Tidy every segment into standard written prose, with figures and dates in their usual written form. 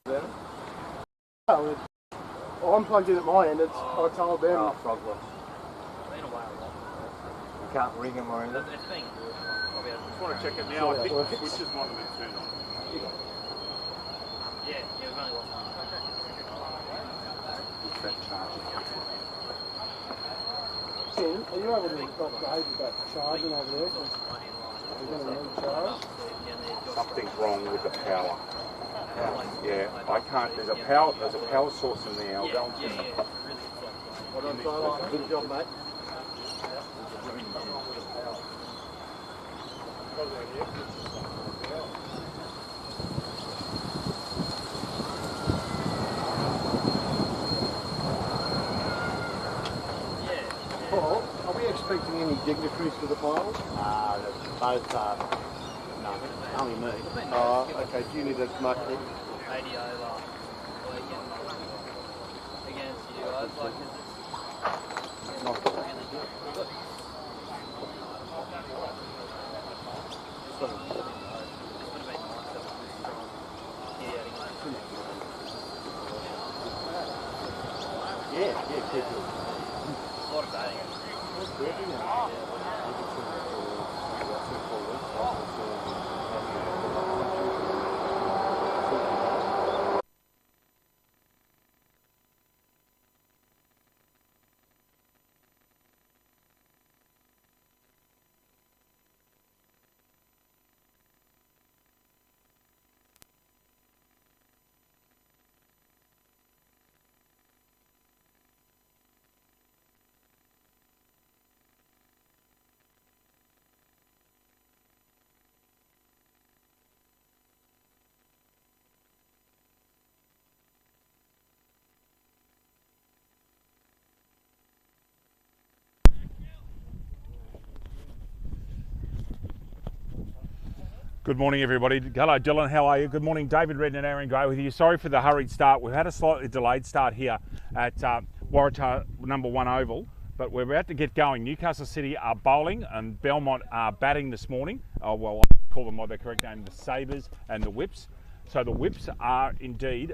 Oh, I'm plugged in at my end. I told them. Oh, frogless. You can't ring them or anything? It's being good. Just want to check it now. I think the switches might have been turned on. Yeah, we've only lost one. Tim, are you able to upgrade with that charging over there? We're going to need charge. Something's wrong with the power. Yeah, I can't. There's a power source in there. I'll go and check it. Well done, Tyler. Good job, mate. Paul, are we expecting any dignitaries for the finals? Both no, only me. Oh, okay. Do you need a mark? 80 over. Against you guys, like it's Not really good. Yeah, good. A lot of batting. Good morning, everybody. Hello, Dylan. How are you? Good morning, David Redden and Aaron Gray with you. Sorry for the hurried start. We've had a slightly delayed start here at Waratah number 1 Oval, but we're about to get going. Newcastle City are bowling and Belmont are batting this morning. Well, I call them by their correct name, the Sabres and the Whips. So the Whips are indeed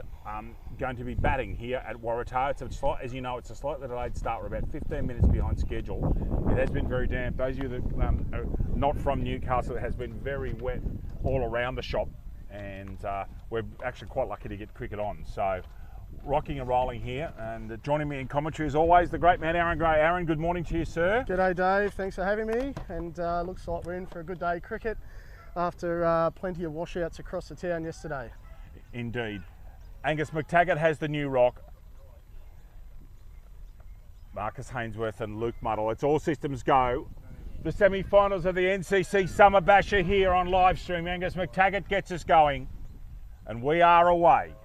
going to be batting here at Waratah. As you know, it's a slightly delayed start. We're about 15 minutes behind schedule. It has been very damp. Those of you that are not from Newcastle, it has been very wet all around the shop, and we're actually quite lucky to get cricket on. So rocking and rolling here, and joining me in commentary as always, the great man Aaron Gray. Aaron, good morning to you, sir. G'day, Dave. Thanks for having me. And looks like we're in for a good day of cricket after plenty of washouts across the town yesterday. Indeed. Angus McTaggart has the new rock. Marcus Hainsworth and Luke Muddle. It's all systems go. The semi-finals of the NCC Summer Bash are here on live stream. Angus McTaggart gets us going, and we are away.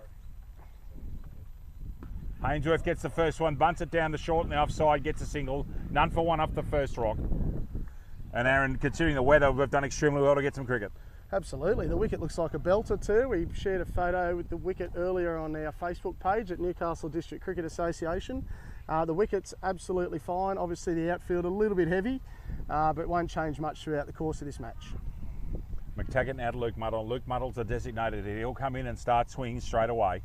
Hainsworth gets the first one, bunts it down the short and the offside, gets a single. None for one off the first rock. And Aaron, considering the weather, we've done extremely well to get some cricket. Absolutely. The wicket looks like a belter too. We shared a photo with the wicket earlier on our Facebook page at Newcastle District Cricket Association. The wicket's absolutely fine. Obviously the outfield a little bit heavy, but won't change much throughout the course of this match. McTaggart now to Luke Muddle. Luke Muddle's a designated hitter. He'll come in and start swinging straight away.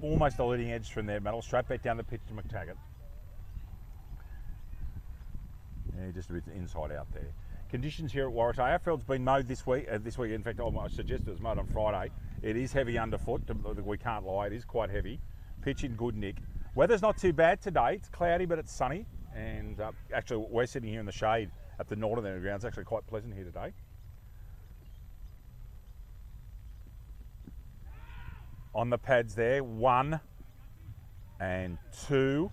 Almost a leading edge from there, Muddle. Straight back down the pitch to McTaggart. Yeah, just a bit inside out there. Conditions here at Waratah. Our field's been mowed this week. In fact, I suggest it was mowed on Friday. It is heavy underfoot. We can't lie. It is quite heavy. Pitch in good nick. Weather's not too bad today. It's cloudy, but it's sunny. And actually, we're sitting here in the shade at the northern end of the ground. It's actually quite pleasant here today. On the pads there, 1 and 2.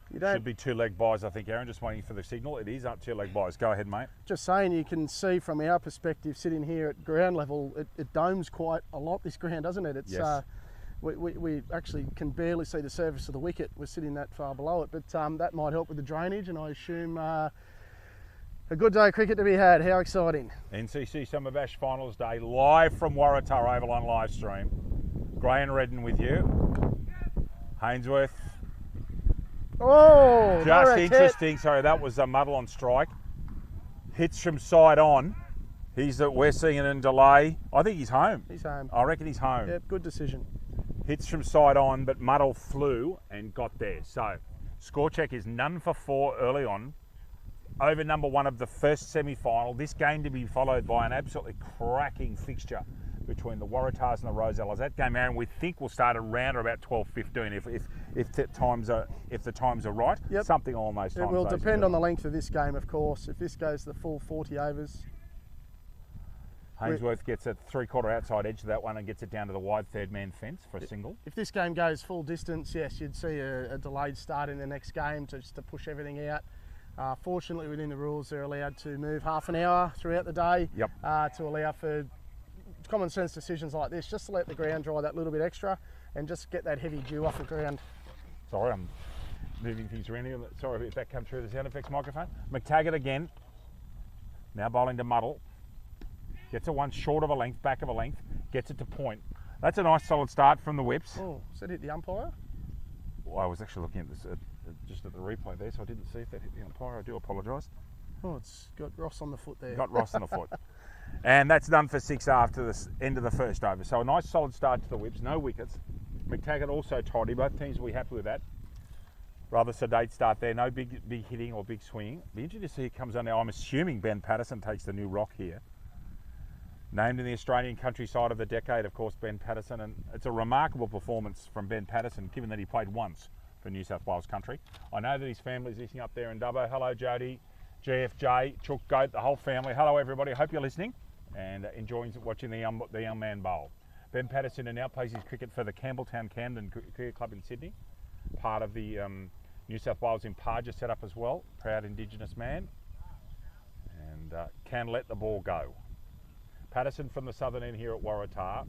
Should be 2-leg buys, I think, Aaron. Just waiting for the signal. It is up 2-leg buys. Go ahead, mate. Just saying, you can see from our perspective, sitting here at ground level, it domes quite a lot, this ground, doesn't it? It's yes. We actually can barely see the surface of the wicket. We're sitting that far below it, but that might help with the drainage, and I assume a good day of cricket to be had. How exciting. NCC Summer Bash Finals Day, live from Waratah Oval on live stream. Gray and Redden with you. Hainsworth. Oh, just interesting. Sorry, that was a Muddle on strike. Hits from side on. We're seeing it in delay. I think he's home. He's home. I reckon he's home. Yep, good decision. Hits from side on, but Muddle flew and got there. So, score check is none for 4 early on over number 1 of the first semi-final. This game to be followed by an absolutely cracking fixture between the Waratahs and the Rosellas. That game, Aaron, we think will start around about 12:15 if the times are right. Yep. Something along those times. It will depend on the length of this game, of course. If this goes the full 40 overs. Hainsworth gets a 3/4 outside edge of that one and gets it down to the wide third man fence for a single. If this game goes full distance, yes, you'd see a delayed start in the next game just to push everything out. Fortunately, within the rules, they're allowed to move half an hour throughout the day. Yep. To allow for common sense decisions like this, just to let the ground dry that little bit extra and just get that heavy dew off the ground. Sorry, I'm moving things around here. Sorry if that comes through the sound effects microphone. McTaggart again. Now bowling to Muddle. Gets it one short of a length, back of a length. Gets it to point. That's a nice solid start from the whips. Oh, does that hit the umpire? Well, I was actually looking at this just at the replay there, so I didn't see if that hit the umpire. I do apologise. Oh, it's got Ross on the foot there. Got Ross on the foot. And that's done for 6 after the end of the first over. So a nice solid start to the whips, no wickets. McTaggart also tidy. Both teams will be happy with that. Rather sedate start there, no big hitting or big swinging. Be interesting to see who comes on now. I'm assuming Ben Patterson takes the new rock here. Named in the Australian countryside of the decade, of course, Ben Patterson. And it's a remarkable performance from Ben Patterson, given that he played once for New South Wales country. I know that his family's listening up there in Dubbo. Hello, Jody, GFJ, Chook Goat, the whole family. Hello, everybody. I hope you're listening and enjoying watching the young man bowl. Ben Patterson now plays his cricket for the Campbelltown Camden Cricket Club in Sydney, part of the New South Wales Imparja set up as well. Proud Indigenous man, and can let the ball go. Patterson from the southern end here at Waratah.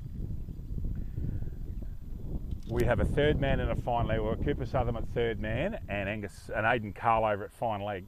We have a third man and a fine leg. We've got Cooper Southern at third man and Angus and Aidan Carl over at fine leg.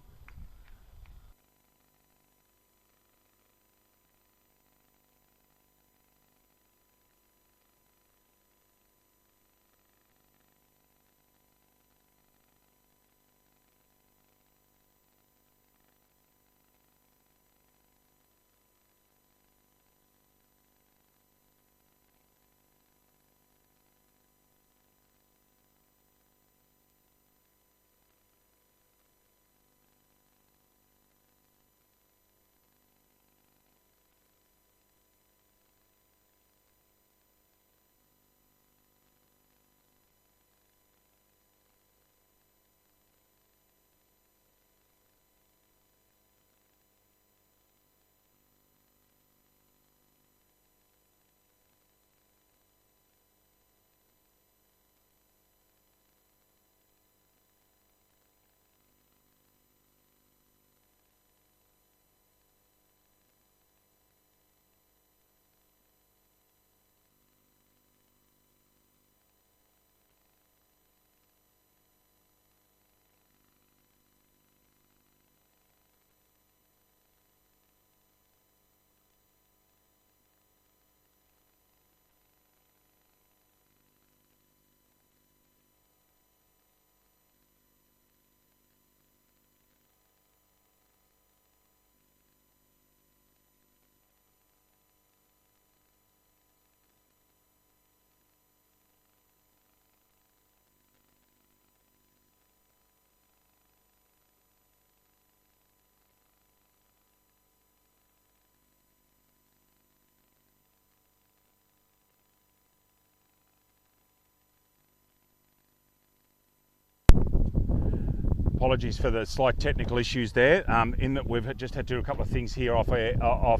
Apologies for the slight technical issues there, in that we've just had to do a couple of things here off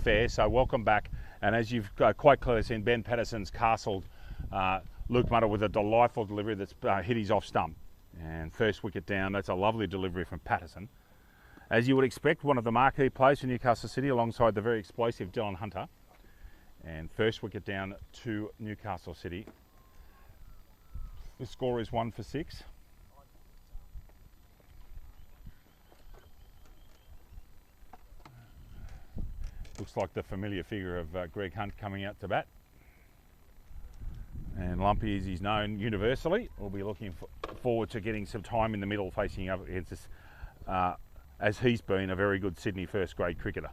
air, so welcome back. And as you've quite clearly seen, Ben Patterson's castled Luke Muddle with a delightful delivery that's hit his off stump. And first wicket down, that's a lovely delivery from Patterson. As you would expect, one of the marquee players for Newcastle City alongside the very explosive Dylan Hunter. And first wicket down to Newcastle City. The score is 1 for 6. Looks like the familiar figure of Greg Hunt coming out to bat. And Lumpy, as he's known universally, will be looking forward to getting some time in the middle facing up against us, as he's been a very good Sydney first grade cricketer.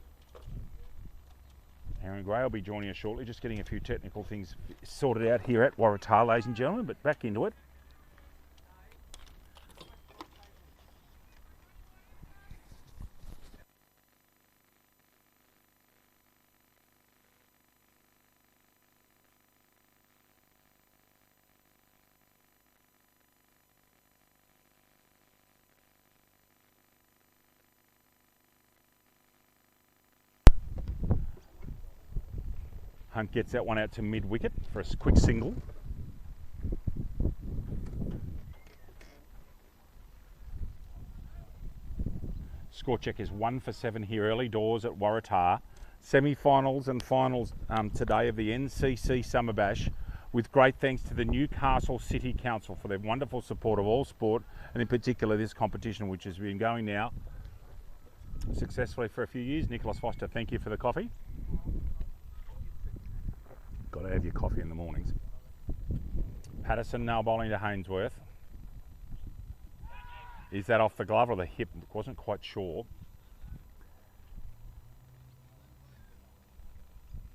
Aaron Gray will be joining us shortly, just getting a few technical things sorted out here at Waratah, ladies and gentlemen, but back into it. Hunt gets that one out to mid-wicket for a quick single. Score check is 1 for 7 here early doors at Waratah. Semi-finals and finals today of the NCC Summer Bash, with great thanks to the Newcastle City Council for their wonderful support of all sport, and in particular this competition, which has been going now successfully for a few years. Nicholas Foster, thank you for the coffee. Got to have your coffee in the mornings. Patterson now bowling to Hainsworth. Is that off the glove or the hip? Wasn't quite sure.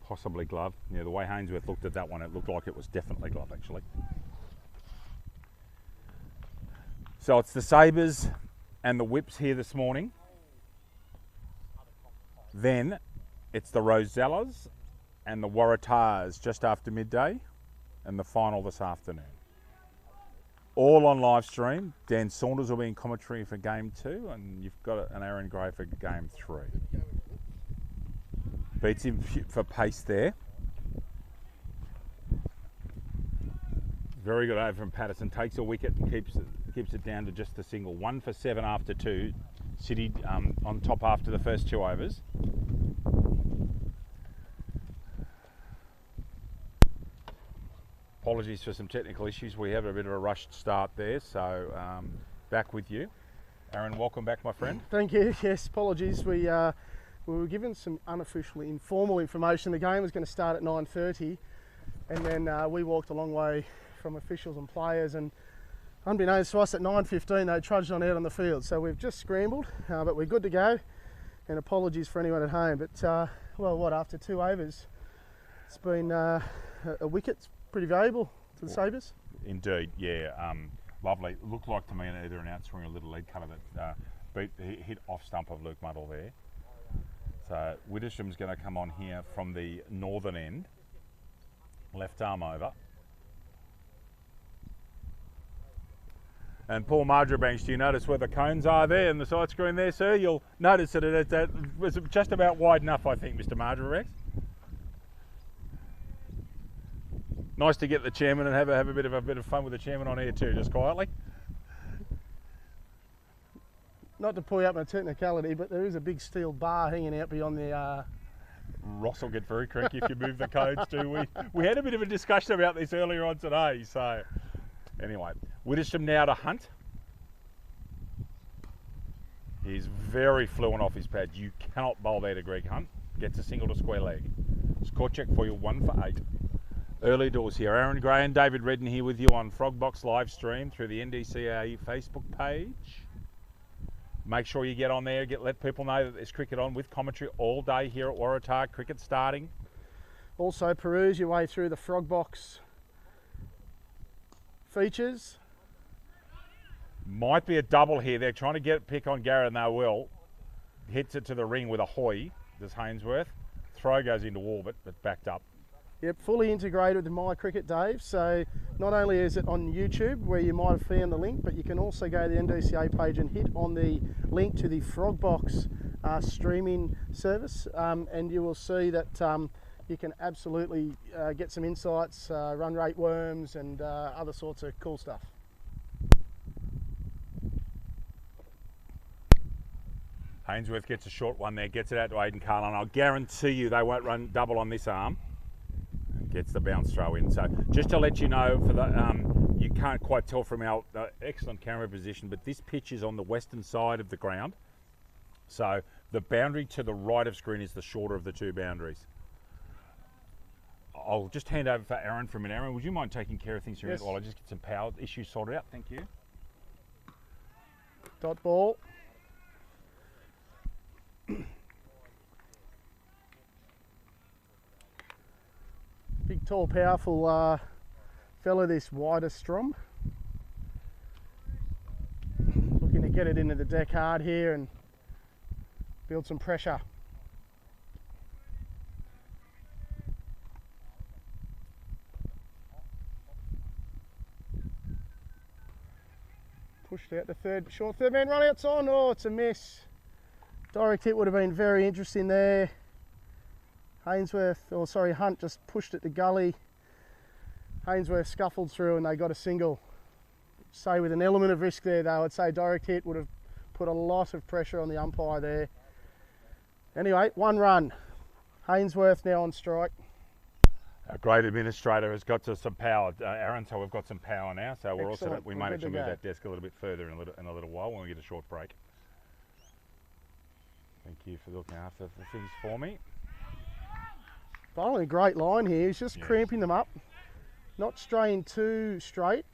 Possibly glove. Yeah, the way Hainsworth looked at that one, it looked like it was definitely glove actually. So it's the Sabres and the Whips here this morning. Then it's the Rosellas and the Waratahs just after midday, and the final this afternoon. All on live stream. Dan Saunders will be in commentary for game 2, and you've got an Aaron Gray for game 3. Beats him for pace there. Very good over from Patterson. Takes a wicket and keeps it down to just a single. 1 for 7 after 2. City on top after the first 2 overs. Apologies for some technical issues. We have a bit of a rushed start there, so back with you. Aaron, welcome back, my friend. Thank you. Yes, apologies. We were given some unofficial, informal information. The game was going to start at 9:30, and then we walked a long way from officials and players, and unbeknownst to us, at 9:15 they trudged on out on the field. So we've just scrambled, but we're good to go. And apologies for anyone at home. But well, what, after 2 overs, it's been a wicket. Pretty valuable to the Sabres. Indeed, yeah. Lovely. It looked like to me either an outswing or a little lead cutter that hit off stump of Luke Muddle there. So Widdersham's going to come on here from the northern end. Left arm over. And Paul Marjoribanks, do you notice where the cones are there in the side screen there, sir? You'll notice that it was just about wide enough, I think, Mr. Marjoribanks. Nice to get the chairman and have a bit of fun with the chairman on here too, just quietly. Not to pull you up on a technicality, but there is a big steel bar hanging out beyond the. Ross will get very cranky if you move the codes too. We had a bit of a discussion about this earlier on today. So anyway, Widdersham now to Hunt. He's very fluent off his pad. You cannot bowl there to Greg Hunt. Gets a single to square leg. Score check for you, 1 for 8. Early doors here. Aaron Gray and David Redden here with you on Frogbox live stream through the NDCA Facebook page. Make sure you get on there, let people know that there's cricket on with commentary all day here at Waratah. Cricket starting. Also peruse your way through the Frogbox features. Might be a double here. They're trying to pick on Garrett and they will. Hits it to the ring with a hoy, does Hainsworth. Throw goes into orbit, but backed up. Yep, fully integrated with My Cricket, Dave. So not only is it on YouTube, where you might have found the link, but you can also go to the NDCA page and hit on the link to the Frogbox streaming service, and you will see that you can absolutely get some insights, run rate worms, and other sorts of cool stuff. Hainsworth gets a short one there, gets it out to Aidan Carlin. I'll guarantee you they won't run double on this arm. Gets the bounce throw in. So just to let you know, for the you can't quite tell from our excellent camera position, but this pitch is on the western side of the ground. So the boundary to the right of screen is the shorter of the 2 boundaries. I'll just hand over for Aaron for a minute. Aaron, would you mind taking care of things here while I just get some power issues sorted out? Thank you. Dot ball. tall, powerful fella, this wider Strom. Looking to get it into the deck hard here and build some pressure. Pushed out the third, short third man run outside. Oh, it's a miss. Direct hit would have been very interesting there. Hunt just pushed it to gully. Hainsworth scuffled through and they got a single. Say with an element of risk there though, I'd say direct hit would have put a lot of pressure on the umpire there. Anyway, 1 run. Hainsworth now on strike. Our great administrator has got to some power, Aaron, so we've got some power now. So we're Excellent. all set up. We may actually move that desk a little bit further in a little while when we get a short break. Thank you for looking after the things for me. Bowling a great line here. He's just cramping them up. Not straying too straight,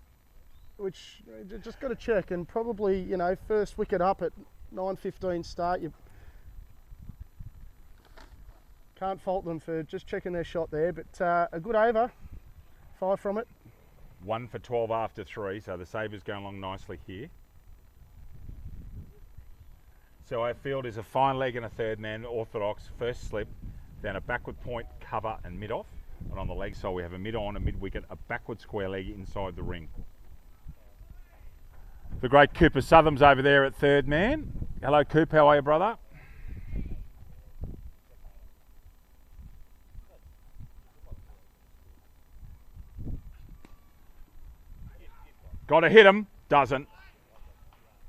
which you just got to check. And probably, you know, first wicket up at 9:15 start, you can't fault them for just checking their shot there. But a good over, 5 from it. 1 for 12 after 3, so the Sabres going along nicely here. So our field is a fine leg and a third man, orthodox, first slip, then a backward point, cover and mid off. And on the leg side we have a mid on, a mid wicket, a backward square leg inside the ring. The great Cooper Southam's over there at third man. Hello Coop, how are you, brother? Got to hit him, doesn't.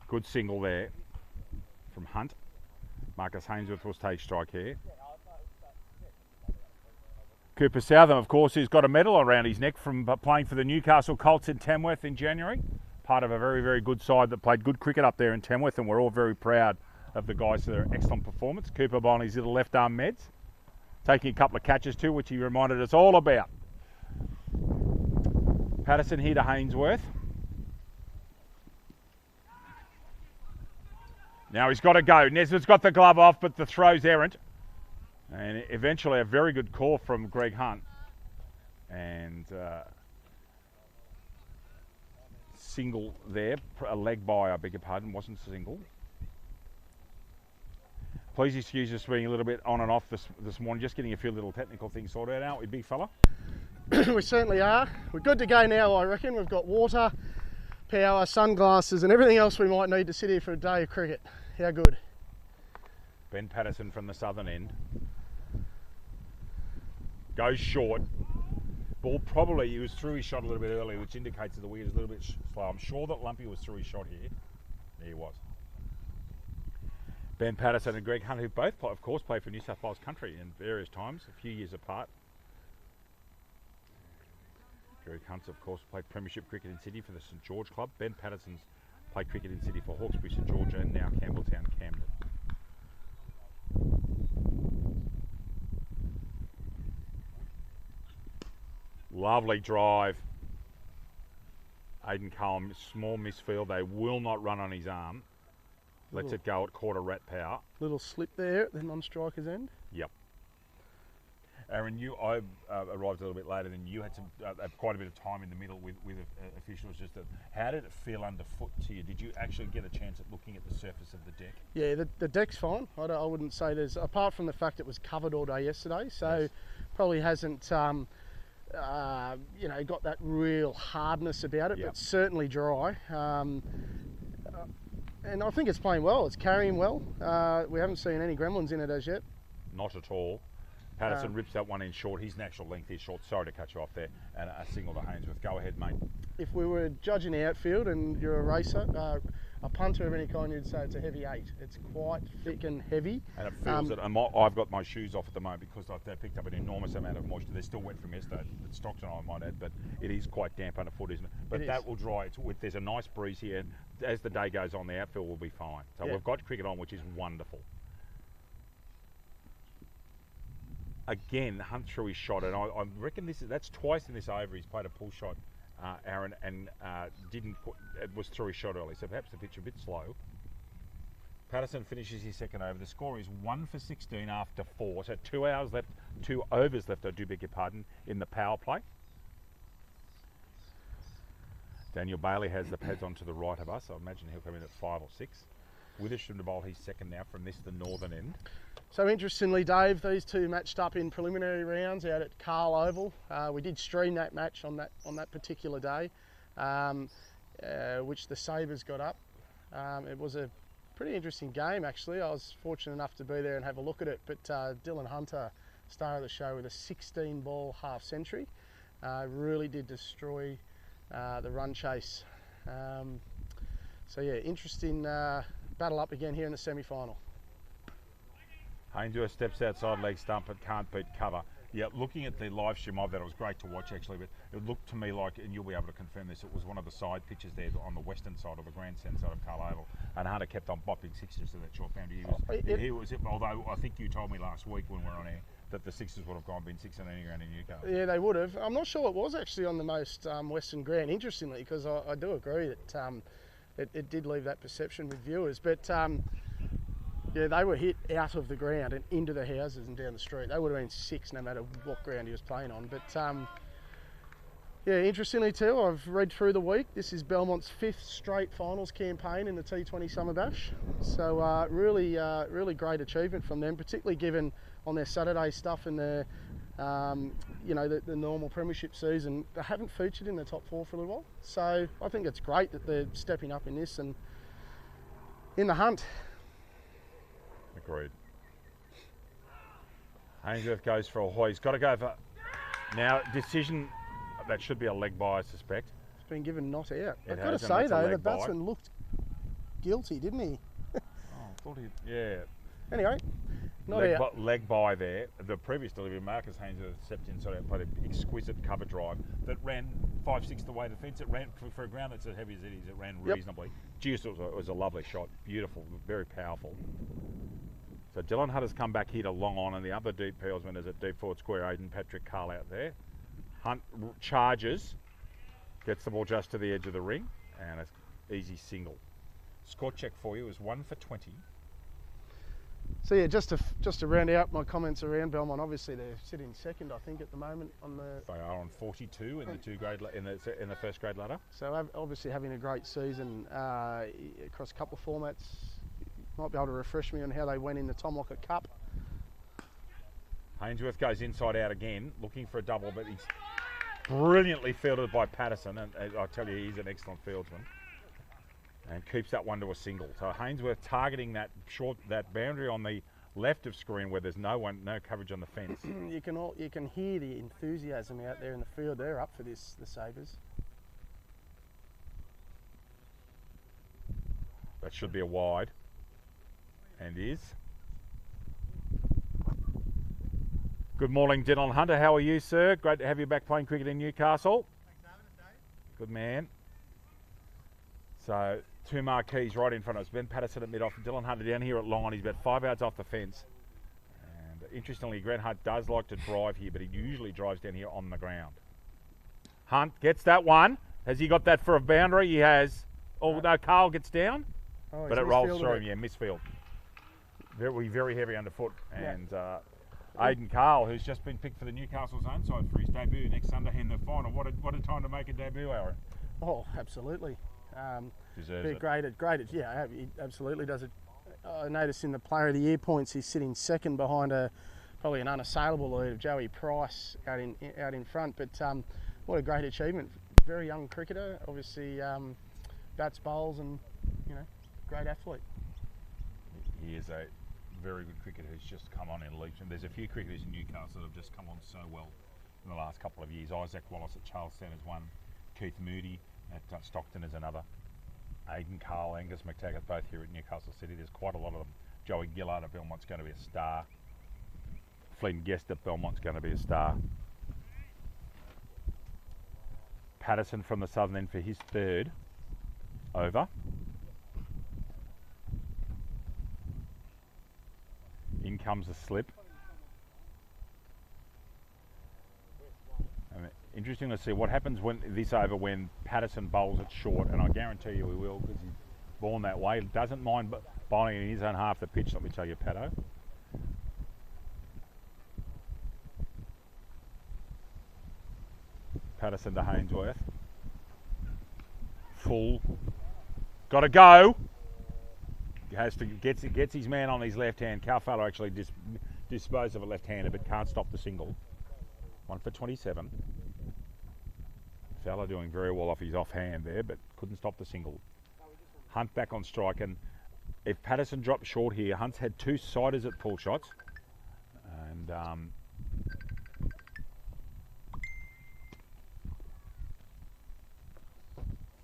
Good single there from Hunt. Marcus Hainsworth will take strike here. Cooper Southam, of course, he's got a medal around his neck from playing for the Newcastle Colts in Tamworth in January. Part of a very, very good side that played good cricket up there in Tamworth, and we're all very proud of the guys for their excellent performance. Cooper on his little left arm meds, taking a couple of catches too, which he reminded us all about. Patterson here to Hainsworth. Now he's got to go. Nesbitt's got the glove off, but the throw's errant. And eventually a very good call from Greg Hunt. And single there, a leg by, I beg your pardon, wasn't single. Please excuse us being a little bit on and off this morning, just getting a few little technical things sorted out, aren't we, big fella? We certainly are. We're good to go now, I reckon. We've got water, power, sunglasses and everything else we might need to sit here for a day of cricket. How good? Ben Patterson from the southern end. Goes short. Ball probably, he was through his shot a little bit early, which indicates that the wicket is a little bit slow. I'm sure that Lumpy was through his shot here. There he was. Ben Patterson and Greg Hunt, who both, of course, played for New South Wales Country in various times, a few years apart. Greg Hunt, of course, played premiership cricket in Sydney for the St George Club. Ben Patterson's played cricket in Sydney for Hawkesbury, St George, and now Campbelltown, Camden. Lovely drive. Aidan Cohen, small misfield. They will not run on his arm. Lets it go at quarter rat power. Little slip there at the non-striker's end. Yep. Aaron, I arrived a little bit later than you. Had some quite a bit of time in the middle with officials. How did it feel underfoot to you? Did you actually get a chance at looking at the surface of the deck? Yeah, the deck's fine. I wouldn't say there's, apart from the fact it was covered all day yesterday, so yes. Probably hasn't got that real hardness about it, yep. but certainly dry. And I think it's playing well. It's carrying well. We haven't seen any gremlins in it as yet. Not at all. Patterson rips that one in short. His natural length is short. Sorry to cut you off there. And a single to Hainsworth. Go ahead, mate. If we were judging the outfield and you're a racer, a punter of any kind, you'd say it's a heavy 8. It's quite thick and heavy. And it feels it. I've got my shoes off at the moment because they picked up an enormous amount of moisture. They're still wet from yesterday. It's Stockton, I might add, but it is quite damp underfoot, isn't it? But that will dry. There's a nice breeze here. As the day goes on, the outfield will be fine. So we've got cricket on, which is wonderful. Again, Hunt threw his shot, and I reckon that's twice in this over he's played a pull shot, Aaron, and it was through his shot early, so perhaps the pitch a bit slow. Patterson finishes his second over. The score is 1 for 16 after 4. So 2 hours left, 2 overs left, I do beg your pardon, in the power play. Daniel Bailey has the pads on to the right of us. I imagine he'll come in at 5 or 6. Witherspoon to bowl his second now from this, the northern end. So interestingly, Dave, these two matched up in preliminary rounds out at Carl Oval. We did stream that match on that particular day, which the Sabres got up. It was a pretty interesting game, actually. I was fortunate enough to be there and have a look at it. But Dylan Hunter, star of the show, with a 16-ball half century, really did destroy the run chase. So yeah, interesting battle up again here in the semi-final. Hainsworth steps outside leg stump but can't beat cover. Yeah, looking at the live stream of that, it was great to watch actually, but it looked to me like, and you'll be able to confirm this, it was one of the side pitches there on the western side of the grandstand side of Carl Oval, and Hunter kept on bopping sixes to that short boundary. Although I think you told me last week when we were on air that the sixes would have gone been 6 on any ground in Newcastle. Yeah, they would have. I'm not sure it was actually on the most western ground, interestingly, because I do agree that it did leave that perception with viewers, but yeah, they were hit out of the ground and into the houses and down the street. They would have been 6 no matter what ground he was playing on. But yeah, interestingly too, I've read through the week. This is Belmont's 5th straight finals campaign in the T20 Summer Bash. So really great achievement from them, particularly given on their Saturday stuff and their you know, the normal premiership season. They haven't featured in the top 4 for a little while. So I think it's great that they're stepping up in this and in the hunt. Agreed. Hainsworth goes for a hoy. He's got to go for now decision. That should be a leg by, I suspect. It's been given not out. It I've got to has, and say that's a though, leg the batsman looked guilty, didn't he? Oh, I thought he. Yeah. Anyway, not out. Leg by there. The previous delivery, Marcus Hainsworth stepped inside and played an exquisite cover drive that ran 5/6 the way to the fence. It ran for a ground that's as heavy as it is. It ran reasonably. Geez, it was a lovely shot. Beautiful, very powerful. So Dylan Hunter's come back here to long on, and the other deep fieldsman is at deep forward square. Aidan Patrick Carl out there. Hunt charges, gets the ball just to the edge of the ring, and it's easy single. Score check for you is 1 for 20. So yeah, just to round out my comments around Belmont. Obviously, they're sitting second, I think, at the moment on the. They are on 42 in the in the first grade ladder. So obviously having a great season across a couple of formats. Might be able to refresh me on how they went in the Tom Lockett Cup. Hainsworth goes inside out again, looking for a double, but he's brilliantly fielded by Patterson, and I tell you, he's an excellent fieldsman, and keeps that one to a single. So Hainsworth targeting that boundary on the left of screen where there's no coverage on the fence. You can hear the enthusiasm out there in the field. They're up for this, the Sabres. That should be a wide. And is. Good morning, Dylan Hunter. How are you, sir? Great to have you back playing cricket in Newcastle. Thanks for having us, Dave. Good man. So, 2 marquees right in front of us. Ben Patterson at mid-off. Dylan Hunter down here at long on. He's about 5 yards off the fence. And interestingly, Grant Hunt does like to drive here, but he usually drives down here on the ground. Hunt gets that one. Has he got that for a boundary? He has. Oh, no, Carl gets down. Oh, but it rolls through him, yeah, misfield. Very heavy underfoot. And Aidan Carl, who's just been picked for the Newcastle zone side for his debut next Sunday in the final. What a time to make a debut, Aaron. Oh, absolutely. Deserves it. Graded, yeah, he absolutely does it. I noticed in the Player of the Year points, he's sitting second behind probably an unassailable lead of Joey Price out in front. But what a great achievement. Very young cricketer, obviously bats, bowls, and great athlete. He is a very good cricketer who's just come on in leaps. And there's a few cricketers in Newcastle that have just come on so well in the last couple of years. Isaac Wallace at Charlestown is one. Keith Moody at Stockton is another. Aidan Carl, Angus McTaggart, both here at Newcastle City. There's quite a lot of them. Joey Gillard at Belmont's going to be a star. Flynn Guest at Belmont's going to be a star. Patterson from the southern end for his 3rd over. In comes a slip. Interesting to see what happens when Patterson bowls it short, and I guarantee you he will, because he's born that way. He doesn't mind bowling in his own half the pitch, let me tell you, Pato. Patterson to Hainsworth. Full. Got to go. He has to gets his man on his left hand. Calfalo actually disposed of a left-hander, but can't stop the single. 1 for 27. Fowler doing very well off his offhand there, but couldn't stop the single. Hunt back on strike, and if Patterson dropped short here, Hunt's had 2 siders at pull shots, and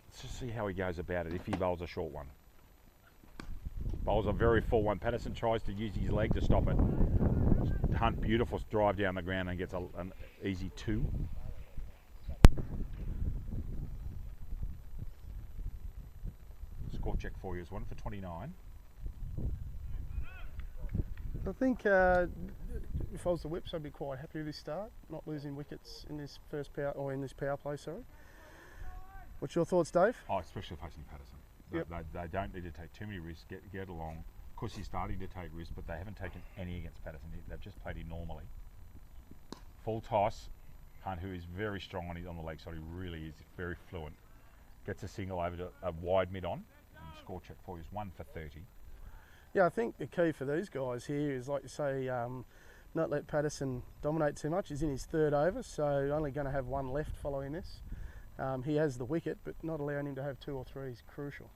let's just see how he goes about it if he bowls a short one. Bowls a very full one. Patterson tries to use his leg to stop it. Hunt, beautiful drive down the ground and gets an easy 2. Score check for you is 1 for 29. I think if I was the Whips, I'd be quite happy with this start, not losing wickets in this first power play. Sorry. What's your thoughts, Dave? Oh, especially facing Patterson. Yep. They don't need to take too many risks, get along. Of course, he's starting to take risks, but they haven't taken any against Patterson. They've just played him normally. Full toss. Hunt, who is very strong on the leg side, he really is very fluent. Gets a single over to a wide mid-on. And score check for you is 1 for 30. Yeah, I think the key for these guys here is, like you say, not let Patterson dominate too much. He's in his 3rd over, so only going to have 1 left following this. He has the wicket, but not allowing him to have 2 or 3 is crucial.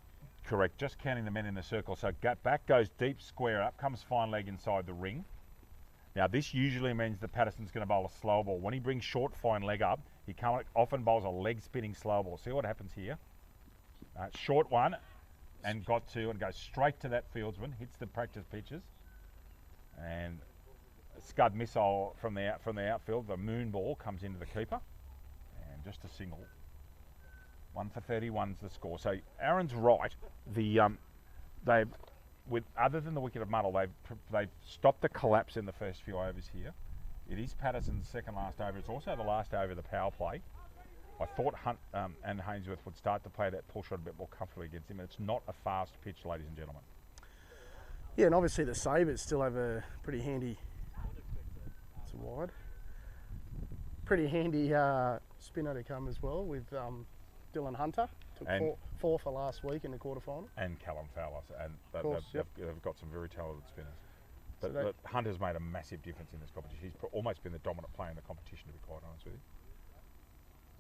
Correct, just counting the men in the circle. So back goes deep, square up, comes fine leg inside the ring. Now this usually means that Patterson's going to bowl a slow ball. When he brings short fine leg up, he often bowls a leg spinning slow ball. See what happens here? Short one, and goes straight to that fieldsman, hits the practice pitches, and a scud missile from the outfield. The moon ball comes into the keeper, and just a single. 1 for 31's the score. So Aaron's right. Other than the wicket of Muddle, they've stopped the collapse in the first few overs here. It is Patterson's second last over. It's also the last over of the power play. I thought Hunt and Hainsworth would start to play that pull shot a bit more comfortably against him. It's not a fast pitch, ladies and gentlemen. Yeah, and obviously the Sabres still have a pretty handy. It's wide. Pretty handy spinner to come as well with. Dylan Hunter took 4 for last week in the quarterfinal. And Callum Fowler, and they've got some very talented spinners. But, So but Hunter's made a massive difference in this competition. He's almost been the dominant player in the competition, to be quite honest with you.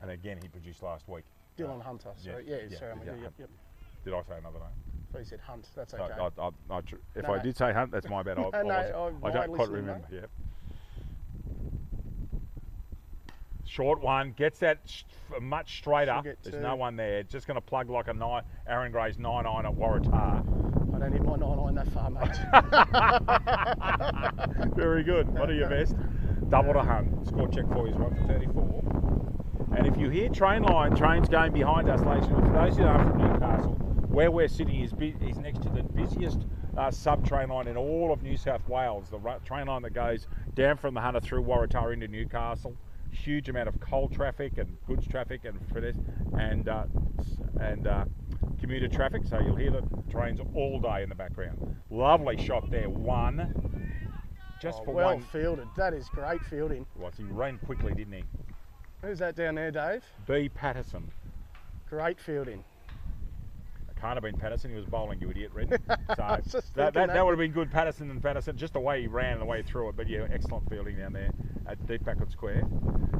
And again, he produced last week. Dylan Hunter. Sorry, yep. Did I say another name? But he said Hunt. That's So okay. if I did say Hunt, that's my bad. I don't quite remember. Mate. Yep. Short one, gets that much straighter. There's no one there. Just going to plug like a Aaron Gray's 9-iron at Waratah. I don't need my 9-iron that far, mate. Very good. One of your best. Double to Hunt. Score check for you is 1 for 34. And if you hear trains going behind us, ladies and gentlemen, for those who aren't from Newcastle, where we're sitting is next to the busiest sub-train line in all of New South Wales. The train line that goes down from the Hunter through Waratah into Newcastle. Huge amount of coal traffic and goods traffic and commuter traffic, so you'll hear the trains all day in the background. Lovely shot there, one. Just for well one. Fielded. That is great fielding. Well, he ran quickly, didn't he? Who's that down there, Dave? B. Patterson. Great fielding. It can't have been Patterson. He was bowling, you idiot, Red. So that that would have been good, Patterson and Patterson. Just the way he ran and the way he threw it. But yeah, excellent fielding down there at deep backward square.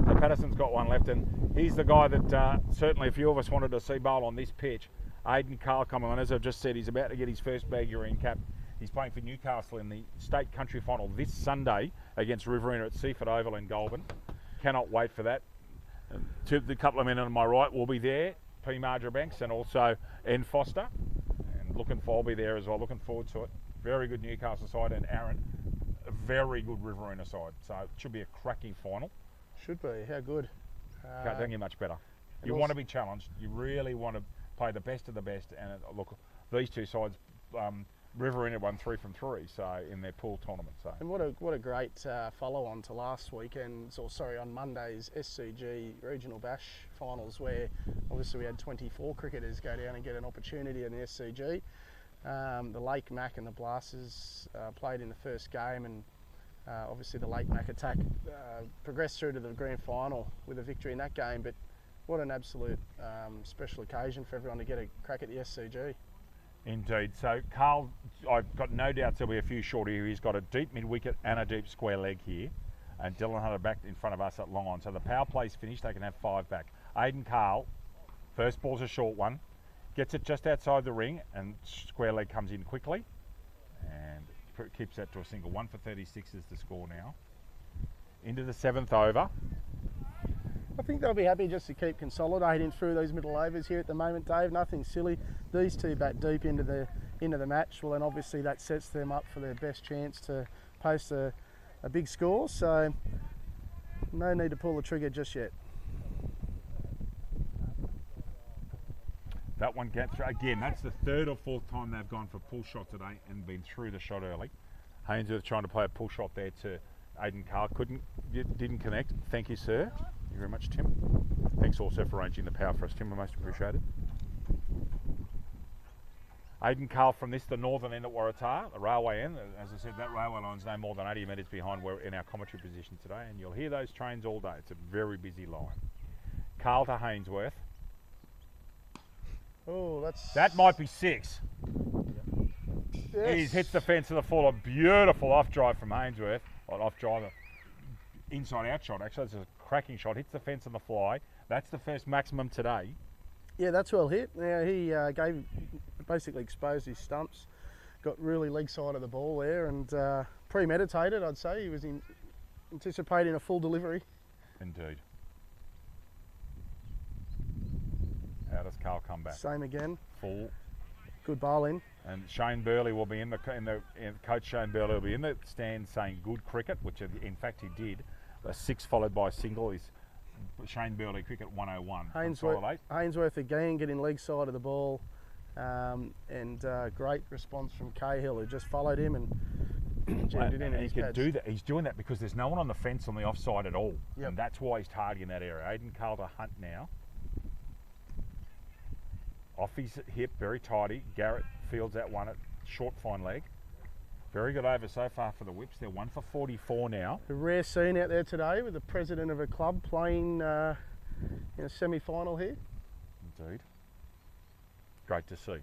So Patterson's got one left, and he's the guy that certainly a few of us wanted to see bowl on this pitch. Aiden Carl coming on. As I've just said, he's about to get his first Baggerine cap. He's playing for Newcastle in the State Country Final this Sunday against Riverina at Seaford Oval in Goulburn. Cannot wait for that. The couple of men on my right will be there. P. Marjoribanks and also N. Foster. And I'll be there as well. Looking forward to it. Very good Newcastle side, and Aaron, a very good Riverina side. So it should be a cracking final. Should be. How good. Can't get much better. You want to be challenged. You really want to play the best of the best. And look, these two sides, Riverina won 3 from 3, so in their pool tournament. So. And what a great follow-on to last weekend, on Monday's SCG Regional Bash Finals, where obviously we had 24 cricketers go down and get an opportunity in the SCG. The Lake Mac and the Blasters played in the first game, and obviously the Lake Mac attack progressed through to the grand final with a victory in that game. But what an absolute special occasion for everyone to get a crack at the SCG. Indeed. So Carl, I've got no doubts there'll be a few short here. He's got a deep mid-wicket and a deep square leg here. And Dylan Hunter back in front of us at long on. So the power play's finished. They can have 5 back. Aidan Carl, first ball's a short one. Gets it just outside the ring, and square leg comes in quickly. And keeps that to a single. 1 for 36 is the score now. Into the 7th over. I think they'll be happy just to keep consolidating through these middle overs here at the moment, Dave. Nothing silly. These two bat deep into the match. Well, then obviously that sets them up for their best chance to post a big score. So no need to pull the trigger just yet. That one gets through. Again, that's the 3rd or 4th time they've gone for pull shot today and been through the shot early. Hainsworth trying to play a pull shot there to Aidan Carl. Didn't connect. Thank you, sir. Thank you very much, Tim. Thanks also for arranging the power for us, Tim. We most appreciated. Aidan Carl from the northern end at Waratah, the railway end. As I said, that railway line's no more than 80 metres behind where in our commentary position today, and you'll hear those trains all day. It's a very busy line. Carl to Hainsworth. Oh, that might be 6. Yes. He's hit the fence of the full. A beautiful off drive from Hainsworth. Or off driver. Inside out shot, actually. It's a cracking shot. Hits the fence on the fly. That's the first maximum today. Yeah, that's well hit. Now he basically exposed his stumps. Got really leg side of the ball there, and premeditated, I'd say. He was anticipating a full delivery. Indeed. How does Carl come back? Same again. Full. Good bowling. And Shane Burley will be coach Shane Burley will be in the stand saying good cricket, which in fact he did. A 6 followed by a single is Shane Burley cricket 101. Hainsworth again getting leg side of the ball, and great response from Cahill, who just followed him and jammed it in. And he can do that. He's doing that because there's no one on the fence on the offside at all, and that's why he's targeting that area. Aidan Carl to Hunt now. Off his hip, very tidy. Garrett fields that one at short fine leg. Very good over so far for the Whips. They're 1 for 44 now. A rare scene out there today with the president of a club playing in a semi-final here. Indeed. Great to see.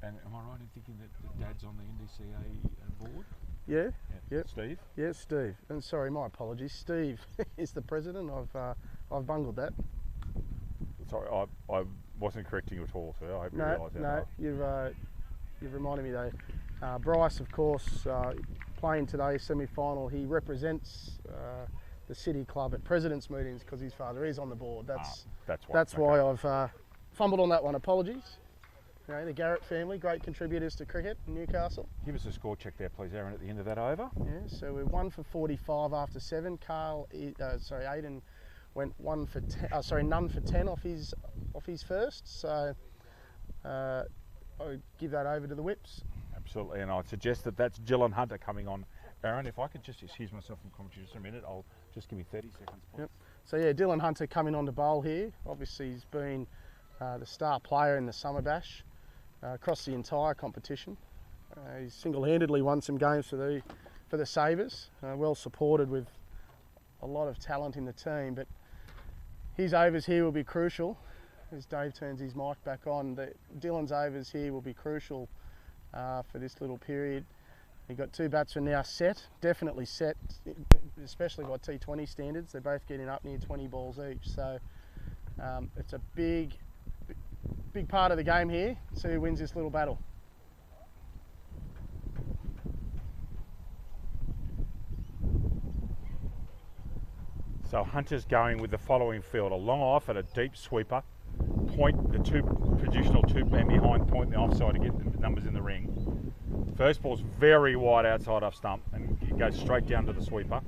And am I right in thinking that Dad's on the NDCA board? Yeah. Yep. Steve? Yeah, Steve. And sorry, my apologies. Steve is the president. I've bungled that. Sorry, I wasn't correcting you at all, sir. I hope you realise that. No, you've reminded me though. Bryce, of course, playing today semi-final. He represents the City Club at President's meetings because his father is on the board. That's why I've fumbled on that one. Apologies. You know, the Garrett family, great contributors to cricket in Newcastle. Give us a score check there, please, Aaron, at the end of that over. Yeah, so we're 1 for 45 after 7. Aidan went none for 10 off his first. So I would give that over to the Whips. Absolutely, and I'd suggest that that's Dylan Hunter coming on. Aaron, if I could just excuse myself from commentary just a minute, I'll just give me 30 seconds, please. Yep. So yeah, Dylan Hunter coming on to bowl here. Obviously he's been the star player in the Summer Bash across the entire competition. He's single-handedly won some games for the Sabres, well supported with a lot of talent in the team, but his overs here will be crucial. As Dave turns his mic back on, Dylan's overs here will be crucial for this little period. You've got 2 batsmen now definitely set, especially by T20 standards. They're both getting up near 20 balls each, so it's a big part of the game here. See who wins this little battle. So Hunter's going with the following field: a long off and a deep sweeper. Point, the traditional 2-man behind point the offside to get the numbers in the ring. First ball's very wide outside off stump and it goes straight down to the sweeper.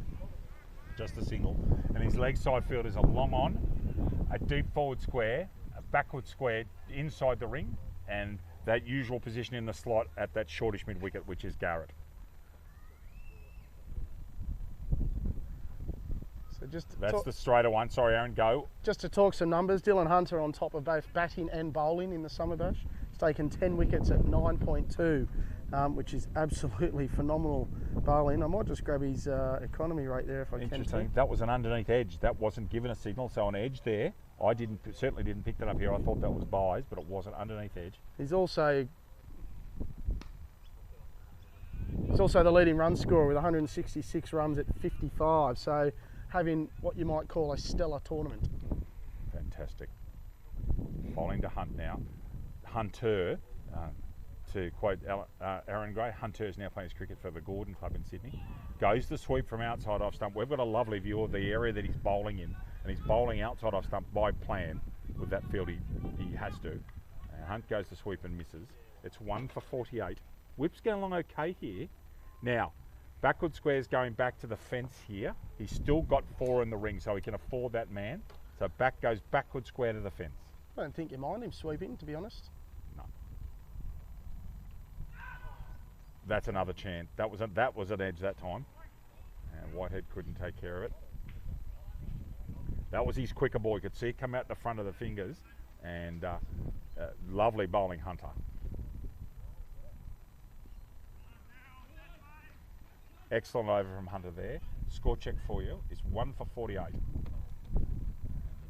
Just a single. And his leg side field is a long on, a deep forward square, a backward square inside the ring, and that usual position in the slot at that shortish mid wicket, which is Garrett. So So just That's the straighter one. Sorry, Aaron, go. Just to talk some numbers, Dylan Hunter on top of both batting and bowling in the Summer Bash. He's taken 10 wickets at 9.2, which is absolutely phenomenal bowling. I might just grab his economy rate there if I can. Interesting. That was an underneath edge. That wasn't given a signal, so an edge there. I certainly didn't pick that up here. I thought that was buys, but it wasn't underneath edge. He's also the leading run scorer with 166 runs at 55. So having what you might call a stellar tournament. Fantastic. Bowling to Hunt now. Hunter, to quote Aaron Gray, Hunter is now playing his cricket for the Gordon Club in Sydney. Goes the sweep from outside off stump. We've got a lovely view of the area that he's bowling in, and he's bowling outside off stump by plan with that field he has to. And Hunt goes the sweep and misses. It's 1 for 48. Whip's going along okay here. Now, backward square's going back to the fence here. He's still got 4 in the ring, so he can afford that man. So back goes backward square to the fence. I don't think you mind him sweeping, to be honest. No. That's another chance. That was an edge that time, and Whitehead couldn't take care of it. That was his quicker ball. You could see it come out the front of the fingers, and lovely bowling Hunter. Excellent over from Hunter there. Score check for you is 1 for 48.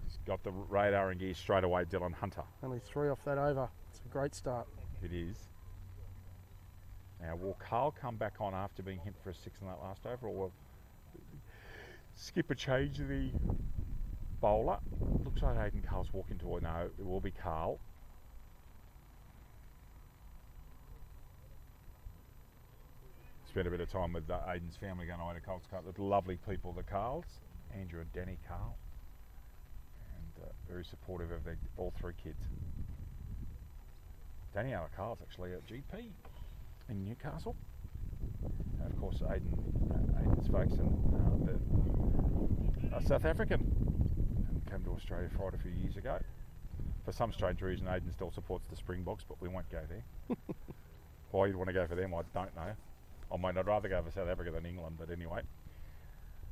He's got the radar and gear straight away, Dylan Hunter. Only 3 off that over. It's a great start. It is. Now, will Carl come back on after being hit for a 6 in that last over, or will Skipper change the bowler? Looks like Aidan Carl's walking toward. No, it will be Carl. Spent a bit of time with Aidan's family going away to Carl's Carl. The lovely people, the Carls, Andrew and Danny Carl, and very supportive of all 3 kids. Danny out of Carl's actually a GP in Newcastle. And of course, Aidan's folks and South African, and came to Australia quite a few years ago. For some strange reason, Aidan still supports the Springboks, but we won't go there. Why you'd want to go for them, I don't know. I might I'd rather go for South Africa than England, but anyway.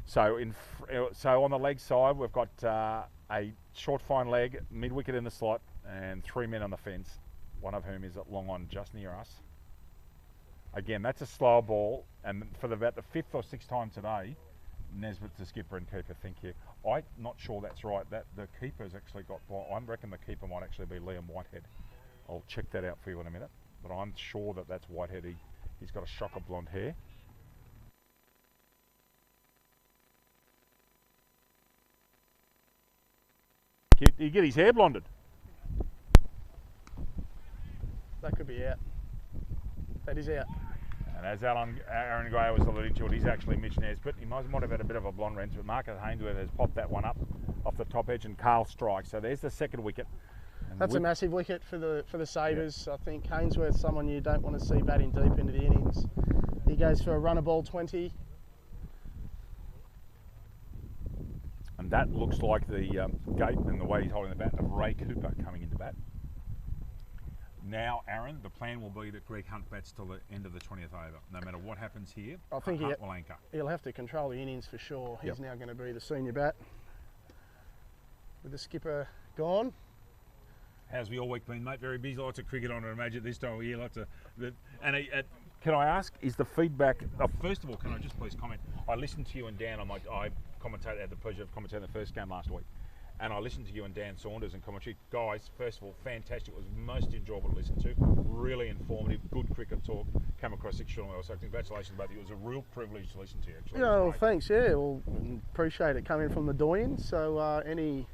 So on the leg side, we've got a short fine leg, mid wicket in the slot, and 3 men on the fence. One of whom is at long on just near us. Again, that's a slow ball, and for about the 5th or 6th time today, Nesbitt's the skipper and keeper. Thank you. I'm not sure that's right. That the keeper's actually got. I reckon the keeper might actually be Liam Whitehead. I'll check that out for you in a minute, but I'm sure that that's Whitehead. He's got a shock of blonde hair. He get his hair blonded. That could be out. That is out. And as Aaron Gray was alluding to it, he's actually Mitch Nesbitt. He might have had a bit of a blonde wrench, but Marcus Hainsworth has popped that one up off the top edge, and Carl strikes. So there's the 2nd wicket. And that's a massive wicket for the Sabres. Yeah. I think Hainsworth's someone you don't want to see batting deep into the innings. He goes for a runner ball 20. And that looks like the gait and the way he's holding the bat of Ray Cooper coming into bat. Now, Aaron, the plan will be that Greg Hunt bats till the end of the 20th over. No matter what happens here, I think Hunt will anchor. He'll have to control the innings for sure. He's now going to be the senior bat. With the skipper gone. How's we all week been, mate? Very busy. Lots of cricket on, I imagine, this time of year. Can I ask, is the feedback... first of all, can I just please comment? I listened to you and Dan. I had the pleasure of commentating the first game last week. And I listened to you and Dan Saunders in commentary. Guys, first of all, fantastic. It was most enjoyable to listen to. Really informative, good cricket talk. Came across extremely well. So congratulations both of you. It was a real privilege to listen to you, actually. Yeah, well, thanks. Yeah, well, appreciate it coming from the doyens. So any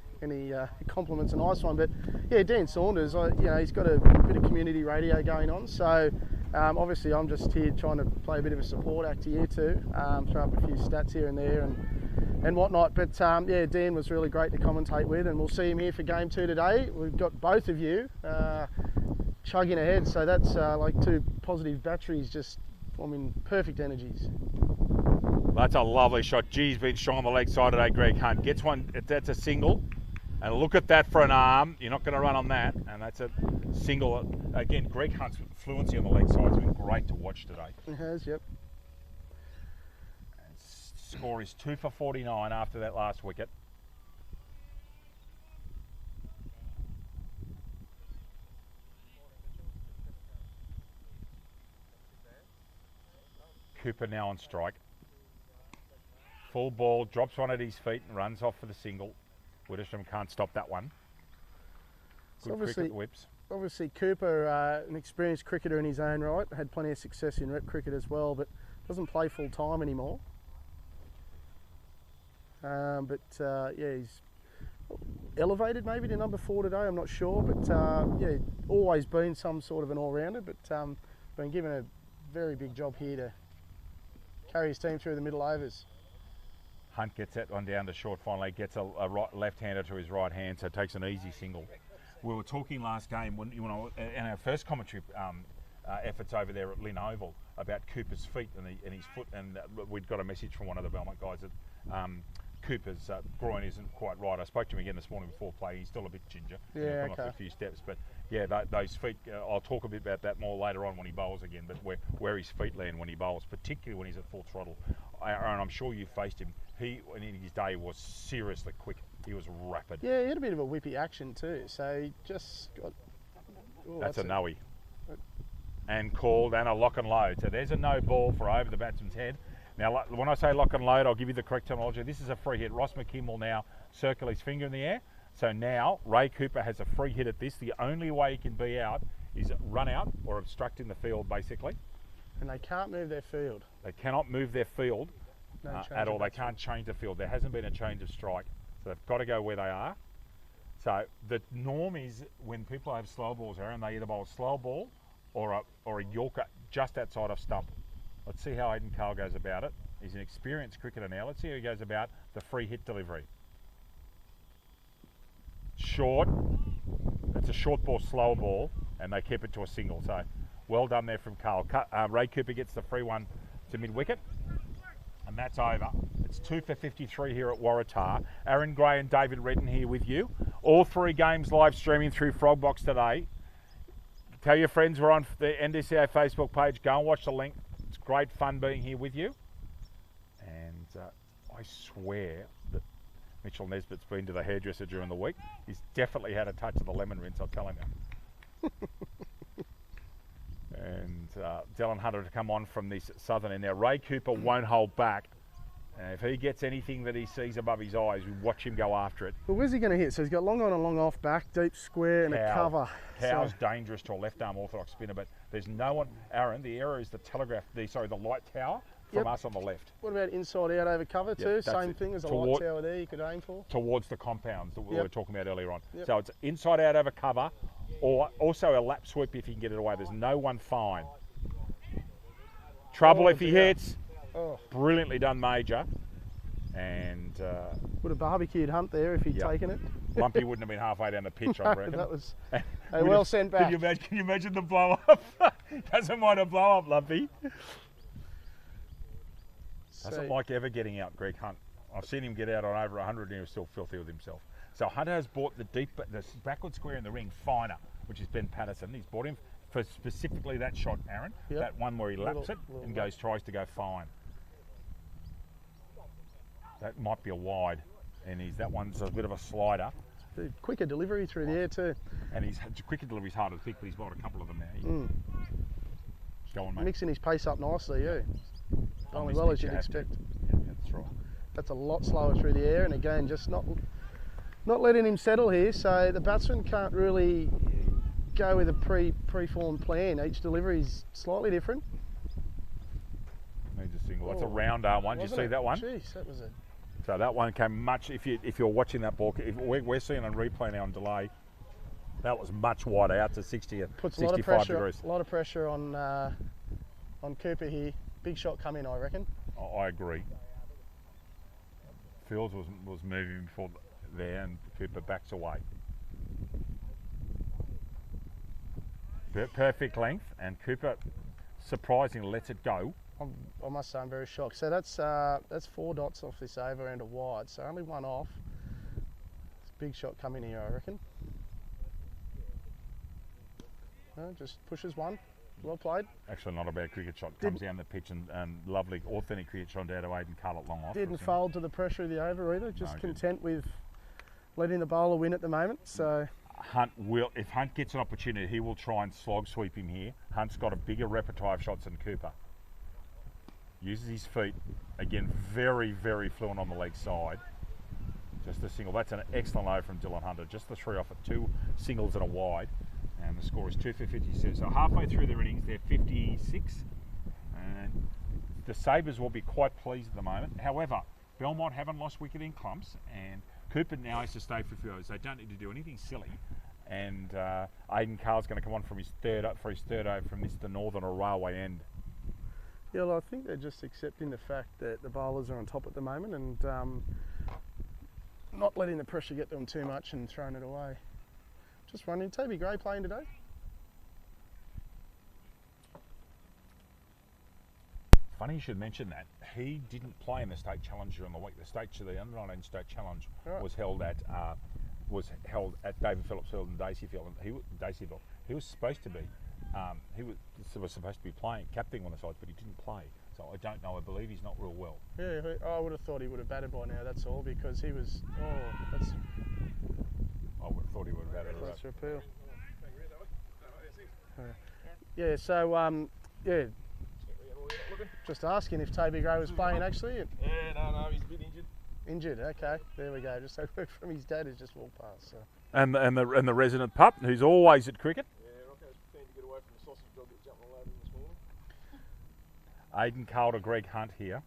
compliments are a nice one. But yeah, Dan Saunders, he's got a bit of community radio going on. So obviously I'm just here trying to play a bit of a support act to you two, throw up a few stats here and there and whatnot. But yeah, Dan was really great to commentate with, and we'll see him here for game 2 today. We've got both of you chugging ahead, so that's like 2 positive batteries just forming perfect energies. That's a lovely shot. G's been strong on the leg side today, Greg Hunt. Gets one, that's a single. And look at that for an arm. You're not going to run on that. And that's a single. Again, Greg Hunt's fluency on the leg side has been great to watch today. It has, yep. score is 2 for 49 after that last wicket. Cooper now on strike. Full ball, drops one at his feet and runs off for the single. Widdicombe can't stop that one. Good cricket whips. Obviously Cooper, an experienced cricketer in his own right, had plenty of success in rep cricket as well, but doesn't play full time anymore. Yeah, he's elevated maybe to number 4 today, I'm not sure, but yeah, always been some sort of an all-rounder, but been given a very big job here to carry his team through the middle overs. Hunt gets that one down to short finally, gets a left-hander to his right hand, so takes an easy single. We were talking last game when in our first commentary efforts over there at Lynn Oval about Cooper's feet and his foot, and we'd got a message from one of the Belmont guys that Cooper's groin isn't quite right. I spoke to him again this morning before play. He's still a bit ginger. Yeah, okay. Off a few steps, but yeah, those feet. I'll talk a bit about that more later on when he bowls again. But where his feet land when he bowls, particularly when he's at full throttle, and I'm sure you faced him. He in his day was seriously quick. He was rapid. Yeah, he had a bit of a whippy action too. So he just got. Ooh, that's a no-y. And called and a lock and load. So there's a no ball for over the batsman's head. Now, when I say lock and load, I'll give you the correct terminology. This is a free hit. Ross McKim will now circle his finger in the air. So now Ray Cooper has a free hit at this. The only way he can be out is run out or obstructing the field, basically. And they can't move their field. They cannot move their field at all. They can't change the field. There hasn't been a change of strike. So they've got to go where they are. So the norm is when people have slow balls, Aaron, they either bowl a slow ball or a Yorker just outside of stump. Let's see how Aidan Cole goes about it. He's an experienced cricketer now. Let's see how he goes about the free hit delivery. Short. It's a short ball, slow ball, and they keep it to a single. So well done there from Cole. Ray Cooper gets the free one to mid-wicket, and that's over. It's 2 for 53 here at Waratah. Aaron Gray and David Redden here with you. All 3 games live streaming through Frogbox today. Tell your friends we're on the NDCA Facebook page. Go and watch the link. It's great fun being here with you. And I swear that Mitchell Nesbitt's been to the hairdresser during the week. He's definitely had a touch of the lemon rinse, I'll tell him. And Dylan Hunter to come on from this southern end. Now, Ray Cooper won't hold back. If he gets anything that he sees above his eyes, we watch him go after it. Well, where's he going to hit? So he's got long on and long off back, deep square and a cover. How's dangerous to a left-arm orthodox spinner, but there's no one. Aaron, the error is the the light tower from us on the left. What about inside out over cover too? Same thing as a light tower there you could aim for? Towards the compounds that we were talking about earlier on. So it's inside out over cover, or also a lap sweep if you can get it away. There's no one fine. Trouble if he hits. Oh. Brilliantly done, Major. And would have barbecued Hunt there if he'd taken it. Lumpy wouldn't have been halfway down the pitch, I reckon. That was well sent back. Can you imagine the blow up? Doesn't mind a blow up, Lumpy. Doesn't like ever getting out, Greg Hunt. I've seen him get out on over 100 and he was still filthy with himself. So Hunter has bought the backward square in the ring finer, which is Ben Patterson. He's bought him for specifically that shot, Aaron. That one where he laps it and tries to go fine. That might be a wide, and that one's a bit of a slider. Quicker delivery through the air too. And his quicker delivery's hard to pick, but he's bowled a couple of them now. Go on, mate. Mixing his pace up nicely, Only well as you'd expect. Yeah, that's right. That's a lot slower through the air, and again, just not letting him settle here. So the batsman can't really go with a pre-formed plan. Each delivery is slightly different. Needs a single. That's a round one. Did you see that one? Jeez, that was a. So that one came much. If you're watching that ball, we're seeing on replay now on delay. That was much wider out to 60, Puts 65 degrees. A lot of pressure on Cooper here. Big shot coming, I reckon. I agree. Fields was moving before there, and Cooper backs away. Perfect length, and Cooper surprisingly lets it go. I must say I'm very shocked. So that's 4 dots off this over and a wide, so only one off. It's a big shot coming here, I reckon. Just pushes one. Well played. Actually, not a bad cricket shot. Comes down the pitch and lovely, authentic cricket shot down to Aidan Carl at long off. Didn't fold to the pressure of the over either. Just No, content with letting the bowler win at the moment. So Hunt will, if Hunt gets an opportunity, he will try and slog sweep him here. Hunt's got a bigger repertoire of shots than Cooper. Uses his feet. Again, very, very fluent on the leg side. Just a single. That's an excellent over from Dylan Hunter. Just the 3 off at 2 singles and a wide. And the score is 2 for 57. So halfway through their innings, they're 56. And the Sabres will be quite pleased at the moment. However, Belmont haven't lost wicket in clumps, and Cooper now has to stay for a few overs. They don't need to do anything silly. And Aidan Carl's going to come on from his third over from Mr. Northern or Railway End. yeah, well, I think they're just accepting the fact that the bowlers are on top at the moment and not letting the pressure get to them too much and throwing it away. Just running. Toby Gray playing today? Funny you should mention that. He didn't play in the state challenge during the week. The under-19 state challenge was held at David Phillips Field in Daceyville. He was supposed to be. He was supposed to be playing, captaining one of the sides, but he didn't play. So I don't know. I believe he's not real well. Yeah, I would have thought he would have batted by now. That's all, because he was. I would have thought he would have batted. That's a appeal. Yeah. So just asking if Toby Gray was playing actually. Yeah, no, he's a bit injured. Injured. Okay, there we go. Just so from his dad who's just walked past. So. And the resident pup, who's always at cricket. Yeah, Rocco's keen to get away from the sausage dog that jumped all over him this morning. Aidan Carl to Greg Hunt here.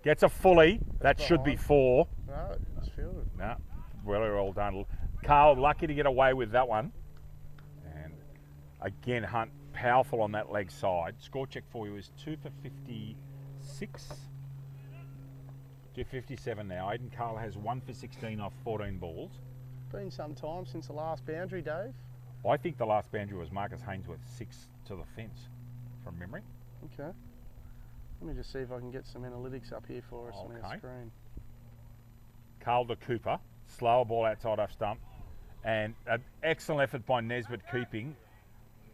Gets a fully. That should be 4. No, it's fielded. No, well done. Carl lucky to get away with that one. And again, Hunt powerful on that leg side. Score check for you is 2 for 56. 257 now. Aidan Carl has 1 for 16 off 14 balls. Been some time since the last boundary, Dave. I think the last boundary was Marcus Hainsworth 6 to the fence, from memory. Okay. Let me just see if I can get some analytics up here for us on our screen. Carl to Cooper. Slower ball outside off stump. And an excellent effort by Nesbitt keeping.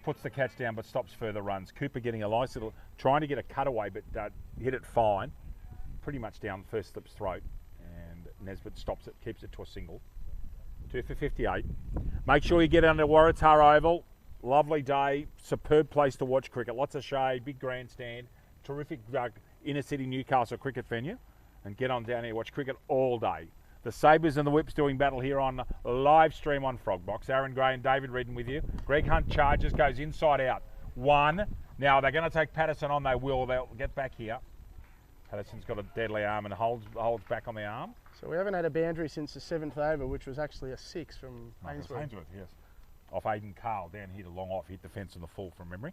Puts the catch down but stops further runs. Cooper getting a nice little, trying to get a cutaway but hit it fine. Pretty much down first slip's throat. And Nesbitt stops it, keeps it to a single. 2 for 58. Make sure you get under Waratah Oval. Lovely day, superb place to watch cricket. Lots of shade, big grandstand, terrific inner city Newcastle cricket venue. And get on down here, watch cricket all day. The Sabres and the Whips doing battle here on live stream on Frogbox. Aaron Gray and David Redden with you. Greg Hunt charges, goes inside out. 1. Now they're going to take Patterson on, they will. They'll get back here. Patterson's got a deadly arm and holds back on the arm. So we haven't had a boundary since the 7th over, which was actually a 6 from Hainsworth. Yes. Off Aidan Carl, down here to long off, hit the fence in the full from memory.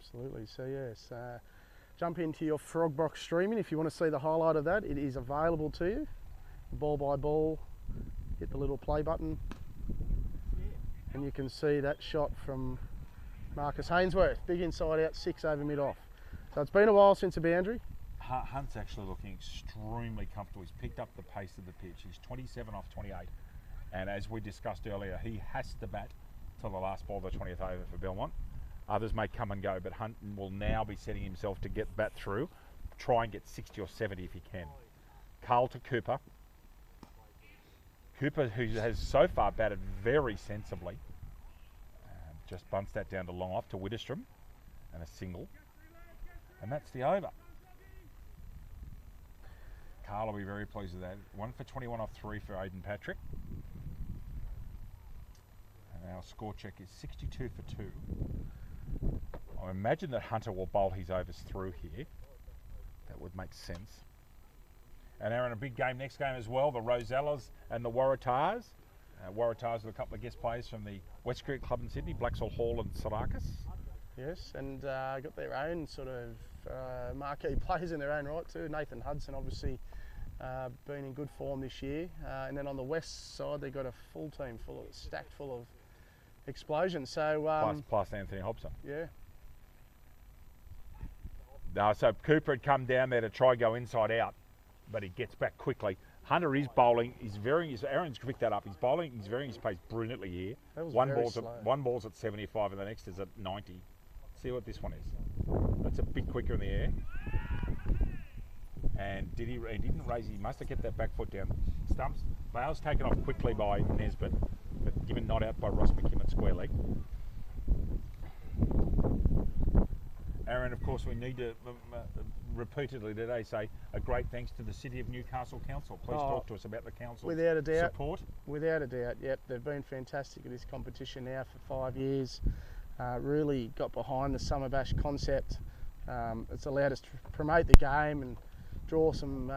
Absolutely. So yes, jump into your Frogbox streaming if you want to see the highlight of that. It is available to you. Ball by ball, hit the little play button, and you can see that shot from Marcus Hainsworth. Big inside out, 6 over mid off. So it's been a while since a boundary. Hunt's actually looking extremely comfortable. He's picked up the pace of the pitch. He's 27 off 28. And as we discussed earlier, he has to bat till the last ball of the 20th over for Belmont. Others may come and go, but Hunt will now be setting himself to get bat through. Try and get 60 or 70 if he can. Carl to Cooper. Cooper, who has so far batted very sensibly, just bunts that down to long off to Widdistrom and a single. And that's the over. Carl will be very pleased with that. 1 for 21 off 3 for Aidan Patrick. And our score check is 62 for 2. I imagine that Hunter will bowl his overs through here. That would make sense. And Aaron, a big game next game as well, the Rosellas and the Waratahs. Waratahs with a couple of guest players from the West Cricket Club in Sydney, Blaxall Hall and Sarakis. Yes, and got their own sort of marquee players in their own right too. Nathan Hudson obviously been in good form this year. And then on the west side they've got a full team stacked full of explosions. So plus Anthony Hobson. Yeah. So Cooper had come down there to try go inside out, but he gets back quickly. Hunter is bowling. He's varying his. Aaron's picked that up. He's bowling. He's varying his pace brilliantly here. That was One very ball's slow. one ball's at 75 and the next is at 90. See what this one is. That's a bit quicker in the air. And did he didn't raise. He must have kept that back foot down. Stumps. Bale's taken off quickly by Nesbitt, but given not out by Ross McKimmon square leg. Aaron, of course, we need to repeatedly today say a great thanks to the City of Newcastle Council. Please talk to us about the council without a doubt. support. Without a doubt, yep. They've been fantastic at this competition now for 5 years. Really got behind the Summer Bash concept. It's allowed us to promote the game and draw some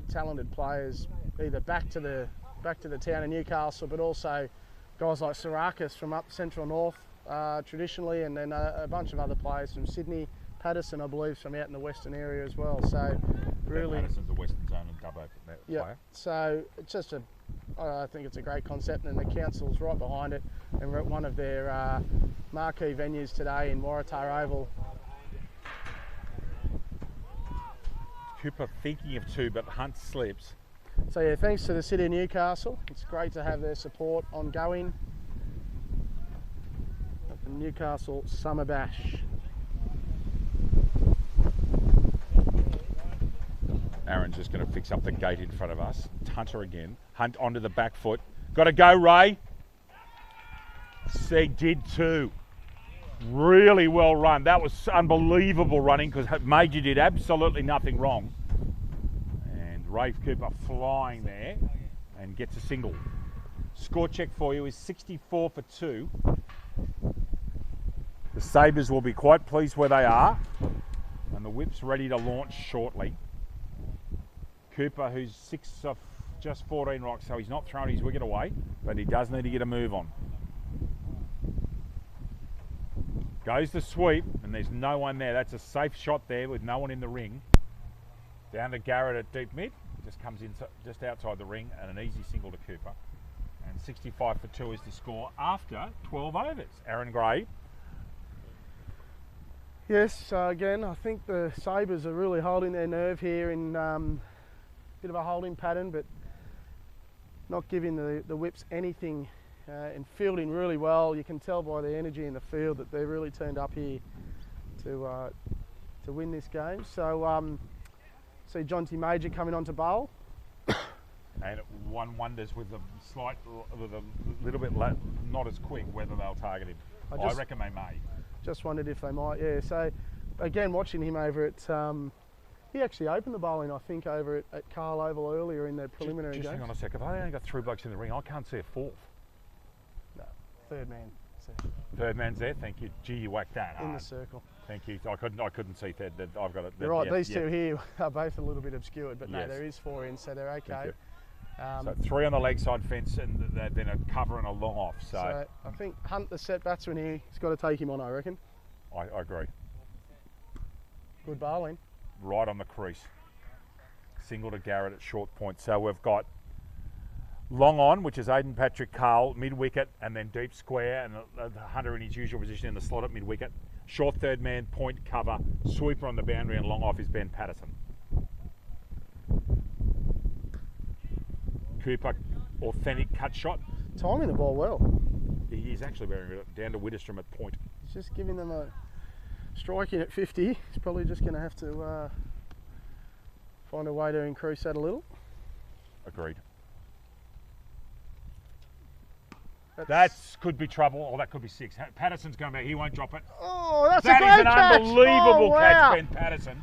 talented players either back to the town of Newcastle, but also guys like Sarakis from up Central North traditionally, and then a bunch of other players from Sydney. Patterson, I believe, from out in the western area as well. So really, Patterson's a western zone and Dubbo player. So it's just I think it's a great concept, and the council's right behind it. And we're at one of their marquee venues today in Waratah Oval. Cooper thinking of two, but Hunt slips. So yeah, thanks to the City of Newcastle. It's great to have their support ongoing at the Newcastle Summer Bash. Aaron's just going to fix up the gate in front of us. Hunter again. Hunt onto the back foot. Got to go, Ray. Seg did too. Really well run. That was unbelievable running because Major did absolutely nothing wrong. And Rafe Cooper flying there and gets a single. Score check for you is 64 for 2. The Sabres will be quite pleased where they are. And the whip's ready to launch shortly. Cooper, who's 6 off just 14 rocks, so he's not throwing his wicket away, but he does need to get a move on. Goes the sweep, and there's no one there. That's a safe shot there with no one in the ring. Down to Garrett at deep mid. Just comes in just outside the ring, and an easy single to Cooper. And 65 for 2 is the score after 12 overs. Aaron Gray. Yes, again, I think the Sabres are really holding their nerve here in bit of a holding pattern, but not giving the whips anything and fielding really well. You can tell by the energy in the field that they're really turned up here to win this game. So see John T. Major coming on to bowl. And it wonders with a little bit not as quick whether they'll target him. I reckon they may. Just wondered if they might, yeah. So again, watching him over at he actually opened the bowling, I think, over at Carl Oval earlier in the preliminary Just game. hang on a sec. If I only got 3 blokes in the ring, I can't see a fourth. No, third man. So Third man's there. Thank you. Gee, you whacked that in hard. the circle. Thank you. I couldn't see third. I've got it. You're right. Yeah, These yeah. two here are both a little bit obscured, but no, Yes. there is 4 in, so they're okay. So 3 on the leg side fence, and then a cover and a long off. So I think Hunt, the set batsman here, has got to take him on, I reckon. I agree. Good bowling. Right on the crease. Single to Garrett at short point. So we've got long on, which is Aidan Patrick Carl, mid wicket, and then deep square, and Hunter in his usual position in the slot at mid wicket. Short third man, point cover, sweeper on the boundary, and long off is Ben Patterson. Cooper, authentic cut shot. Timing the ball well. He is actually very good. Down to Widdestrom at point. He's just giving them a strike in at 50. He's probably just going to have to find a way to increase that a little. Agreed. That could be trouble, or that could be 6. Patterson's going back. He won't drop it. Oh, that's That a is great an catch. unbelievable catch, wow. Ben Patterson.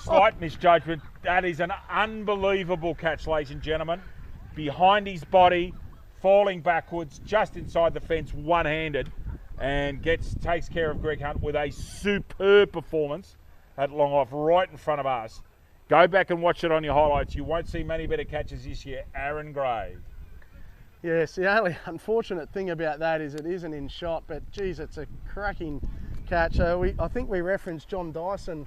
Slight misjudgment. That is an unbelievable catch, ladies and gentlemen. Behind his body, falling backwards, just inside the fence, one-handed, and takes care of Greg Hunt with a superb performance at long off right in front of us. Go back and watch it on your highlights. You won't see many better catches this year. Aaron Gray. Yes, the only unfortunate thing about that is it isn't in shot, but geez, it's a cracking catch. I think we referenced John Dyson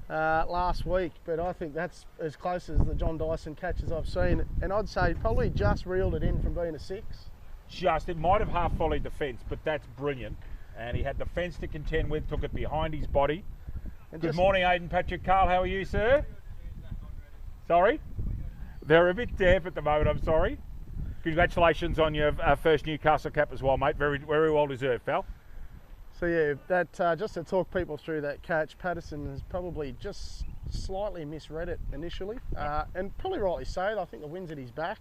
last week, but I think that's as close as the John Dyson catches I've seen, and I'd say probably just reeled it in from being a 6. It might have half volleyed the fence, but that's brilliant. And he had the fence to contend with, took it behind his body. And Good morning, Aidan Patrick Carl. How are you, sir? Sorry? They're a bit damp at the moment, I'm sorry. Congratulations on your first Newcastle cap as well, mate. Very, very well deserved, pal. So yeah, that just to talk people through that catch, Patterson has probably just slightly misread it initially, and probably rightly so. I think the wind's at his back.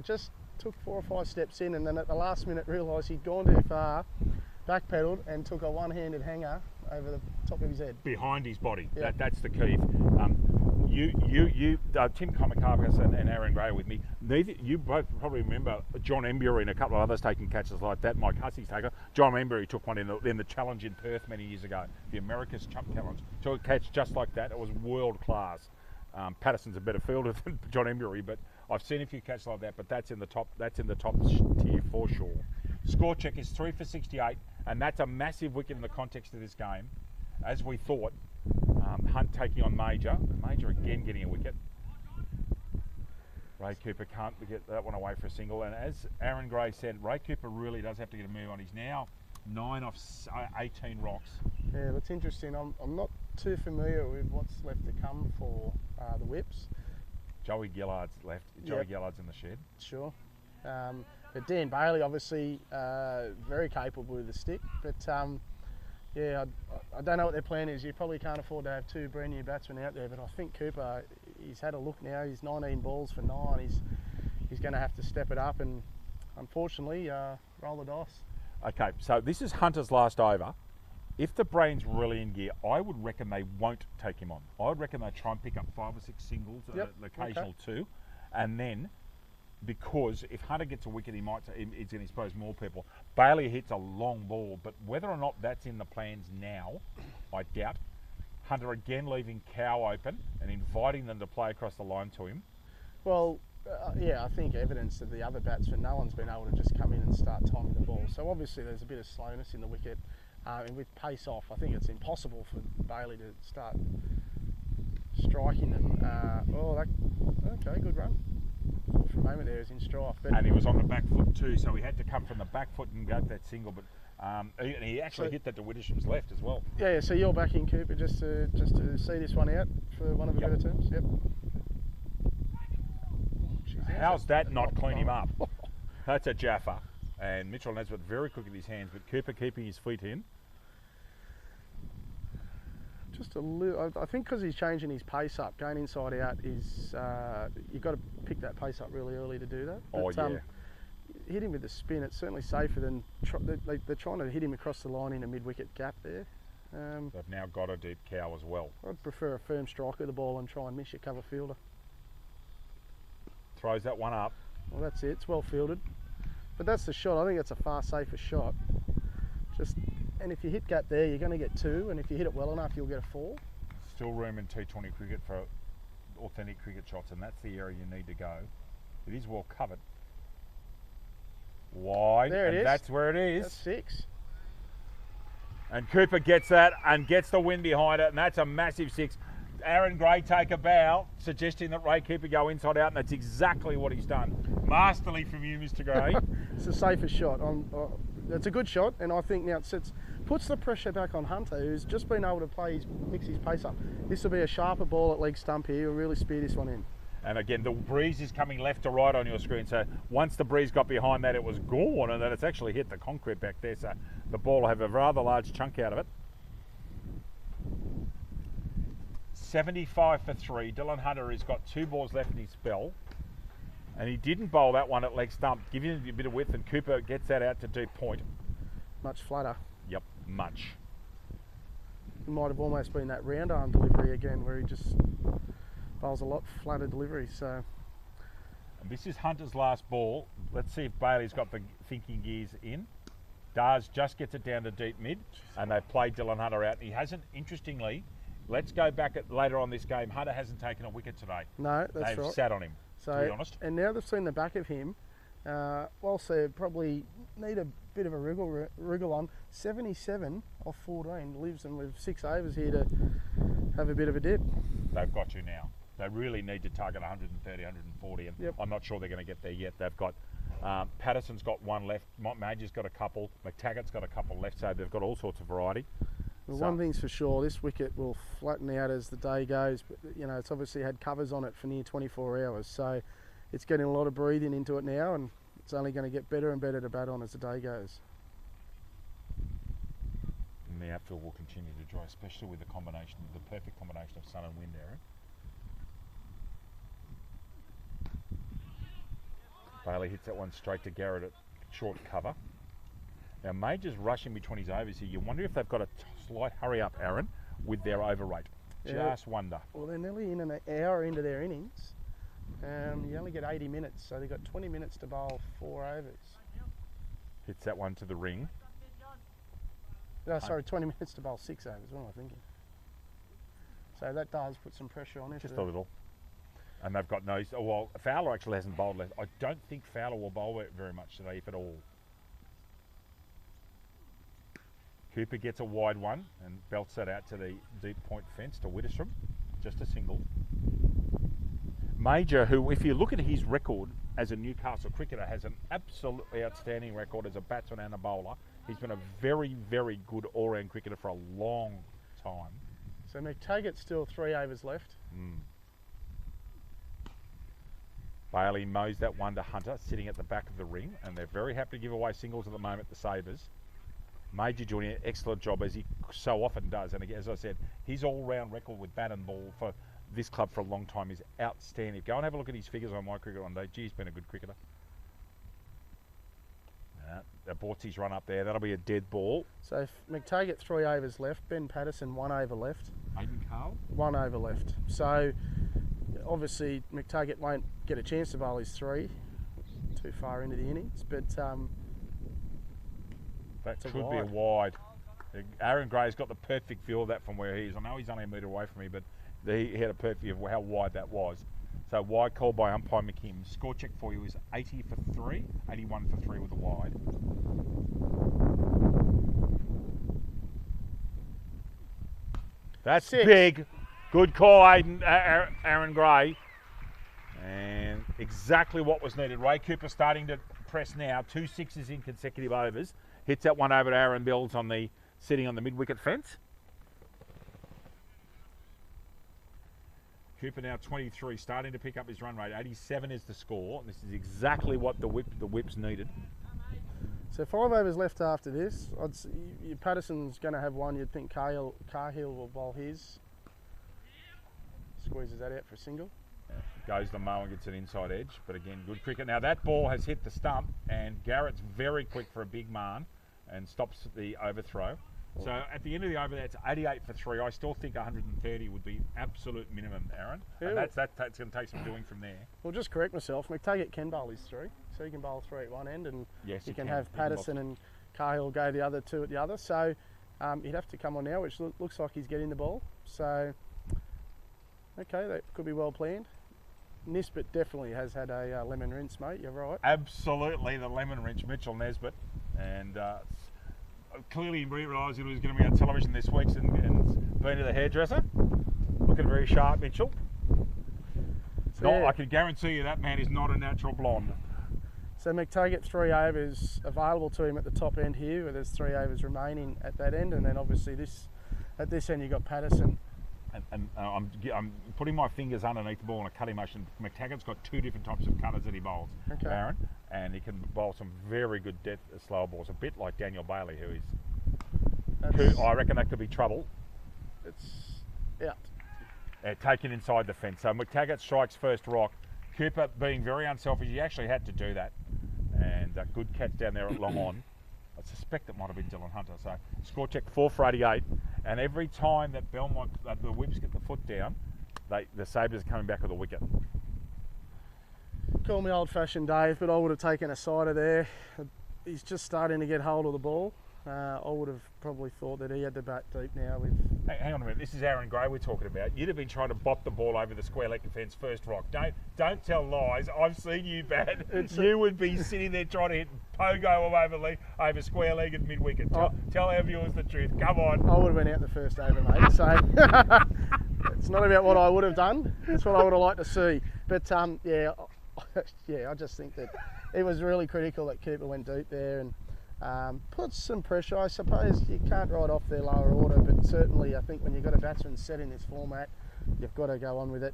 Just took 4 or 5 steps in, and then at the last minute realised he'd gone too far, backpedaled, and took a one-handed hanger over the top of his head. Behind his body. Yeah. That's the key. Tim Komakargas and Aaron Gray with me. You both probably remember John Embury and a couple of others taking catches like that. Mike Hussey's taker. John Embury took one in the challenge in Perth many years ago, the America's Chump Challenge. Took a catch just like that. It was world class. Patterson's a better fielder than John Embury, but I've seen a few catches like that. But that's in the top tier for sure. Score check is 3 for 68, and that's a massive wicket in the context of this game, as we thought. Hunt taking on Major. Major again getting a wicket. Ray Cooper can't get that one away for a single. And as Aaron Gray said, Ray Cooper really does have to get a move on. He's now 9 off 18 rocks. Yeah, that's interesting. I'm not too familiar with what's left to come for the whips. Joey Gillard's left. Joey Gillard's in the shed. Sure. But Dan Bailey, obviously, very capable with the stick. But yeah, I don't know what their plan is. You probably can't afford to have 2 brand new batsmen out there, but I think Cooper, he's had a look now. He's 19 balls for 9. He's going to have to step it up and, unfortunately, roll the dice. Okay, so this is Hunter's last over. If the brain's really in gear, I would reckon they won't take him on. I would reckon they try and pick up 5 or 6 singles, an occasional 2, and then, because if Hunter gets a wicket, he's going to expose more people. Bailey hits a long ball, but whether or not that's in the plans now, I doubt. Hunter again leaving Cow open and inviting them to play across the line to him. Well, yeah, I think evidence that the other batsmen, no one's been able to just come in and start timing the ball. So obviously there's a bit of slowness in the wicket, and with pace off, I think it's impossible for Bailey to start striking them. Okay, good run. For a moment there, he was in strife, and he was on the back foot too, so he had to come from the back foot and go that single. But he actually hit that to Wittersham's left as well. Yeah. So you're backing Cooper just to see this one out, for one of the better terms. Yep. How's that not clean him up? That's a Jaffa, and Mitchell Nesbitt very quick with his hands, but Cooper keeping his feet in. Just a little, I think because he's changing his pace up, going inside out is, you've got to pick that pace up really early to do that. But, hit him with the spin, it's certainly safer than, they're trying to hit him across the line in a mid-wicket gap there. They've now got a deep Cow as well. I'd prefer a firm strike of the ball and try and miss your cover fielder. Throws that one up. Well, that's it, it's well fielded. But that's the shot, I think that's a far safer shot. And if you hit gap there, you're going to get 2, and if you hit it well enough, you'll get a 4. Still room in T20 cricket for authentic cricket shots, and that's the area you need to go. It is well covered. Wide, there it is. That's where it is. That's 6. And Cooper gets that and gets the wind behind it, and that's a massive 6. Aaron Gray take a bow, suggesting that Ray Cooper go inside out, and that's exactly what he's done. Masterly from you, Mr. Gray. It's the safest shot. It's a good shot, and I think now it puts the pressure back on Hunter, who's just been able to mix his pace up. This will be a sharper ball at leg stump here. He'll really spear this one in. And again, the breeze is coming left to right on your screen. So once the breeze got behind that, it was gone, and then it's actually hit the concrete back there. So the ball will have a rather large chunk out of it. 75 for 3. Dylan Hunter has got 2 balls left in his spell. And he didn't bowl that one at leg stump, giving him a bit of width, and Cooper gets that out to deep point. Much flatter. Yep, much. It might have almost been that round arm delivery again, where he just bowls a lot flatter delivery. So and this is Hunter's last ball. Let's see if Bailey's got the thinking gears in. Dars just gets it down to deep mid, and they've played Dylan Hunter out. He hasn't, interestingly, let's go back later on this game. Hunter hasn't taken a wicket today. No, that's right. They've sat on him, so, to be honest. And now they've seen the back of him. Whilst they probably need a bit of a wriggle on, 77 off 14 leaves them with 6 overs here to have a bit of a dip. They've got you now. They really need to target 130, 140, and yep. I'm not sure they're going to get there yet. They've got Patterson's got 1 left, Major's got a couple, McTaggart's got a couple left, so they've got all sorts of variety. Well, So- one thing's for sure, this wicket will flatten out as the day goes, but you know, it's obviously had covers on it for near 24 hours, so it's getting a lot of breathing into it now, and it's only going to get better and better to bat on as the day goes. And the outfield will continue to dry, especially with the perfect combination of sun and wind, Aaron. Bailey hits that one straight to Garrett at short cover. Now Major's rushing between his overs here. You wonder if they've got a slight hurry up, Aaron, with their over rate. Yeah. Just wonder. Well, they're nearly in an hour into their innings. You only get 80 minutes, so they've got 20 minutes to bowl 4 overs. Hits that one to the ring. No, sorry, 20 minutes to bowl 6 overs. What am I thinking? So that does put some pressure on it. Just a little. And they've got no... Oh, well, Fowler actually hasn't bowled left. I don't think Fowler will bowl very much today, if at all. Cooper gets a wide one and belts that out to the deep point fence to Widdistrom. Just a single. Major, who, if you look at his record as a Newcastle cricketer, has an absolutely outstanding record as a batsman and a bowler. He's been a very, very good all-round cricketer for a long time. So McTaggart's still 3 overs left. Bailey mows that one to Hunter, sitting at the back of the ring, and they're very happy to give away singles at the moment, the Sabres. Major doing an excellent job, as he so often does. And again, as I said, his all-round record with bat and ball for this club for a long time is outstanding. Go and have a look at his figures on My Cricket one day. Gee, he's been a good cricketer. Bortzi's run up there. That'll be a dead ball. So McTaggart 3 overs left. Ben Patterson 1 over left. Aiden Carl? 1 over left. So obviously McTaggart won't get a chance to bowl his 3 too far into the innings, but That it's a could be a wide. Aaron Gray's got the perfect view of that from where he is. I know he's only a metre away from me, but he had a perfect view of how wide that was. So wide call by umpire McKim. Score check for you is 80 for 3, 81 for 3 with a wide. That's 6. big. Good call, Aaron Gray. And exactly what was needed. Ray Cooper starting to press now. 2 6s in consecutive overs. Hits that one over to Aaron Bills sitting on the mid-wicket fence. Cooper now 23, starting to pick up his run rate. 87 is the score. This is exactly what the whips needed. so 5 overs left after this. Patterson's going to have 1. You'd think Cahill will bowl his. Squeezes that out for a single. Goes the mow and gets an inside edge, but again, good cricket. Now that ball has hit the stump, and Garrett's very quick for a big man and stops the overthrow. So at the end of the over, that's 88 for 3. I still think 130 would be absolute minimum, Aaron. And that's going to take some doing from there. Well, just correct myself. McTaggart can bowl his 3, so he can bowl 3 at one end, and Yes, he he can can. have He can Patterson and Cahill go the other 2 at the other. So he'd have to come on now, which looks like he's getting the ball. So okay, that could be well planned. Nisbet definitely has had a lemon rinse, mate. You're right. Absolutely, the lemon wrench, Mitchell Nesbitt, and clearly realising he was going to be on television this week and been to the hairdresser. Looking very sharp, Mitchell. So, yeah. I can guarantee you that man is not a natural blonde. So McTaggart 3 overs available to him at the top end here, where there's 3 overs remaining at that end, and then obviously at this end you've got Patterson. And I'm putting my fingers underneath the ball in a cutting motion. McTaggart's got 2 different types of cutters that he bowls, Okay. Aaron, and he can bowl some very good slower balls, a bit like Daniel Bailey, who I reckon that could be trouble. It's out. Taken inside the fence. So McTaggart strikes first rock. Cooper being very unselfish, he actually had to do that. And a good catch down there at long on. I suspect it might have been Dylan Hunter. So score check 4 for 88. And every time that the Whips get the foot down, the Sabres are coming back with a wicket. Call me old-fashioned Dave, but I would have taken a sider there. He's just starting to get hold of the ball. I would have probably thought that he had to bat deep now with... Hey, hang on a minute, this is Aaron Gray we're talking about. You'd have been trying to bop the ball over the square leg fence first rock. Don't tell lies. I've seen you bat. You would be sitting there trying to hit pogo over square leg at mid-wicket. Tell our viewers the truth. Come on. I would have been out the first over, mate. So it's not about what I would have done. It's what I would have liked to see. But yeah, I just think that it was really critical that Cooper went deep there, and puts some pressure. I suppose you can't write off their lower order, but certainly I think when you've got a batsman set in this format, you've got to go on with it.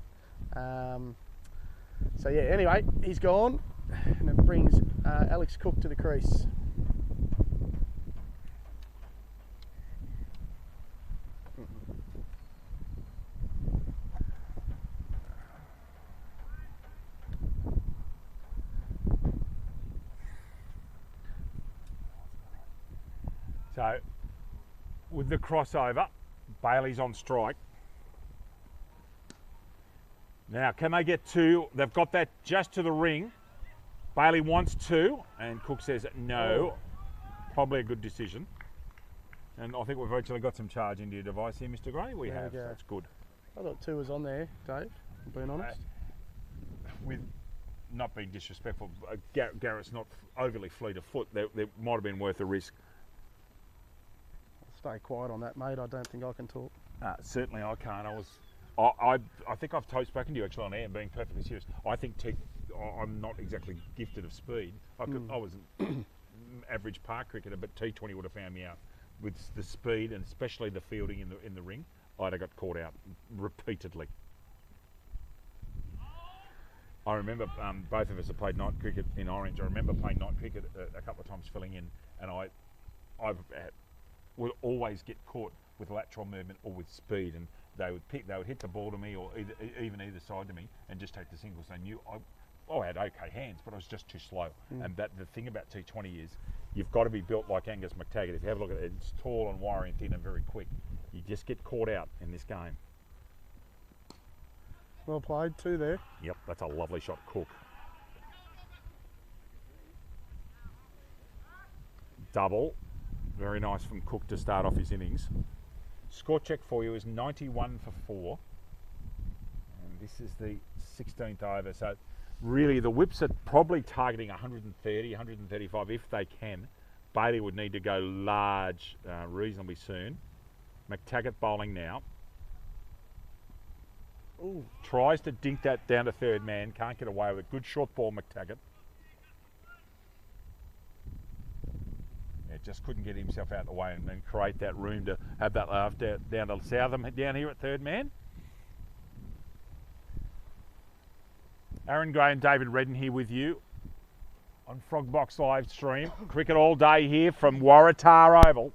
So yeah, anyway, he's gone, and it brings Alex Cook to the crease. So, with the crossover, Bailey's on strike. Now, can they get two? They've got that just to the ring. Bailey wants two, and Cook says no. Probably a good decision. And I think we've actually got some charge into your device here, Mr. Gray. We have, that's good. I thought two was on there, Dave, being honest. With not being disrespectful, Garrett's not overly fleet of foot. There might have been worth a risk. Stay quiet on that, mate. I don't think I can talk. Certainly I can't. I think I've spoken to you actually on air, being perfectly serious. I think I'm not exactly gifted of speed. I was an average park cricketer, but T20 would have found me out with the speed and especially the fielding in the ring. I'd have got caught out repeatedly. I remember both of us have played night cricket in Orange. I remember playing night cricket a couple of times filling in, and I would always get caught with lateral movement or with speed, and they would hit the ball to me or even either side to me and just take the singles. They knew I had okay hands, but I was just too slow. And the thing about T20 is you've got to be built like Angus McTaggart. If you have a look at it, it's tall and wiry and thin and very quick. You just get caught out in this game. Well played, two there. Yep, that's a lovely shot, Cook. Double. Very nice from Cook to start off his innings. Score check for you is 91 for 4. And this is the 16th over. So really the whips are probably targeting 130, 135 if they can. Bailey would need to go large reasonably soon. McTaggart bowling now. Ooh. Tries to dink that down to third man. Can't get away with it. Good short ball, McTaggart. Just couldn't get himself out of the way and then create that room to have that laugh down to Southam down here at third man. Aaron Gray and David Redden here with you on Frogbox live stream. Cricket all day here from Waratah Oval.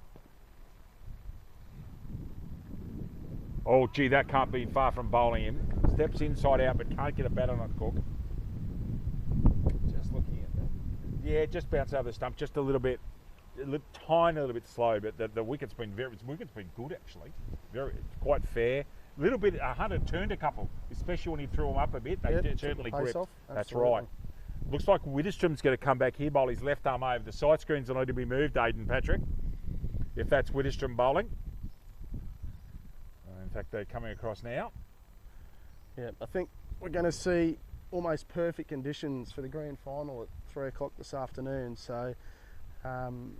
Oh gee, that can't be far from bowling him. Steps inside out but can't get a bat on it, Cook. Just looking at that. Yeah, just bounced over the stump just a little bit. Tiny little bit slow, but the wicket's been good actually. Quite fair. A little bit. Hunter turned a couple, especially when he threw them up a bit. They certainly gripped. That's right. Looks like Widdowstrom's going to come back here, bowl his left arm over. The side screens will need to be moved, Aidan Patrick, if that's Widdowstrom bowling. In fact, they're coming across now. Yeah, I think we're going to see almost perfect conditions for the grand final at 3 o'clock this afternoon. So. An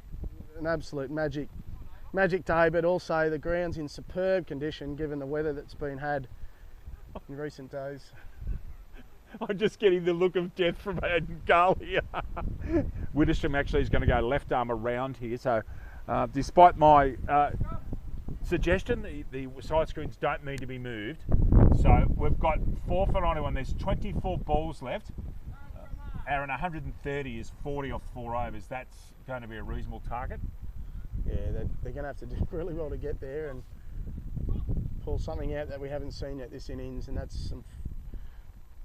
absolute magic day, but also the ground's in superb condition given the weather that's been had in recent days. I'm just getting the look of death from Aidan Carl here. Widdowstrom actually is going to go left arm around here, so despite my suggestion, the side screens don't need to be moved. So we've got 4 for 91, there's 24 balls left. Aaron, 130 is 40 off 4 overs. That's going to be a reasonable target. Yeah, they're going to have to do really well to get there and pull something out that we haven't seen yet this innings, and that's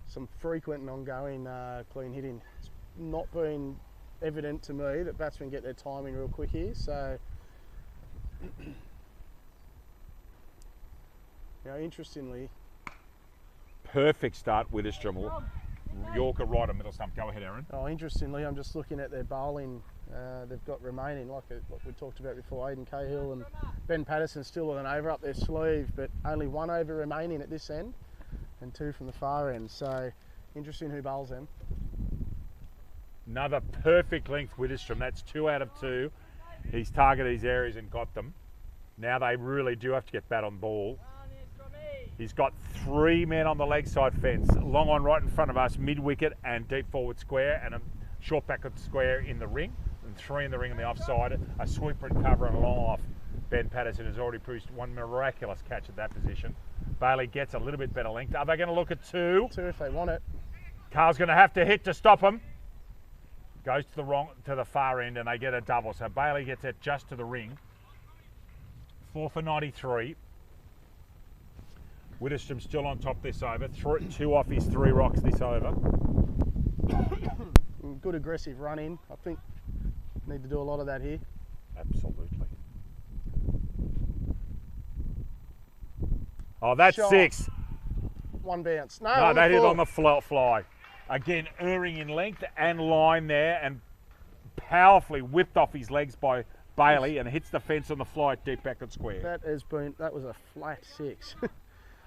some frequent and ongoing clean hitting. It's not been evident to me that batsmen get their timing real quick here, so interestingly. Perfect start, Widdowstrom. Yorker right on middle stump. Go ahead, Aaron. Oh, interestingly, I'm just looking at their bowling. They've got remaining, like we talked about before, Aidan Cahill and Ben Patterson still with an over up their sleeve, but only 1 over remaining at this end and 2 from the far end. So, interesting who bowls them. Another perfect length Widdowstrom. That's 2 out of 2. He's targeted his areas and got them. Now they really do have to get bat on ball. He's got 3 men on the leg side fence, long on right in front of us, mid wicket and deep forward square, and a short backward square in the ring. and 3 in the ring on the offside. A sweeper and cover and a long off. Ben Patterson has already produced one miraculous catch at that position. Bailey gets a little bit better length. Are they going to look at 2? 2 if they want it. Carl's going to have to hit to stop him. Goes to the far end and they get a double. So Bailey gets it just to the ring. 4 for 93. Widdowstrom still on top this over. 2 off his 3 rocks this over. Good aggressive run in. I think need to do a lot of that here. Absolutely. Oh, that's Shot. 6. 1 bounce. No, No, that hit floor. on the fly. Again, erring in length and line there, and powerfully whipped off his legs by Bailey and hits the fence on the fly deep back at square. That was a flat 6.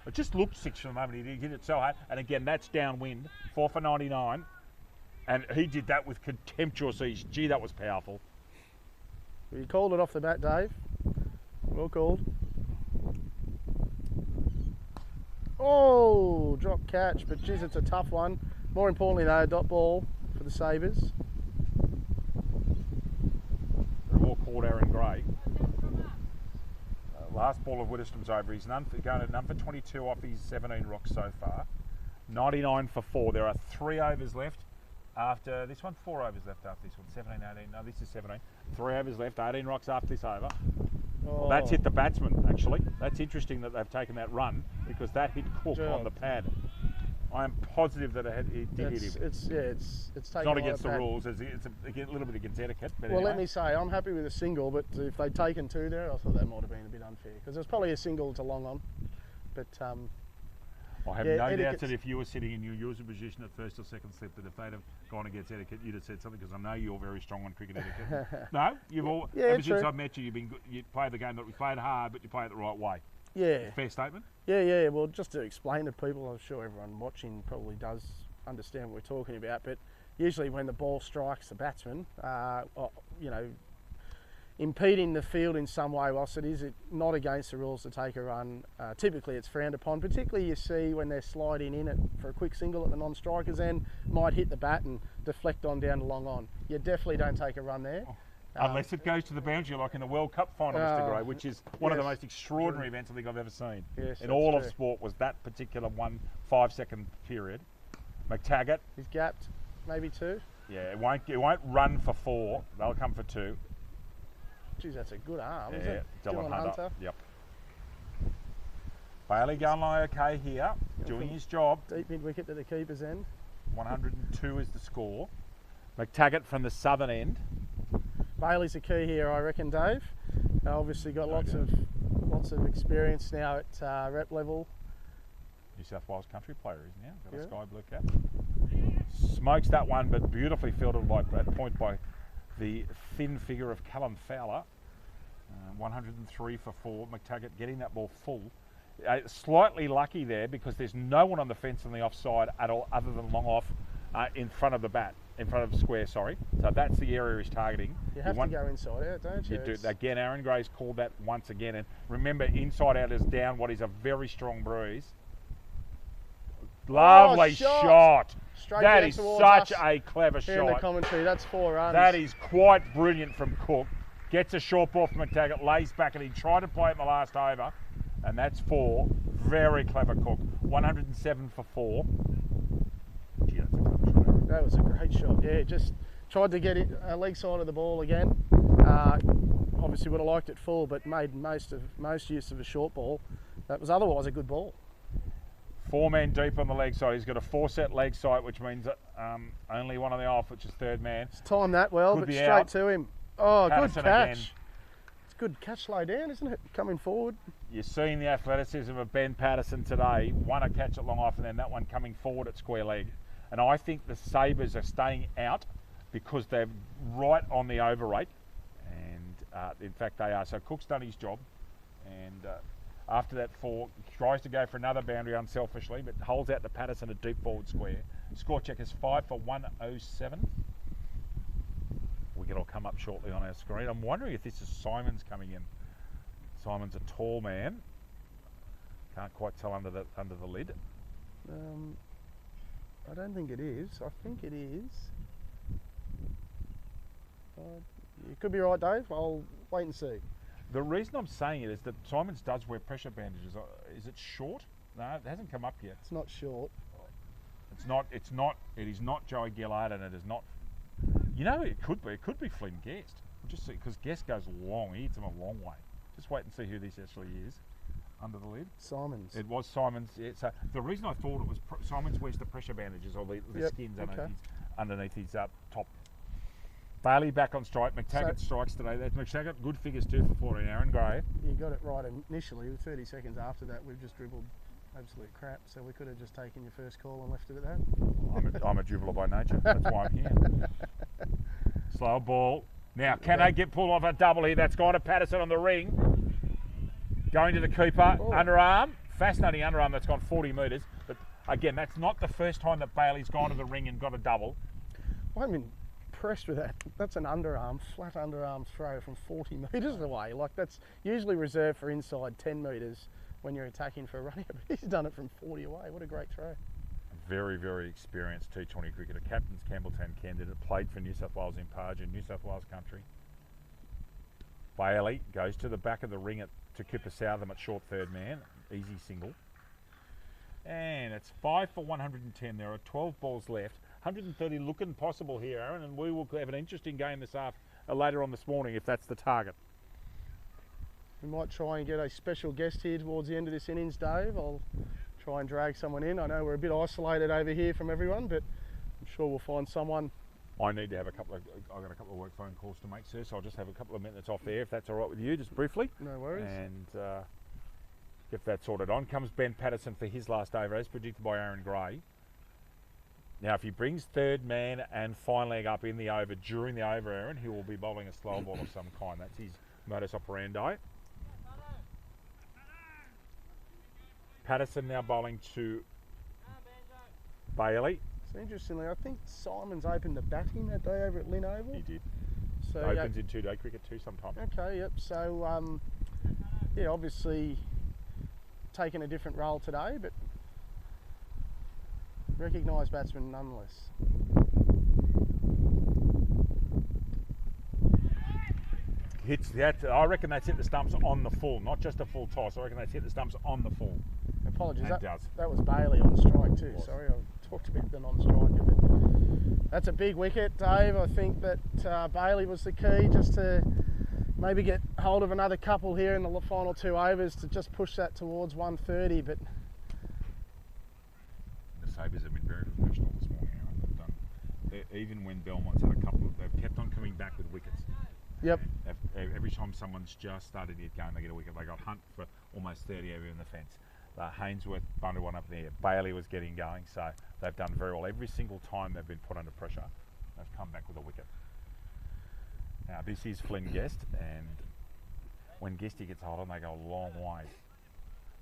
It just looked 6 for the moment. He hit it so hard, and again, that's downwind. 4 for 99, and he did that with contemptuous ease. Gee, that was powerful. You called it off the bat, Dave. Well called. Oh, drop catch, but geez, it's a tough one. More importantly though, dot ball for the Sabres. They're all called Aaron Gray. Last ball of Widdowstrom's over. He's going at number 22 off his 17 rocks so far. 99 for 4. There are 3 overs left after this one. 4 overs left after this one. 17, 18. No, this is 17. 3 overs left. 18 rocks after this over. Well, that's hit the batsman, actually. That's interesting that they've taken that run because that hit Cook on the pad. I am positive that it did hit him. It's taken not against the rules. It's a little bit against etiquette. But well, anyway. let me say, I'm happy with a single, but if they'd taken 2 there, I thought that might have been a bit unfair because there's probably a single to long on. But I have no doubt that if you were sitting in your usual position at first or second slip, that if they'd have gone against etiquette, you'd have said something because I know you're very strong on cricket etiquette. No, you've all ever since I've met you, you've been good. You play the game that we played hard, but you play it the right way. Yeah. Fair statement? Yeah. Well, just to explain to people, I'm sure everyone watching probably does understand what we're talking about, but usually when the ball strikes the batsman, impeding the field in some way, whilst it is not against the rules to take a run, typically it's frowned upon, particularly you see when they're sliding in it for a quick single at the non-strikers end, might hit the bat and deflect on down to long on. You definitely don't take a run there. Unless it goes to the boundary like in the World Cup final, Mr. Gray, which is one of the most extraordinary events I think I've ever seen. Yes, in all of sport was that particular 5-second period. McTaggart. He's gapped, maybe 2. Yeah, it won't run for 4. They'll come for 2. Geez, that's a good arm. Yeah, Dylan Hunter. Yep. Bailey going along okay here, doing his job. Deep mid wicket to the keeper's end. 102 is the score. McTaggart from the southern end. Bailey's a key here, I reckon, Dave. Obviously got lots of experience now at rep level. New South Wales country player is now. Got a sky blue cap. Smokes that one, but beautifully fielded at point by the thin figure of Callum Fowler. 103 for 4. McTaggart getting that ball full. Slightly lucky there because there's no one on the fence on the offside at all other than long off in front of the bat. In front of the square, sorry. So that's the area he's targeting. You have to go inside out, don't you? You do. Again, Aaron Gray's called that once again. And remember, inside out is down what is a very strong breeze. Lovely shot. That is such a clever shot. In the commentary, that's 4 runs. That is quite brilliant from Cook. Gets a short ball from McTaggart, lays back and he tried to play it in the last over. And that's 4. Very clever Cook. 107 for 4. Gee, that's a clever shot. That was a great shot. Yeah, just tried to get it leg side of the ball again. Obviously would have liked it full, but made most use of a short ball. That was otherwise a good ball. 4 men deep on the leg side. He's got a 4-set leg side, which means only one on the off, which is third man. It's timed that well, but straight out to him. Oh, Patterson good catch. Again. It's good catch low down, isn't it? Coming forward. You're seeing the athleticism of Ben Patterson today. One a catch at long off and then that one coming forward at square leg. And I think the Sabres are staying out because they're right on the over rate. And in fact, they are. So Cook's done his job. And after that 4, tries to go for another boundary unselfishly, but holds out to Patterson a deep forward square. Score check is 5 for 107. Wicket will come up shortly on our screen. I'm wondering if this is Simons coming in. Simon's a tall man. Can't quite tell under the lid. I don't think it is. I think it is. You could be right, Dave. I'll wait and see. The reason I'm saying it is that Simons does wear pressure bandages. Is it short? No, it hasn't come up yet. It's not short. It's not. It's not. It is not Joey Gillard, and it is not. You know, it could be. It could be Flynn Guest. We'll just see, because Guest goes long. He hits him a long way. Just wait and see who this actually is under the lid. Simons. It was Simons. Yeah, so the reason I thought it was Simons wears the pressure bandages or the Yep, skins okay. underneath his top. Bailey back on strike. McTaggart strikes today. That's McTaggart. Good figures too for 14. Aaron Gray. You got it right initially. 30 seconds after that, we've just dribbled absolute crap. So we could have just taken your first call and left it at that. I'm a dribbler by nature. That's why I'm here. Slow ball. Now, can they get pulled off a double here? That's gone to Patterson on the ring. Going to the keeper. Oh. Underarm. Fascinating underarm that's gone 40 metres. But again, that's not the first time that Bailey's gone to the ring and got a double. I'm impressed with that. That's an underarm, flat underarm throw from 40 metres away. Like, that's usually reserved for inside 10 metres when you're attacking for a running. But he's done it from 40 away. What a great throw. Very, very experienced T20 cricketer. Captain's Campbelltown candidate. Played for New South Wales in Parge in New South Wales country. Bailey goes to the back of the ring to Cooper Southam at short third man. Easy single. And it's 5 for 110. There are 12 balls left. 130 looking possible here, Aaron, and we will have an interesting game later on this morning if that's the target. We might try and get a special guest here towards the end of this innings, Dave. I'll try and drag someone in. I know we're a bit isolated over here from everyone, but I'm sure we'll find someone. I need to have I've got a couple of work phone calls to make, sir, so I'll just have a couple of minutes off there if that's all right with you, just briefly. No worries. And get that sorted on. Comes Ben Patterson for his last over, as predicted by Aaron Gray. Now, if he brings third man and fine leg up in the over during the over, Aaron, he will be bowling a slow ball of some kind. That's his modus operandi. Patterson now bowling to Bailey. So interestingly, I think Simons opened the batting that day over at Lynn Oval. He did. So Opens in two-day cricket too sometimes. Okay, yep. So yeah, obviously taking a different role today, but recognised batsman nonetheless. Hits that. I reckon that's hit the stumps on the full, not just a full toss. I reckon that's hit the stumps on the full. Apologies. That does. That was Bailey on strike too. Sorry, I talked about the non-striker, but that's a big wicket, Dave. I think that Bailey was the key, just to maybe get hold of another couple here in the final 2 overs to just push that towards 130. But the Sabres have been very professional this morning. They've done, even when Belmont's had a couple of, they've kept on coming back with wickets. Yep. Every time someone's just started to get going, they get a wicket. They got Hunt for almost 30 over in the fence. Hainsworth bunted one up there. Bailey was getting going, so they've done very well. Every single time they've been put under pressure, they've come back with a wicket. Now, this is Flynn Guest, and when Guesty gets hold on, they go a long way.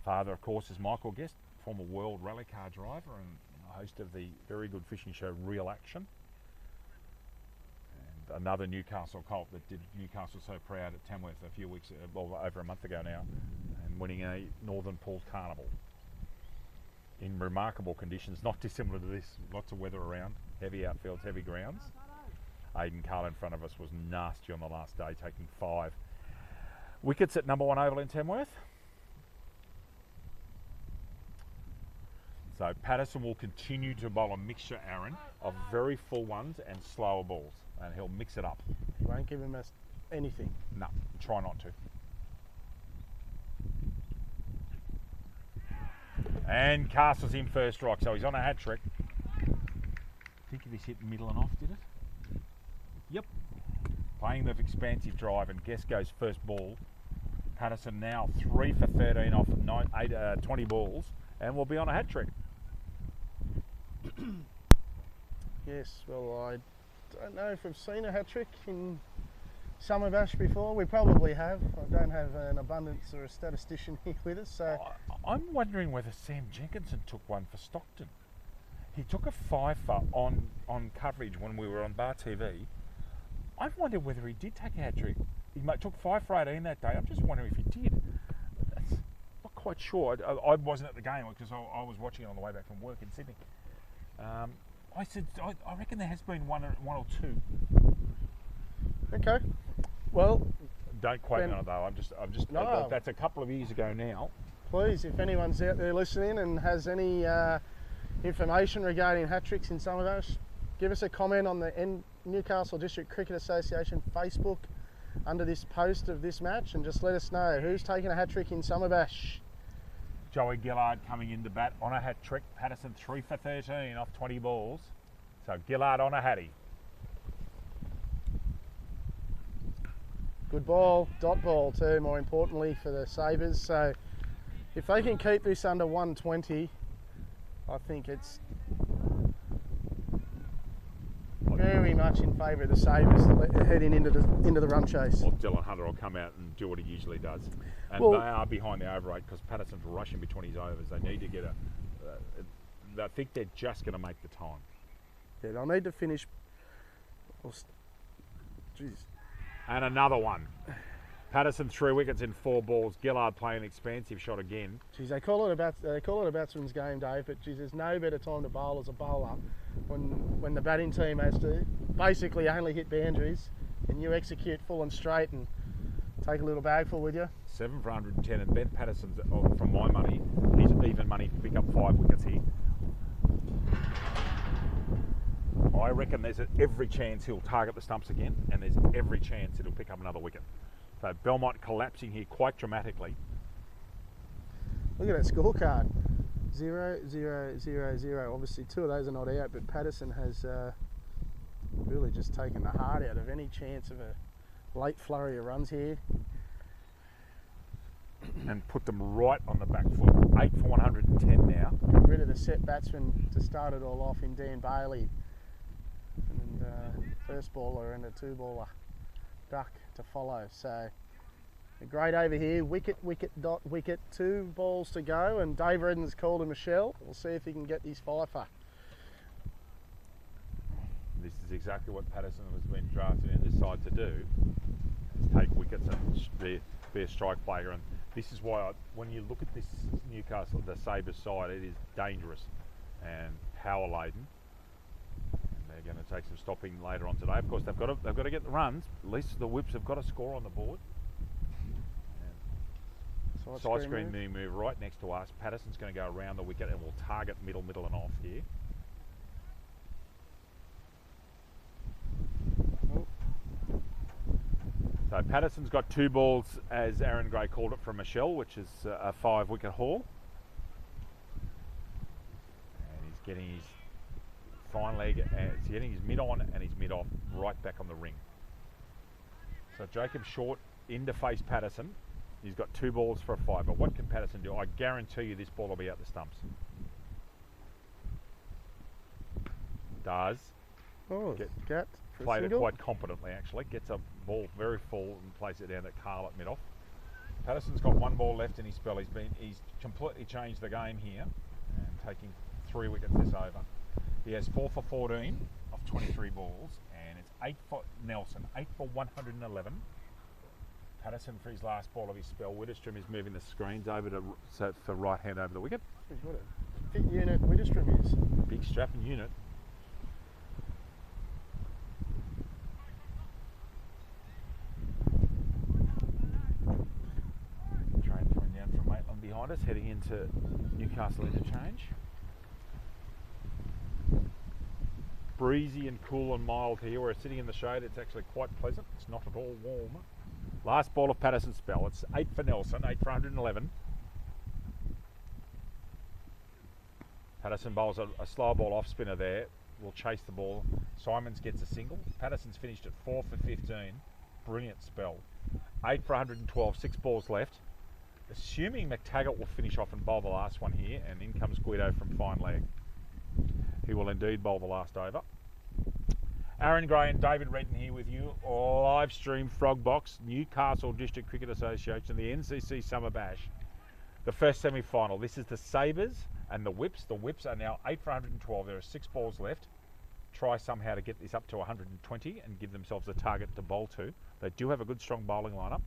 Father, of course, is Michael Guest, former world rally car driver and host of the very good fishing show Real Action. And another Newcastle Colt that did Newcastle so proud at Tamworth a few weeks, well, over a month ago now, and winning a Northern Pool Carnival in remarkable conditions, not dissimilar to this. Lots of weather around, heavy outfields, heavy grounds. Aidan Carl in front of us was nasty on the last day, taking 5 wickets at number 1 oval in Tamworth. So Patterson will continue to bowl a mixture, Aaron, of very full ones and slower balls, and he'll mix it up. you won't give him anything. No, try not to. And Castle's in first strike, so he's on a hat trick. I think this hit middle and off, did it? Yep. Playing the expansive drive, and Guest goes first ball. Patterson now 3 for 13 off 20 balls, and will be on a hat trick. Yes, well, I don't know if we've seen a hat trick in Summer Bash before. We probably have. I don't have an abundance or a statistician here with us, so I'm wondering whether Sam Jenkinson took one for Stockton. He took a 5 for on coverage when we were on Bar TV. I wonder whether he did take a hat trick. He took 5 for 18 that day. I'm just wondering if he did. That's not quite sure. I wasn't at the game because I was watching it on the way back from work in Sydney. I said I reckon there has been one or two. okay. Well, Don't quote me Ben- on it though. I'm just. No. That's a couple of years ago now. please, if anyone's out there listening and has any information regarding hat tricks in Summerbash, give us a comment on the Newcastle District Cricket Association Facebook under this post of this match, and just let us know who's taking a hat trick in Summerbash. Joey Gillard coming into bat on a hat trick. Patterson 3 for 13 off 20 balls. So Gillard on a hattie. Good ball, dot ball too, more importantly for the Sabres. So if they can keep this under 120, I think it's very much in favour of the Sabres heading into the run chase. Well, Dylan Hunter will come out and do what he usually does. And Well- they are behind the over 8 because Patterson's rushing between his overs. They need to get I think they're just going to make the time. Yeah, they'll need to finish. Jeez. And another one. Patterson 3 wickets in 4 balls. Gillard playing expansive shot again. Geez, they call it a batsman's game, Dave, but geez, there's no better time to bowl as a bowler when the batting team has to basically only hit boundaries and you execute full and straight and take a little bagful with you. 7 for 110, and Ben Patterson's, from my money, he's even money to pick up 5 wickets here. I reckon there's every chance he'll target the stumps again, and there's every chance it'll pick up another wicket. So Belmont collapsing here quite dramatically. Look at that scorecard. 0, 0, 0, 0. Obviously 2 of those are not out, but Patterson has really just taken the heart out of any chance of a late flurry of runs here. And put them right on the back foot. 8 for 110 now. Got rid of the set batsman to start it all off in Dan Bailey. And first baller and a 2-baller duck to follow. So a great over here. Wicket, wicket, dot, wicket. 2 balls to go, and Dave Redden's called a Michelle. We'll see if he can get his fifer. This is exactly what Patterson was been drafted in this side to do, is take wickets and be a strike player. And this is why when you look at this Newcastle, the Sabres side, it is dangerous and power laden. And they're going to take some stopping later on today. Of course, they've got to get the runs. At least the Whips have got a score on the board. And side screen move right next to us. Patterson's going to go around the wicket and will target middle and off here. So Patterson's got 2 balls, as Aaron Gray called it, from Michelle, which is a 5-wicket haul. And he's getting his fine leg, he's getting his mid on and his mid off right back on the ring. So Jacob Short in to face Patterson. He's got 2 balls for a 5, but what can Patterson do? I guarantee you this ball will be out the stumps. Does. Oh, Gat for Played a it single. quite competently actually. Gets a ball very full and plays it down at Carl at mid-off. Patterson's got 1 ball left in his spell. He's completely changed the game here and taking 3 wickets this over. He has 4 for 14 off 23 balls, and it's 8 for Nelson, 8 for 111. Patterson for his last ball of his spell. Widdestrom is moving the screens over to for right hand over the wicket. What a fit unit Widdestrom is. Big strapping unit. Train coming down from Maitland behind us, heading into Newcastle interchange. Breezy and cool and mild here. We're sitting in the shade. It's actually quite pleasant. It's not at all warm. Last ball of Patterson's spell. It's 8 for Nelson, 8 for 111. Patterson bowls a slow ball off spinner there. Will chase the ball. Simons gets a single. Patterson's finished at 4 for 15. Brilliant spell. 8 for 112, 6 balls left. Assuming McTaggart will finish off and bowl the last one here, and in comes Guido from fine leg. He will indeed bowl the last over. Aaron Gray and David Redden here with you. Live stream Frog Box, Newcastle District Cricket Association, the NCC Summer Bash. The first semi-final. This is the Sabres and the Whips. The Whips are now 8 for 112. There are 6 balls left. Try somehow to get this up to 120 and give themselves a target to bowl to. They do have a good strong bowling lineup.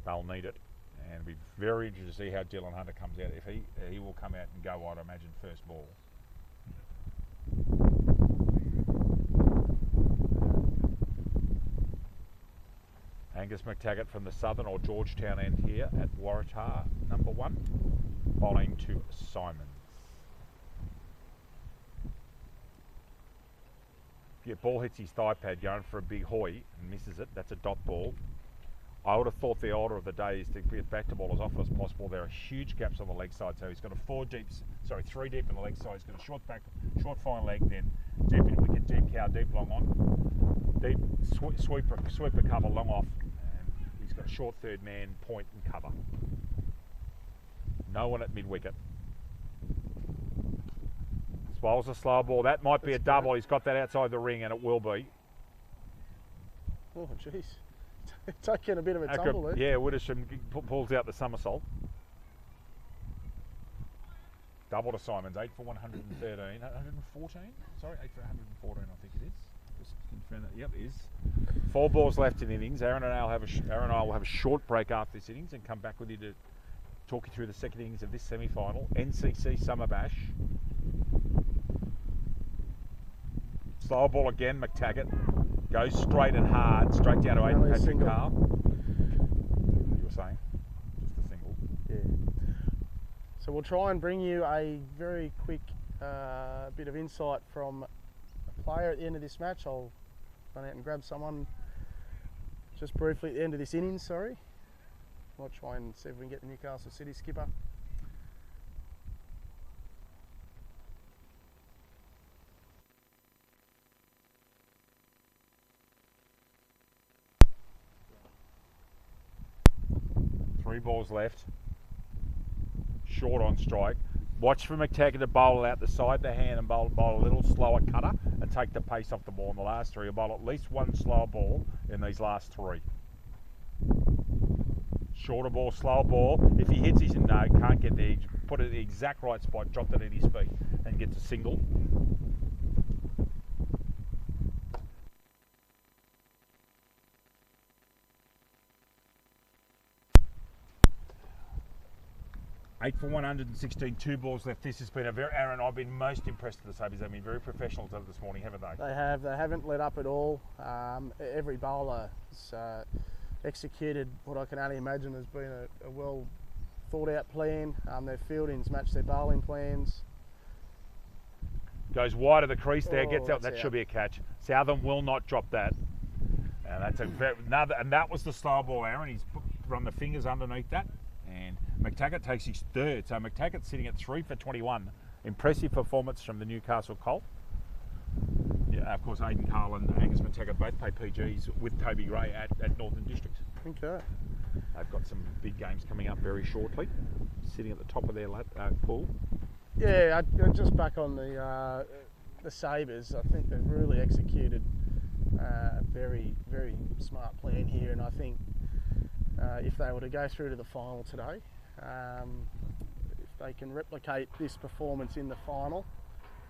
They'll need it. And we'll be very interested to see how Dylan Hunter comes out. If he will come out and go, I'd imagine, first ball. Angus McTaggart from the southern or Georgetown end here at Waratah number 1, bowling to Simons. Yeah, ball hits his thigh pad going for a big hoy and misses it. That's a dot ball. I would have thought the order of the day is to get back to ball as often as possible. There are huge gaps on the leg side, so he's got a 3 deep in the leg side. He's got a short fine leg, then deep in wicket, deep cow, deep long on, deep sweeper cover long off, and he's got a short third man, point and cover. No one at mid wicket. Bowls a slow ball. That might be a double. He's got that outside the ring, and it will be. Oh, jeez. Taking a bit of a tumble there. Yeah, Wittersham pulls out the somersault. Double to Simons, 8 for 113. 114? Sorry, 8 for 114, I think it is. Just confirm that. Yep, it is. 4 balls left in the innings. Aaron and I will have a short break after this innings and come back with you to talk you through the second innings of this semi-final. NCC Summer Bash. Slow ball again, McTaggart. Goes straight and hard, straight down to Aiden Patrick Carl. You were saying? Just a single. Yeah. So we'll try and bring you a very quick bit of insight from a player at the end of this match. I'll run out and grab someone just briefly at the end of this innings, sorry. I'll try and see if we can get the Newcastle City skipper. Three balls left. Short on strike. Watch for McTaggart to bowl out the side of the hand and bowl a little slower cutter and take the pace off the ball in the last 3. He'll bowl at least 1 slower ball in these last 3. Shorter ball, slower ball. If he hits his no, can't get there. Put it at the exact right spot, drop that at his feet and gets a single. Eight for 116, 2 balls left. This has been a very, Aaron, I've been most impressed with the Sabres. They've been very professional this morning, haven't they? They have. They haven't let up at all. Every bowler has executed what I can only imagine has been a well thought out plan. Their fieldings match their bowling plans. Goes wide of the crease there, gets out. That out. Should be a catch. Southern will not drop that. And that's and that was the slow ball, Aaron. He's run the fingers underneath that. And McTaggart takes his 3rd. So McTaggart's sitting at 3 for 21. Impressive performance from the Newcastle Colt. Yeah, of course, Aiden Carl and Angus McTaggart both play PGs with Toby Gray at Northern District. Okay. They've got some big games coming up very shortly, sitting at the top of their pool. Yeah, just back on the Sabres, I think they've really executed a very, very smart plan here, and I think if they were to go through to the final today, if they can replicate this performance in the final,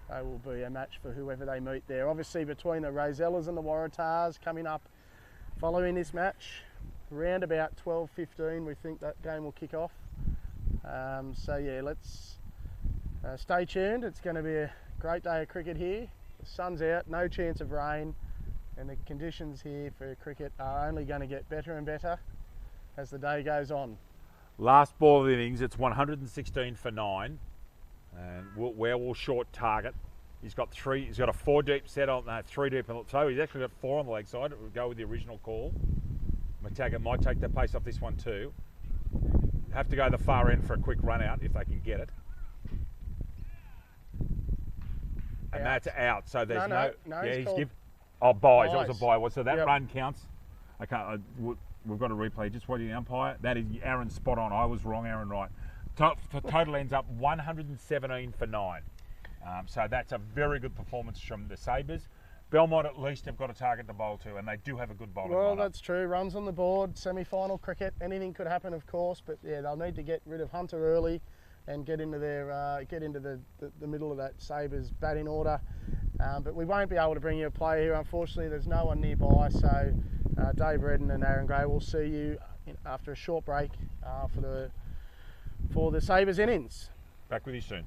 they will be a match for whoever they meet there. Obviously between the Rosellas and the Waratahs coming up following this match, around about 12:15 we think that game will kick off. So yeah, let's stay tuned. It's going to be a great day of cricket here. The sun's out, no chance of rain, and the conditions here for cricket are only going to get better and better as the day goes on. Last ball of the innings, it's 116 for 9, and where will short target? He's got 3. He's got a 4 deep set on, no, 3 deep. So he's actually got 4 on the leg side. It would go with the original call. McTaggart might take the pace off this one too. Have to go the far end for a quick run out if they can get it. And that's out. So there's no. Yeah, he's give. Oh, buys. It was a buy. So that run counts. Okay. We've got a replay. Just watching the umpire. That is Aaron spot on. I was wrong. Aaron right. Total ends up 117 for 9. So that's a very good performance from the Sabres. Belmont at least have got a target to bowl to, and they do have a good bowling. Well, that's true. Runs on the board, semi-final cricket. Anything could happen, of course, but yeah, they'll need to get rid of Hunter early and get into their the middle of that Sabres batting order. But we won't be able to bring you a player here. Unfortunately, there's no one nearby. So Dave Redden and Aaron Gray will see you after a short break for the Sabres innings. Back with you soon.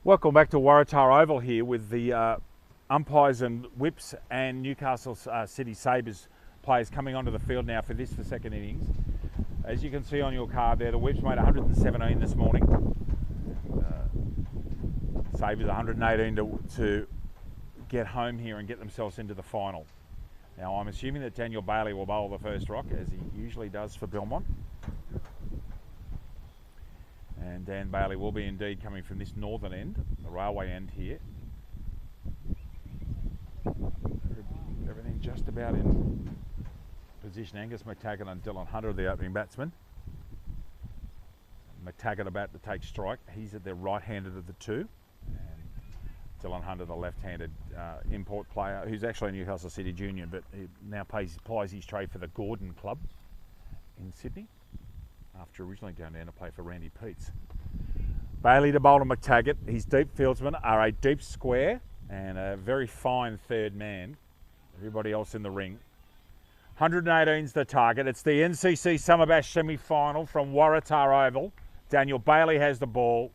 Welcome back to Waratah Oval here with the umpires and whips and Newcastle City Sabres players coming onto the field now for the second innings. As you can see on your card there, the whips made 117 this morning. Sabres 118 to get home here and get themselves into the final. Now I'm assuming that Daniel Bailey will bowl the first rock, as he usually does for Belmont. And Dan Bailey will be indeed coming from this northern end, the railway end here. Everything just about in position. Angus McTaggart and Dylan Hunter are the opening batsmen. McTaggart about to take strike. He's at the right-handed of the two. And Dylan Hunter, the left-handed import player, who's actually a Newcastle City junior, but he now plies his trade for the Gordon Club in Sydney, after originally going down to play for Randy Peets. Bailey to bowl to McTaggart. His deep fieldsmen are a deep square and a very fine third man. Everybody else in the ring. 118's the target. It's the NCC Summer Bash semi-final from Waratah Oval. Daniel Bailey has the ball.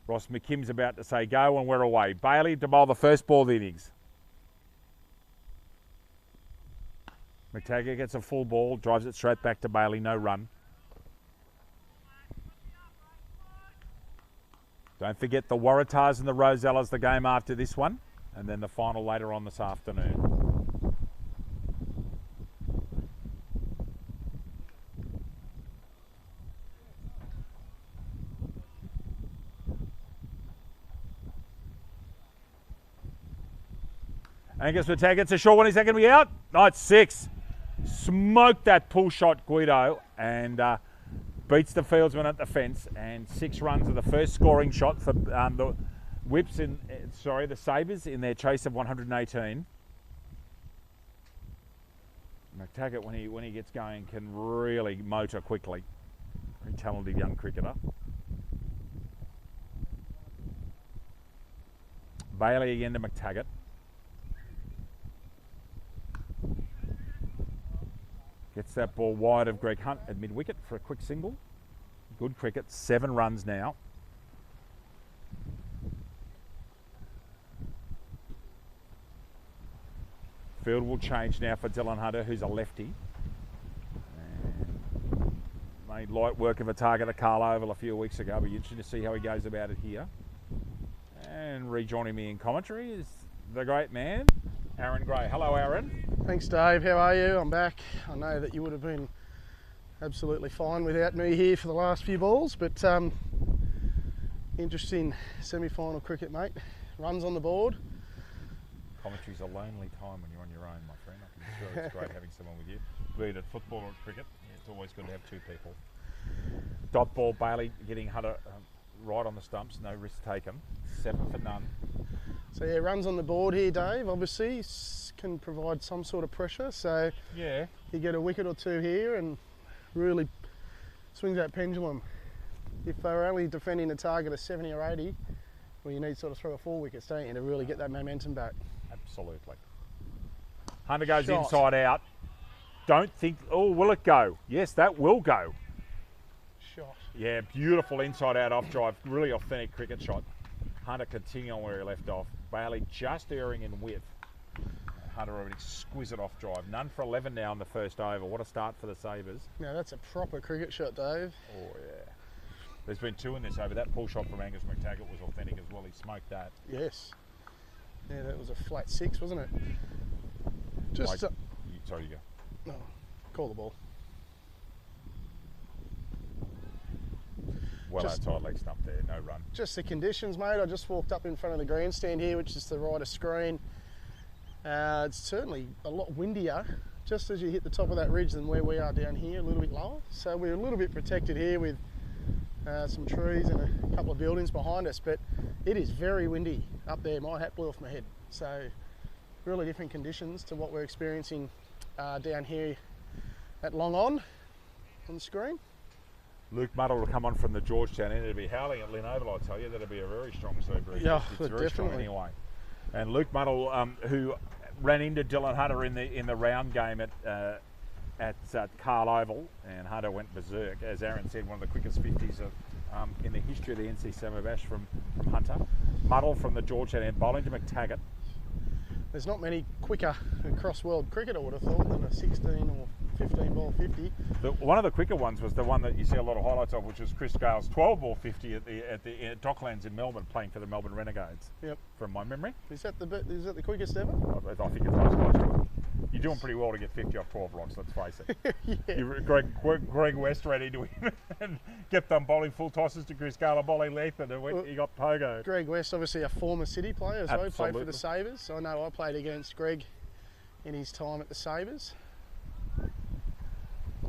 Ross McKim's about to say go and we're away. Bailey to bowl the first ball of the innings. McTaggart gets a full ball, drives it straight back to Bailey, no run. Don't forget the Waratahs and the Rosellas, the game after this one, and then the final later on this afternoon. Angus McTaggart's a short one, is that going to be out? No, it's 6. Smoked that pull shot, Guido, and beats the fieldsman at the fence, and 6 runs of the first scoring shot for the whips the Sabres in their chase of 118. McTaggart, when he gets going, can really motor quickly. Very talented young cricketer. Bailey again to McTaggart. Gets that ball wide of Greg Hunt at mid-wicket for a quick single. Good cricket, 7 runs now. Field will change now for Dylan Hunter, who's a lefty. And made light work of a target at Carl Oval a few weeks ago. Be interesting to see how he goes about it here. And rejoining me in commentary is the great man, Aaron Gray. Hello, Aaron. Thanks, Dave. How are you? I'm back. I know that you would have been absolutely fine without me here for the last few balls, but interesting semi-final cricket, mate. Runs on the board. Commentary's a lonely time when you're on your own, my friend. I'm sure it's great having someone with you. Be it at football or at cricket, it's always good to have 2 people. Dot ball, Bailey getting Hunter right on the stumps, no risk taken. 7 for none. So yeah, runs on the board here, Dave. Obviously, can provide some sort of pressure. So yeah, you get a wicket or 2 here and really swings that pendulum. If they were only defending a target of 70 or 80, well, you need sort of 3 or 4 wickets, don't you, to really get that momentum back. Absolutely. Hunter goes Shot. inside out. Don't think, oh, will it go? Yes, that will go. Shot. Yeah, beautiful inside out off drive. Really authentic cricket shot. Hunter continuing where he left off. Bailey just erring in width. Hunter an exquisite off drive. None for 11 now in the first over. What a start for the Sabres. Now that's a proper cricket shot, Dave. Oh yeah. There's been 2 in this over. That pull shot from Angus McTaggart was authentic as well. He smoked that. Yes. Yeah, that was a flat 6, wasn't it? Just sorry, you go. No, call the ball. Well outside leg stump there, no run. Just the conditions, mate. I just walked up in front of the grandstand here, which is the right of screen. It's certainly a lot windier just as you hit the top of that ridge than where we are down here, a little bit lower. So we're a little bit protected here with some trees and a couple of buildings behind us, but it is very windy up there. My hat blew off my head. So really different conditions to what we're experiencing down here at Long on the screen. Luke Muddle will come on from the Georgetown end. It'll be howling at Lynn Oval, I'll tell you. That'll be a very strong Sabres. Yeah, it's very strong definitely. anyway. And Luke Muddle, who ran into Dylan Hunter in the round game at Carl Oval, and Hunter went berserk. As Aaron said, one of the quickest 50s in the history of the NC Summer Bash from Hunter. Muddle from the Georgetown end, bowling to McTaggart. There's not many quicker across world cricket, I would have thought, than a 16 or 15 ball 50. One of the quicker ones was the one that you see a lot of highlights of, which was Chris Gale's 12 ball 50 at the Docklands in Melbourne, playing for the Melbourne Renegades. Yep. From my memory. Is that the quickest ever? I think it's most close to it. You're doing pretty well to get 50 off 12 rocks, let's face it. Yeah. Greg West ready to win and kept on bowling full tosses to Chris Gale, bowling length, and he got pogoed. Greg West, obviously a former City player as well. He played for the Absolutely. Sabres. I know I played against Greg in his time at the Sabres.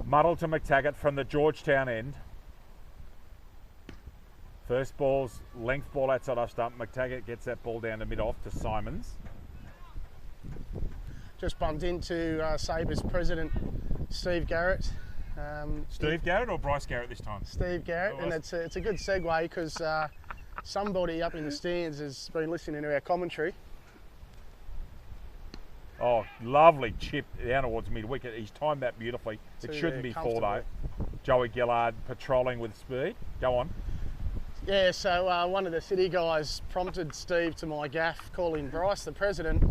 Muddle to McTaggart from the Georgetown end. First ball's length ball outside off stump. McTaggart gets that ball down to mid-off to Simons. Just bumped into Sabres president Steve Garrett. Steve Garrett or Bryce Garrett this time? Steve Garrett, and it's a good segue because somebody up in the stands has been listening to our commentary. Oh, lovely chip down towards mid-wicket. He's timed that beautifully. It shouldn't be four though. Joey Gillard patrolling with speed. Go on. Yeah, so one of the City guys prompted Steve to my gaff, calling Bryce the president,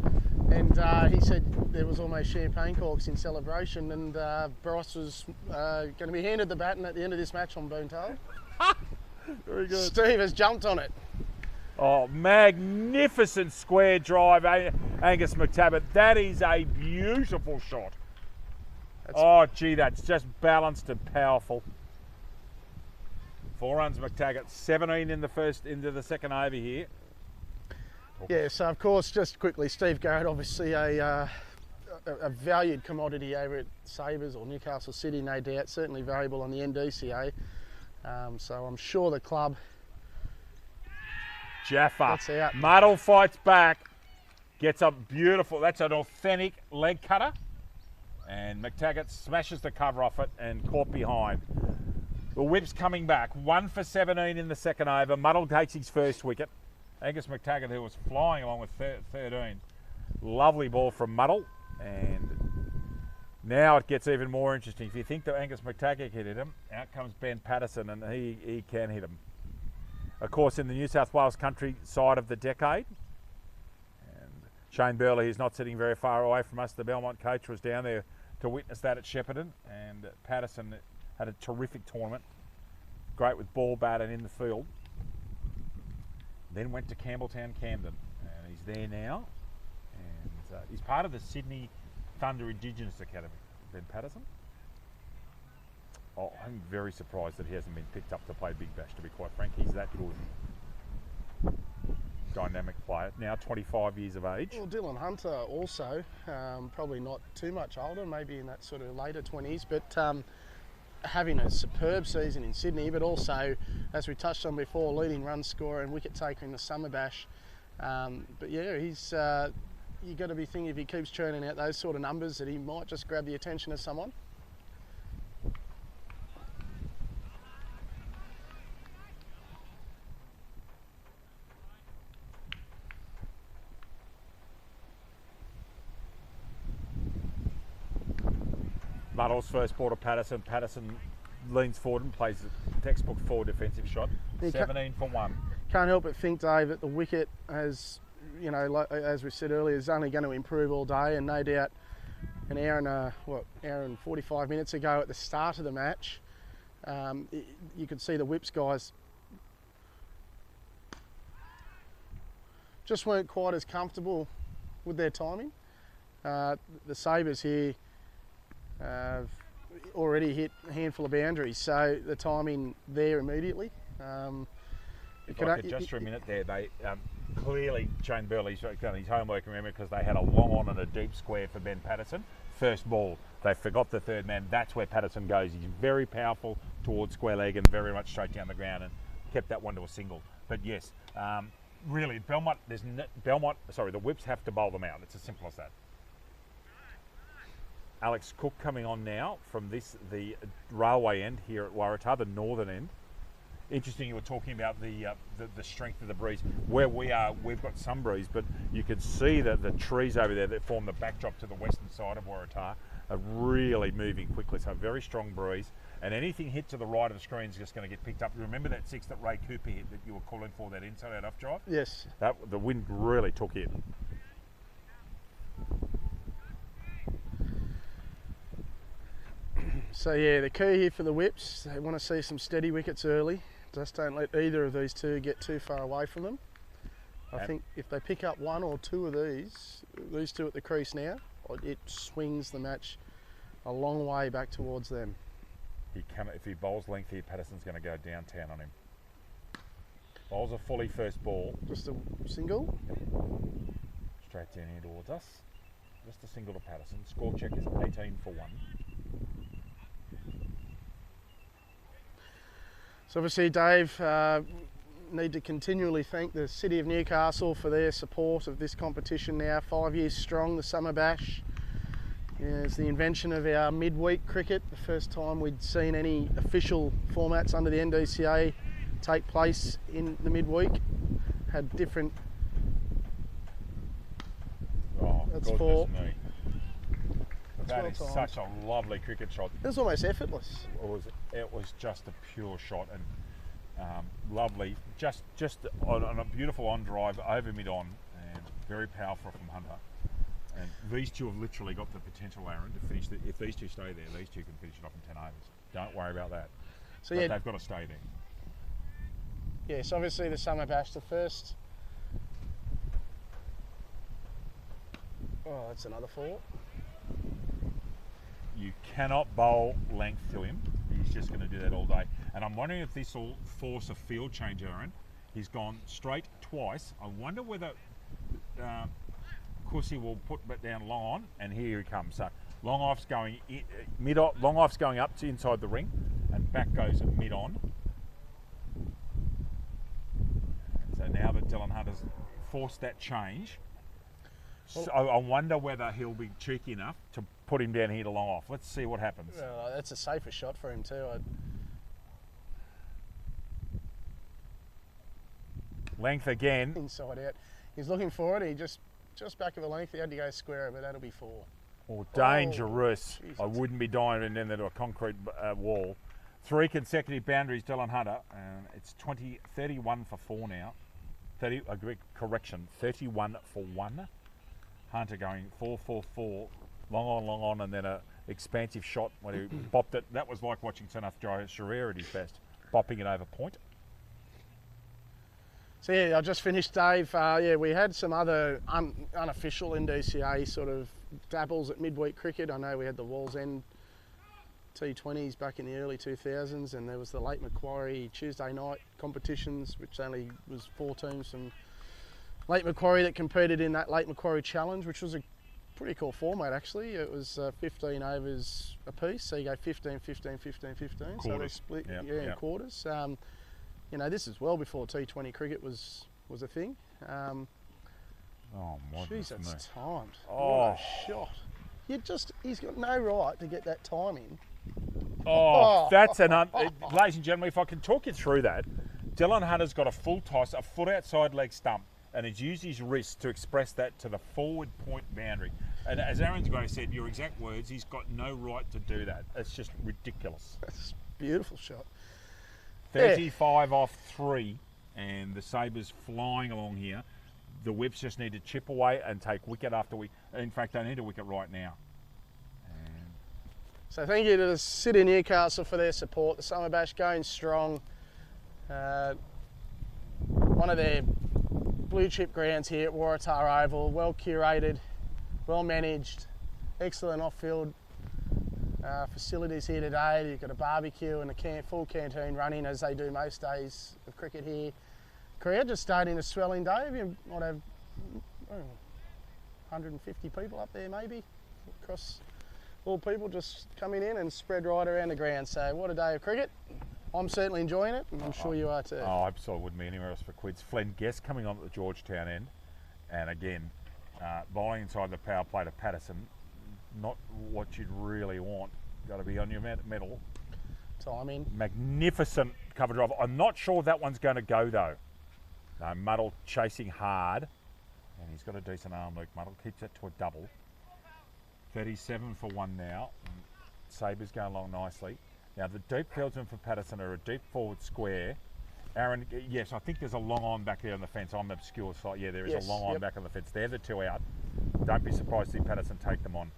and he said there was almost champagne corks in celebration, and Bryce was going to be handed the baton at the end of this match, I'm being told. Very good. Steve has jumped on it. Oh, magnificent square drive, Angus McTaggart. That is a beautiful shot. Oh, gee, that's just balanced and powerful. 4 runs, McTaggart. 17 into the second over here. Yeah, so of course, just quickly, Steve Garrett, obviously a valued commodity over at Sabres or Newcastle City, no doubt. Certainly valuable on the NDCA. So I'm sure the club. Jaffa. That's out. Muddle fights back. Gets up beautiful. That's an authentic leg cutter. And McTaggart smashes the cover off it and caught behind. The whip's coming back. 1 for 17 in the second over. Muddle takes his first wicket. Angus McTaggart, who was flying along with 13. Lovely ball from Muddle. And now it gets even more interesting. If you think that Angus McTaggart can hit him, out comes Ben Patterson, and he can hit him. Of course, in the New South Wales country side of the decade. And Shane Burley, who's not sitting very far away from us, the Belmont coach, was down there to witness that at Shepparton. And Patterson had a terrific tournament. Great with ball, bat and in the field. Then went to Campbelltown, Camden. And he's there now. And he's part of the Sydney Thunder Indigenous Academy, Ben Patterson. Oh, I'm very surprised that he hasn't been picked up to play Big Bash, to be quite frank. He's that good. Dynamic player. Now 25 years of age. Well, Dylan Hunter also, probably not too much older, maybe in that sort of later 20s, but having a superb season in Sydney, but also, as we touched on before, leading run scorer and wicket taker in the Summer Bash. But yeah, he's you got to be thinking if he keeps churning out those sort of numbers that he might just grab the attention of someone. Muddle's first ball to Patterson. Patterson leans forward and plays a textbook forward defensive shot. 17 for 1. Can't help but think, Dave, that the wicket, as you know, as we said earlier, is only going to improve all day, and no doubt an hour and 45 minutes ago at the start of the match, you could see the whips guys just weren't quite as comfortable with their timing. The Sabres here have already hit a handful of boundaries, so the timing there immediately. If I could just for a minute there, they clearly Shane Burley's done his homework, remember, because they had a long on and a deep square for Ben Patterson. First ball, they forgot the third man. That's where Patterson goes. He's very powerful towards square leg and very much straight down the ground, and kept that one to a single. But yes, really, the whips have to bowl them out. It's as simple as that. Alex Cook coming on now from the railway end here at Waratah, the northern end. Interesting, you were talking about the strength of the breeze. Where we are, we've got some breeze, but you can see that the trees over there that form the backdrop to the western side of Waratah are really moving quickly. So a very strong breeze, and anything hit to the right of the screen is just going to get picked up. Remember that 6 that Ray Cooper hit that you were calling for, that inside out off drive? Yes. The wind really took it. So yeah, the key here for the whips, they want to see some steady wickets early. Just don't let either of these two get too far away from them. I think if they pick up 1 or 2 of these two at the crease now, it swings the match a long way back towards them. If he bowls length here, Patterson's going to go downtown on him. Bowls a fully first ball. Just a single. Straight down here towards us. Just a single to Patterson. Score check is 18 for 1. So obviously, Dave, need to continually thank the City of Newcastle for their support of this competition now. 5 years strong, the Summer Bash. It's the invention of our midweek cricket, the first time we'd seen any official formats under the NDCA take place in the midweek. Had different... Oh, that's 4. That is such a lovely cricket shot. It was almost effortless. It was just a pure shot, and lovely. Just on a beautiful on drive over mid on, and very powerful from Hunter. And these two have literally got the potential, Aaron, to finish. If these two stay there, these two can finish it off in 10 overs. Don't worry about that. So but yeah, they've got to stay there. Yes, obviously the Summer Bash, the first. Oh, that's another 4. You cannot bowl length to him. He's just going to do that all day. And I'm wondering if this will force a field change, Aaron. He's gone straight twice. I wonder whether Kusi will put that down long on, and here he comes. So long off's going long off's going up to inside the ring, and back goes mid on. So now that Dylan Hunter's forced that change, so I wonder whether he'll be cheeky enough to put him down here to long off. Let's see what happens. That's a safer shot for him too. Length again. Inside out. He's looking for it. He just back of a length. He had to go square, but that'll be 4. Oh, dangerous. Jesus. I wouldn't be diving into a concrete wall. 3 consecutive boundaries, Dylan Hunter. It's 31 for 4 now. 31 for 1. Hunter going 4-4-4, long on, and then a expansive shot when he bopped it. That was like watching Sanath Sharir at his best, bopping it over point. So yeah, I just finished, Dave. Yeah, we had some other unofficial NDCA sort of dabbles at midweek cricket. I know we had the Walls End T20s back in the early 2000s, and there was the Lake Macquarie Tuesday night competitions, which only was 4 teams from Lake Macquarie that competed in that Lake Macquarie Challenge, which was a pretty cool format actually. It was 15 overs a piece, so you go 15, 15, 15, 15. Quarters. So they split in quarters. You know, this is well before T20 cricket was a thing. Oh my Jeez, goodness. that's timed. Oh. What a shot. He's got no right to get that time in. Oh, that's ladies and gentlemen, if I can talk you through that, Dylan Hunter's got a full toss, a foot outside leg stump, and he's used his wrist to express that to the forward point boundary. And as Aaron's guy said, your exact words, he's got no right to do that. It's just ridiculous. That's a beautiful shot. 35 off 3, and the Sabres flying along here. The Whips just need to chip away and take wicket after wicket. In fact, they need a wicket right now. So thank you to the City of Newcastle for their support. The Summer Bash going strong. One of their blue chip grounds here at Waratah Oval, well curated, well managed, excellent off-field facilities here today. You've got a barbecue and a full canteen running as they do most days of cricket here. Korea just starting to swell in, Dave. You might have 150 people up there maybe, across all people just coming in and spread right around the ground. So what a day of cricket. I'm certainly enjoying it, and I'm sure you are too. Oh, absolutely wouldn't be anywhere else for quids. Flynn Guest coming on at the Georgetown end, and again, bowling inside the power play to Patterson. Not what you'd really want. Got to be on your mettle. Timing. Magnificent cover drive. I'm not sure that one's going to go though. No, Muddle chasing hard, and he's got a decent arm. Luke Muddle keeps it to a double. 37 for one now. Sabres going along nicely. Now the deep fieldsmen for Patterson are a deep forward square. Aaron, yes, I think there's a long on back there on the fence. I'm obscure, so yeah, there is a long on back on the fence. They're the two out. Don't be surprised to see Patterson take them on.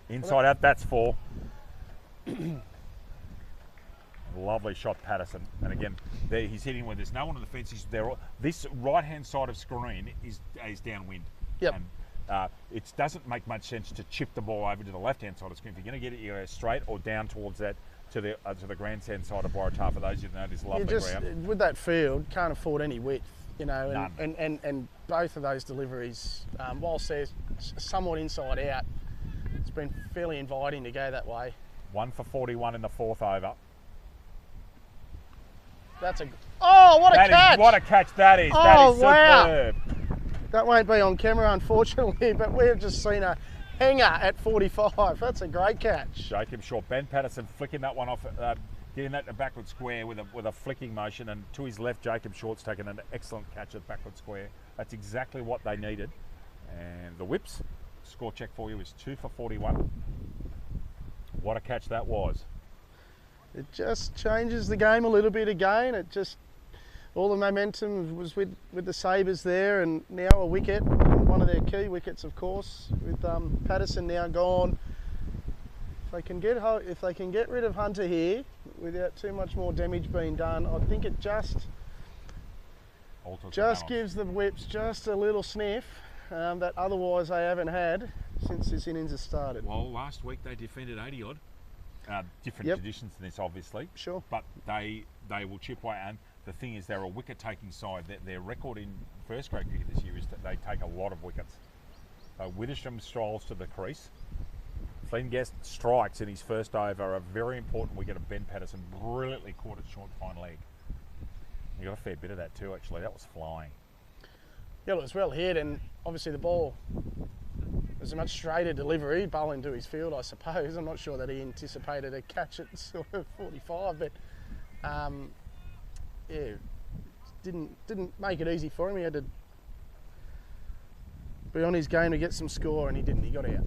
Inside out, that's 4. Lovely shot, Patterson. And again, there he's hitting where there's no one on the fence. This right-hand side of screen is downwind. Yep. And it doesn't make much sense to chip the ball over to the left-hand side of the screen. If you're going to get it, you go straight or down towards that to the grandstand side of Waratah. For those who know this lovely ground. With that field, can't afford any width, you know. And both of those deliveries, whilst they're somewhat inside out, it's been fairly inviting to go that way. 1 for 41 in the 4th over. That's a... Oh, what a catch! What a catch that is. Oh, that is wow. superb. That won't be on camera, unfortunately, but we've just seen a hanger at 45. That's a great catch. Jacob Short. Ben Patterson flicking that one off, getting that to backward square with a flicking motion, and to his left, Jacob Short's taken an excellent catch at backward square. That's exactly what they needed. And the Whips, score check for you is 2 for 41. What a catch that was. It just changes the game a little bit again. It just, all the momentum was with the Sabres there, and now a wicket, one of their key wickets, of course, with Patterson now gone. If they can get rid of Hunter here without too much more damage being done, I think it just gives the Whips just a little sniff that otherwise they haven't had since this innings has started. Well, last week they defended 80 odd. Different conditions than this, obviously. Sure. But they will chip away, and the thing is, they're a wicket-taking side. Their record in first grade cricket this year is that they take a lot of wickets. Widdicombe strolls to the crease. Flynn Guest strikes in his first over a very important wicket of Ben Patterson. Brilliantly caught it short fine leg. You got a fair bit of that too, actually. That was flying. Yeah, it was well hit, and obviously the ball was a much straighter delivery, bowling to his field, I suppose. I'm not sure that he anticipated a catch at sort of 45, but yeah, didn't make it easy for him. He had to be on his game to get some score, and he didn't. He got out.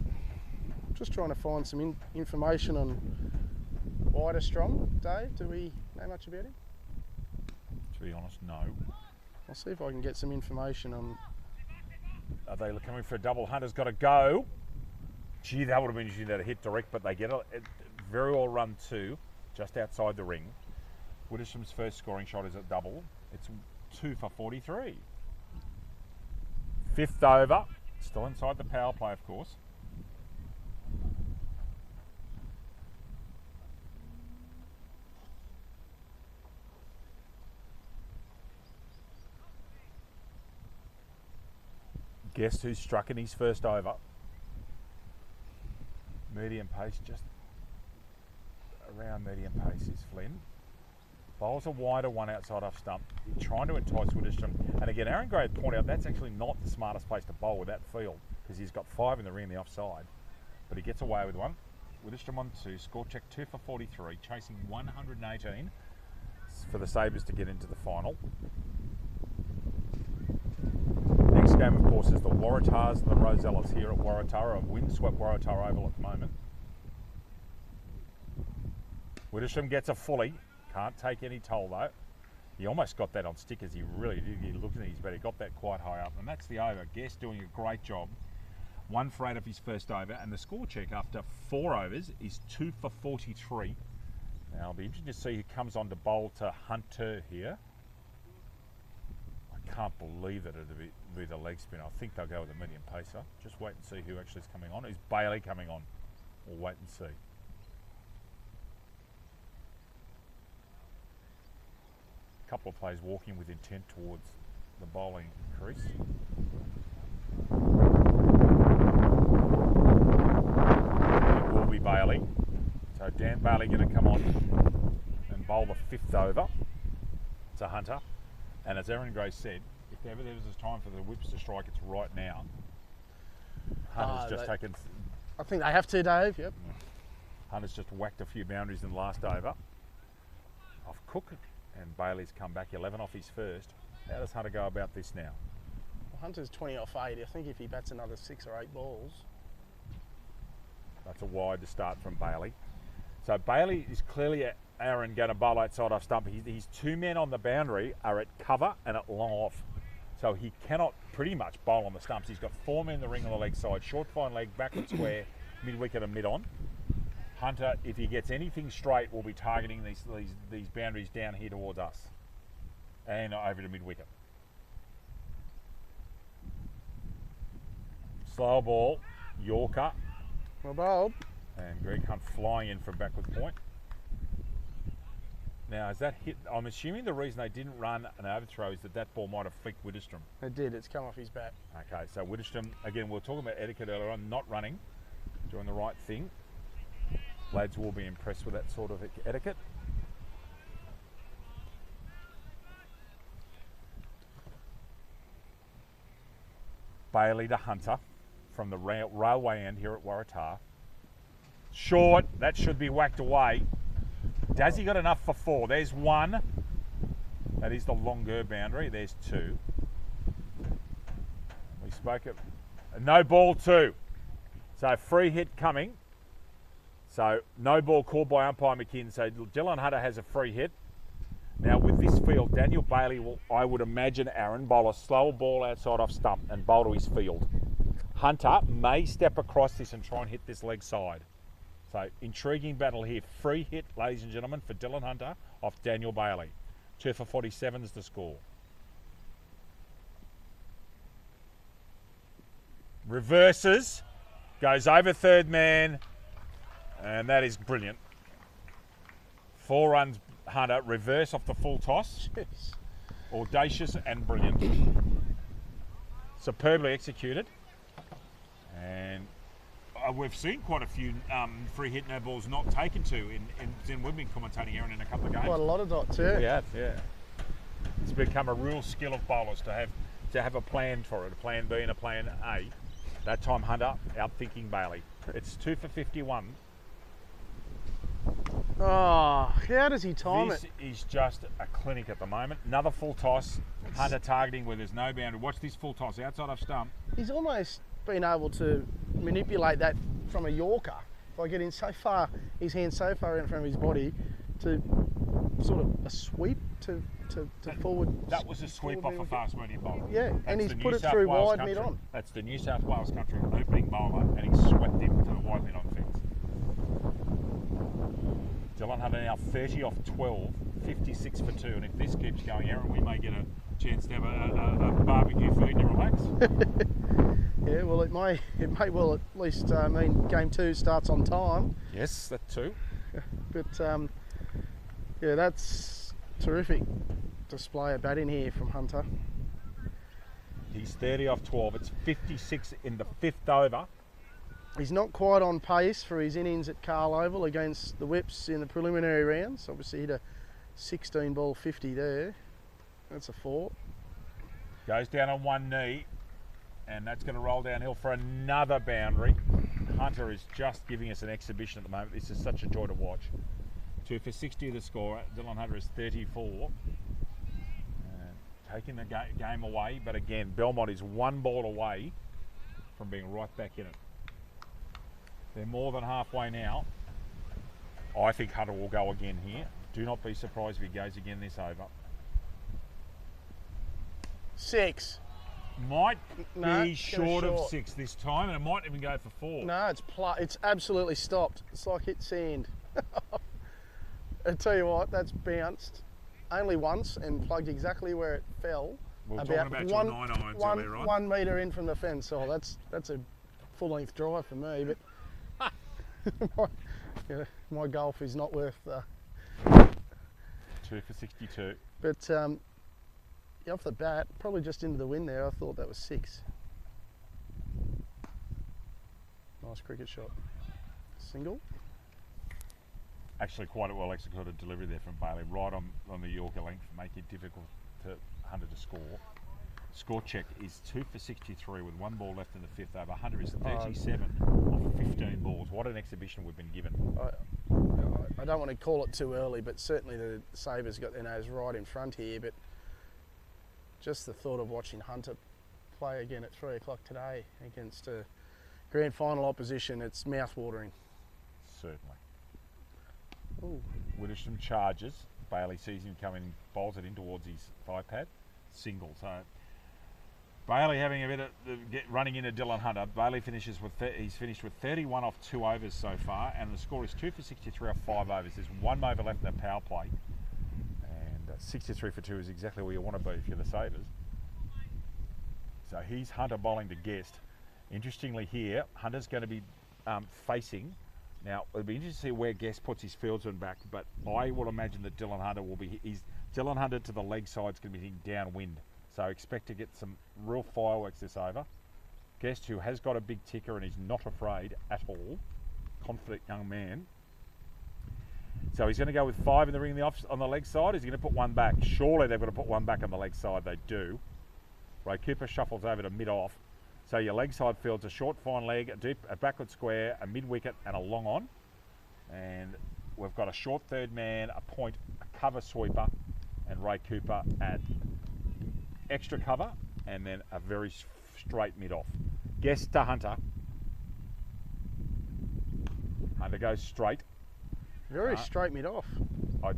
Just trying to find some information on Widerstrom. Dave, do we know much about him? To be honest, no. I'll see if I can get some information on. Are they coming for a double? Hunter's got to go. Gee, that would have been interesting to hit direct, but they get a very well run 2 just outside the ring. Widdicombe's first scoring shot is a double. It's 2 for 43. 5th over, still inside the power play, of course. Guess who struck in his first over? Medium pace, just around medium pace is Flynn. Bowls a wider one outside off stump. He's trying to entice Widdicombe. And again, Aaron Gray had pointed out that's actually not the smartest place to bowl with that field, because he's got 5 in the ring, the offside. But he gets away with one. Widdicombe on 2, score check 2 for 43, chasing 118 for the Sabres to get into the final. Next game, of course, is the Waratahs and the Rosellas here at Waratah, a windswept Waratah Oval at the moment. Widdicombe gets a fully, can't take any toll though. He almost got that on stick, as he really did. He looked at his, but he got that quite high up, and that's the over. Guest doing a great job. 1 for 8 of his first over, and the score check after 4 overs is 2 for 43. Now it'll be interesting to see who comes on to bowl to Hunter here. I can't believe that it'll be the leg spinner. I think they'll go with a medium pacer. Just wait and see who actually is coming on. Is Bailey coming on? We'll wait and see. A couple of players walking with intent towards the bowling crease. It will be Bailey. So Dan Bailey going to come on and bowl the 5th over to Hunter. And as Aaron Gray said, if ever there was a time for the Whips to strike, it's right now. Hunter's just taken... I think they have to, Dave, yep. Hunter's just whacked a few boundaries in the last over off Cook, and Bailey's come back 11 off his first. How does Hunter go about this now? Hunter's 20 off 8. I think if he bats another 6 or 8 balls. That's a wide to start from Bailey. So Bailey is clearly, Aaron, going to bowl outside off stump. His 2 men on the boundary are at cover and at long off. So he cannot pretty much bowl on the stumps. He's got 4 men in the ring on the leg side. Short fine leg, backward square, mid-wicket and mid-on. Hunter, if he gets anything straight, will be targeting these boundaries down here towards us. And over to mid-wicket. Slow ball, Yorker. Well bowled. And Greg Hunt flying in from backward point. Now, is that hit? I'm assuming the reason they didn't run an overthrow is that ball might have flicked Widdistrom. It did. It's come off his bat. Okay, so Widdistrom, again, we were talking about etiquette earlier on, not running, doing the right thing. Lads will be impressed with that sort of etiquette. Bailey to Hunter from the railway end here at Waratah. Short, that should be whacked away. Has he got enough for 4? There's 1. That is the longer boundary. There's 2. We spoke of no ball 2. So free hit coming. So no ball called by umpire McKinn. So Dylan Hunter has a free hit. Now with this field, Daniel Bailey will, I would imagine, Aaron, bowl a slow ball outside off stump and bowl to his field. Hunter may step across this and try and hit this leg side. So intriguing battle here. Free hit, ladies and gentlemen, for Dylan Hunter off Daniel Bailey. 2 for 47 is the score. Reverses, goes over third man, and that is brilliant. 4 runs, Hunter, reverse off the full toss. Yes. Audacious and brilliant. Superbly executed. And we've seen quite a few free hit no balls not taken to in we've been commentating, Aaron, in a couple of games. Quite a lot of dots, yeah. We have, yeah. It's become a real skill of bowlers to have a plan for it, a plan B and a plan A. That time Hunter outthinking Bailey. It's 2 for 51. Oh, how does he time it? This is just a clinic at the moment. Another full toss. Hunter targeting where there's no boundary. Watch this full toss outside off stump. He's almost been able to manipulate that from a Yorker by getting so far, his hand so far in front of his body, to sort of a sweep to forward. That was a sweep off a fast medium bowler. Yeah, That's and he's the put New it South through Wales wide country. mid-on. That's the New South Wales country opening bowler, and he swept him to the wide mid-on fence. Dylan Hunter now 30 off 12, 56 for 2, and if this keeps going, Aaron, we may get a chance to have a barbecue food and relax. Yeah, well, it may well at least mean game 2 starts on time. Yes, that too. But yeah, that's terrific display of batting here from Hunter. He's 30 off 12. It's 56 in the 5th over. He's not quite on pace for his innings at Carl Oval against the Whips in the preliminary rounds. Obviously hit a 16 ball 50 there. That's a 4. Goes down on one knee, and that's going to roll downhill for another boundary. Hunter is just giving us an exhibition at the moment. This is such a joy to watch. 2 for 60 the score. Dylan Hunter is 34. Taking the game away, but again, Belmont is 1 ball away from being right back in it. They're more than halfway now. I think Hunter will go again here. Do not be surprised if he goes again this over. 6. Might No, be short of 6 this time, and it might even go for 4. No, it's absolutely stopped. It's like hit sand. I tell you what, that's bounced only once and plugged exactly where it fell. We were talking about your 9 irons earlier on. 1 metre in from the fence. Oh, that's a full-length drive for me, but my golf is not worth 2 for 62. But off the bat, probably just into the wind there, I thought that was 6. Nice cricket shot. Single. Actually quite a well executed delivery there from Bailey, right on the Yorker length, making it difficult to Hunter to score. Score check is 2 for 63 with 1 ball left in the 5th over. Hunter is 37 off 15 balls. What an exhibition we've been given. I don't want to call it too early, but certainly the Sabres got their nose right in front here. But just the thought of watching Hunter play again at 3 o'clock today against a grand final opposition. It's mouth-watering. Certainly. Ooh. Widdisham charges. Bailey sees him coming, bowls it in towards his 5-pad. Single. So Bailey having a bit of running into Dylan Hunter. Bailey finishes with he's finished with 31 off 2 overs so far, and the score is 2 for 63 off 5 overs. There's 1 over left in the power play, and 63 for 2 is exactly where you want to be if you're the Sabres. So he's Hunter bowling to Guest. Interestingly here, Hunter's going to be facing. Now it'll be interesting to see where Guest puts his fieldsman back, but I would imagine that Dylan Hunter will be. Dylan Hunter to the leg side is going to be hitting downwind. So expect to get some real fireworks this over. Guest, who has got a big ticker and is not afraid at all. Confident young man. So he's going to go with 5 in the ring on the leg side. Is he going to put 1 back? Surely they've got to put 1 back on the leg side. They do. Ray Cooper shuffles over to mid-off. So your leg side fields a short fine leg, a backward square, a mid-wicket and a long on. And we've got a short third man, a point, a cover sweeper, and Ray Cooper at extra cover, and then a very straight mid-off. Guest to Hunter. Hunter goes straight. Very straight mid-off. I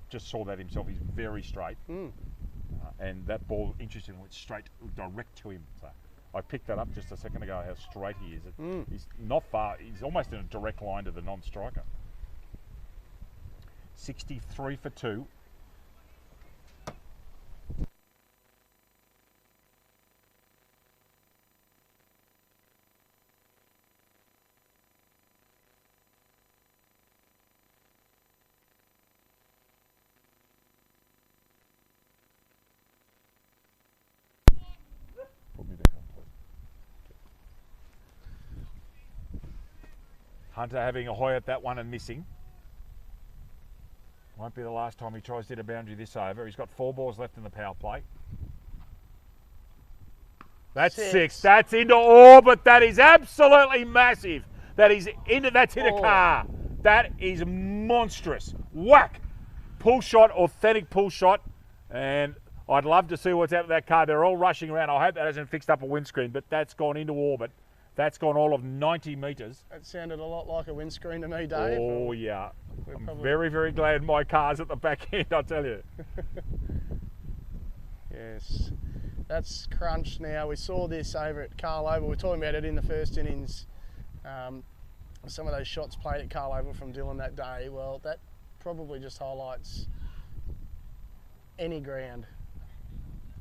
just saw that himself. He's very straight. And that ball, interestingly, went straight, direct to him. So I picked that up just a second ago, how straight he is. He's not far. He's almost in a direct line to the non-striker. 63 for 2. Hunter having a hoy at that one and missing. Won't be the last time he tries to hit a boundary this over. He's got 4 balls left in the power play. That's 6. That's into orbit. That is absolutely massive. That's hit a car. That is monstrous. Whack. Pull shot, authentic pull shot. And I'd love to see what's out of that car. They're all rushing around. I hope that hasn't fixed up a windscreen, but that's gone into orbit. That's gone all of 90 metres. That sounded a lot like a windscreen to me, Dave. Oh, yeah. I'm very, very glad my car's at the back end, I tell you. Yes. That's crunched now. We saw this over at Carl Oval. We were talking about it in the first innings. Some of those shots played at Carl Oval from Dylan that day. Well, that probably just highlights any ground.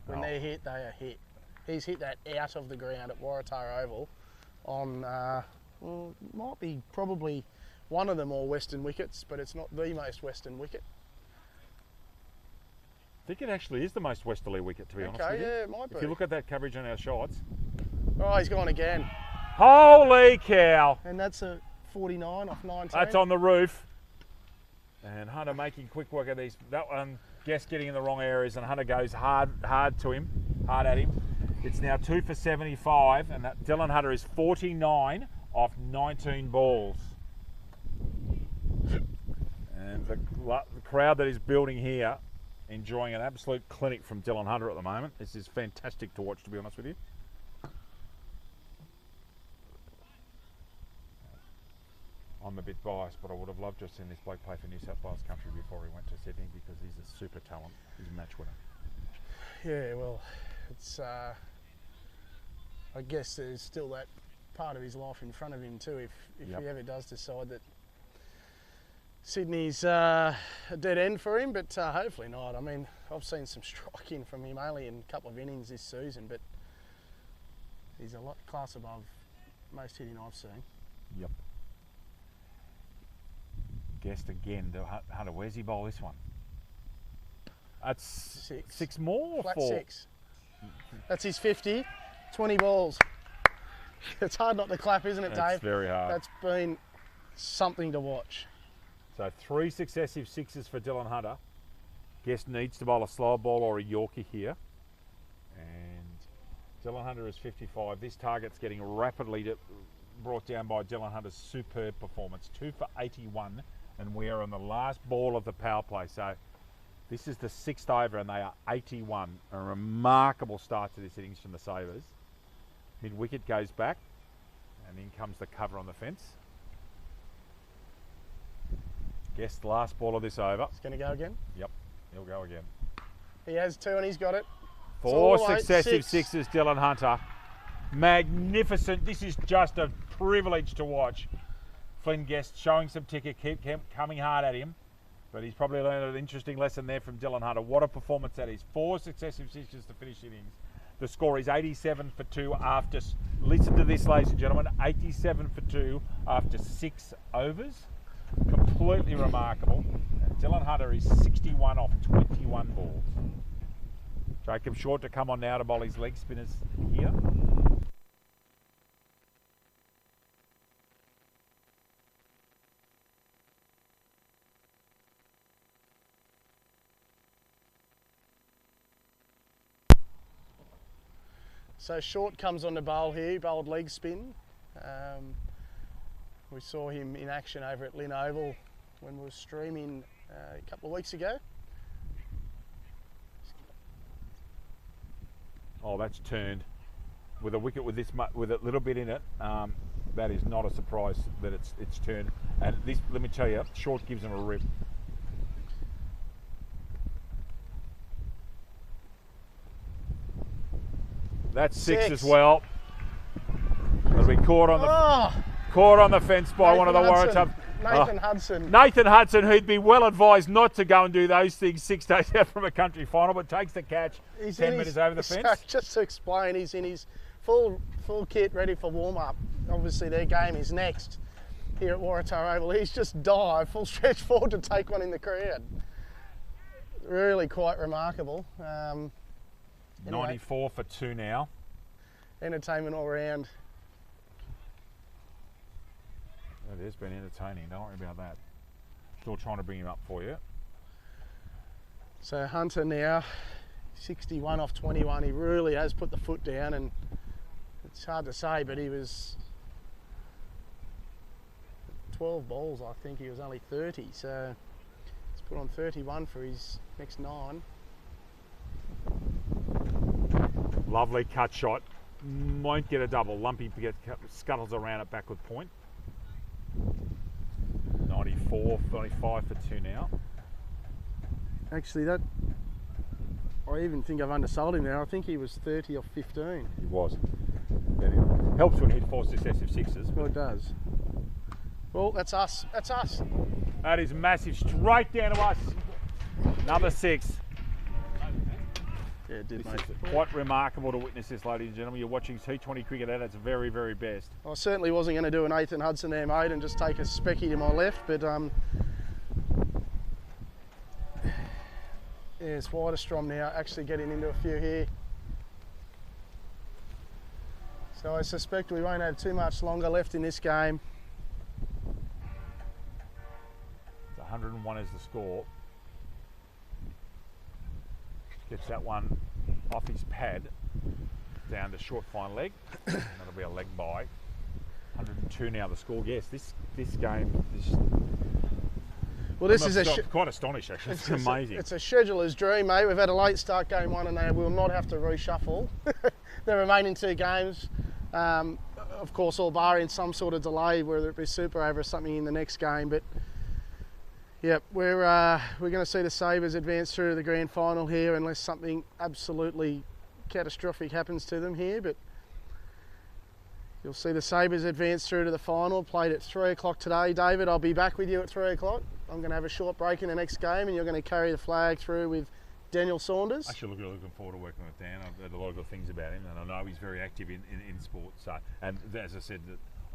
When they're hit, they are hit. He's hit that out of the ground at Waratah Oval on, well, might be probably one of the more western wickets, but it's not the most western wicket. I think it actually is the most westerly wicket, to be honest with you. Yeah, it might be. If you look at that coverage on our shots. Oh, he's gone again. Holy cow! And that's a 49 off 19. That's on the roof. And Hunter making quick work of these. That one, Guest getting in the wrong areas, and Hunter goes hard to him, hard at him. It's now 2 for 75, and that Dylan Hunter is 49 off 19 balls. And the crowd that is building here, enjoying an absolute clinic from Dylan Hunter at the moment. This is fantastic to watch, to be honest with you. I'm a bit biased, but I would have loved to have seen this bloke play for New South Wales Country before he went to Sydney, because he's a super talent. He's a match winner. Yeah, well, it's, I guess there's still that part of his life in front of him too, if he ever does decide that Sydney's a dead end for him, but hopefully not. I mean, I've seen some striking from him only in a couple of innings this season, but he's a lot class above most hitting I've seen. Yep. Guest again. Hunter, where's he bowl this one? That's 6 more or Flat 4? 6. That's his 50, 20 balls. It's hard not to clap, isn't it, Dave? That's very hard. That's been something to watch. So 3 successive 6s for Dylan Hunter. Guest needs to bowl a slow ball or a Yorkie here. And Dylan Hunter is 55. This target's getting rapidly brought down by Dylan Hunter's superb performance. 2 for 81, and we are on the last ball of the power play. So This is the 6th over and they are 81. A remarkable start to this innings from the Sabres. Mid-wicket goes back and in comes the cover on the fence. Guess the last ball of this over. It's going to go again. Yep, he'll go again. He has 2 and he's got it. Four successive sixes, Dylan Hunter. Magnificent. This is just a privilege to watch. Flynn Guest showing some ticket, keep coming hard at him. But he's probably learned an interesting lesson there from Dylan Hunter. What a performance that is. 4 successive sixes to finish innings. The score is 87 for 2 after, listen to this ladies and gentlemen, 87 for 2 after 6 overs. Completely remarkable. And Dylan Hunter is 61 off 21 balls. Jacob Short to come on now to bowl his leg spinners here. So Short comes on the bowl here, bowled leg spin. We saw him in action over at Lynn Oval when we were streaming a couple of weeks ago. Oh, that's turned with a wicket with with a little bit in it. That is not a surprise that it's turned. And this, let me tell you, Short gives him a rip. That's 6 as well. It'll be caught on the fence by one of the Waratah. Nathan Hudson. Nathan Hudson, who'd be well advised not to go and do those things 6 days out from a country final, but takes the catch 10 metres over the fence. Just to explain, he's in his full kit, ready for warm-up. Obviously their game is next here at Waratah Oval. He's just dived full stretch forward to take one in the crowd. Really quite remarkable. Anyway, 94 for 2 now. Entertainment all round. It has been entertaining, don't worry about that. Still trying to bring him up for you. So Hunter now, 61 off 21. He really has put the foot down, and it's hard to say, but he was 12 balls, I think. He was only 30, so he's put on 31 for his next 9. Lovely cut shot. Won't get a double. Lumpy scuttles around at backward point. 94, 95 for 2 now. Actually, that, I even think I've undersold him there. I think he was 30 off 15. He was. It helps when you hit 4 successive sixes. Well, it does. Well, that's us. That's us. That is massive. Straight down to us. Another 6. Yeah, it did, This mate. is quite remarkable to witness this, ladies and gentlemen. You're watching T20 cricket at its very, very best. I certainly wasn't going to do an Nathan Hudson there, mate, and just take a specky to my left, but yeah, it's Widerstrom now, actually getting into a few here. So I suspect we won't have too much longer left in this game. It's 101 is the score. Gets that one off his pad down to short fine leg. And that'll be a leg by. 102 now the score. Yes, this game is. Well, this is quite astonished actually. It's amazing. It's a scheduler's dream, mate. We've had a late start game 1 and they will not have to reshuffle the remaining 2 games. Of course, all barring some sort of delay, whether it be super over or something in the next game. But yep, we're going to see the Sabres advance through to the grand final here, unless something absolutely catastrophic happens to them here. But you'll see the Sabres advance through to the final. Played at 3 o'clock today. David, I'll be back with you at 3 o'clock. I'm going to have a short break in the next game, and you're going to carry the flag through with Daniel Saunders. Actually, looking forward to working with Dan. I've heard a lot of good things about him, and I know he's very active in sport. So, and as I said,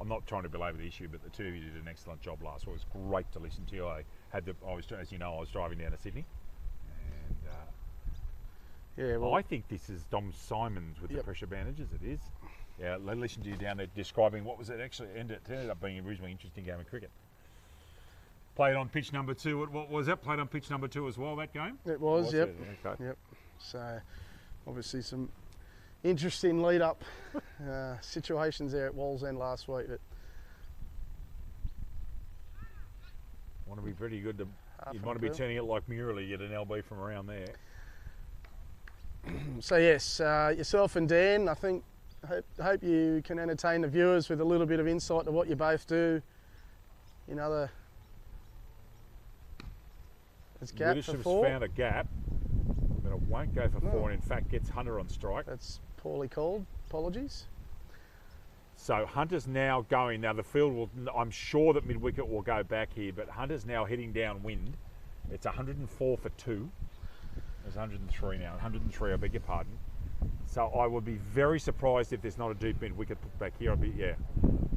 I'm not trying to belabor the issue, but the 2 of you did an excellent job last week. It was great to listen to you. As you know, I was driving down to Sydney, and yeah, well, I think this is Dom Simons with the pressure bandages. It is. Yeah, I listened to you down there describing what was it actually. It ended up being a reasonably interesting game of cricket. Played on pitch number 2. What was that? Played on pitch number 2 as well. That game. It was. Yep. Okay. Yep. So, obviously some interesting lead-up situations there at Wallsend last week. But want to be pretty good to You'd want to be turning it like Murley, you get an LB from around there. So yes, yourself and Dan, I think, hope you can entertain the viewers with a little bit of insight to what you both do in other. It's gap for Widdisham's 4. found a gap, but it won't go for 4, and in fact gets Hunter on strike. That's poorly called. Apologies. So Hunter's now going. Now the field will, I'm sure that mid-wicket will go back here, but Hunter's now heading downwind. It's 104 for 2. There's 103 now, 103, I beg your pardon. So I would be very surprised if there's not a deep mid-wicket put back here. Yeah.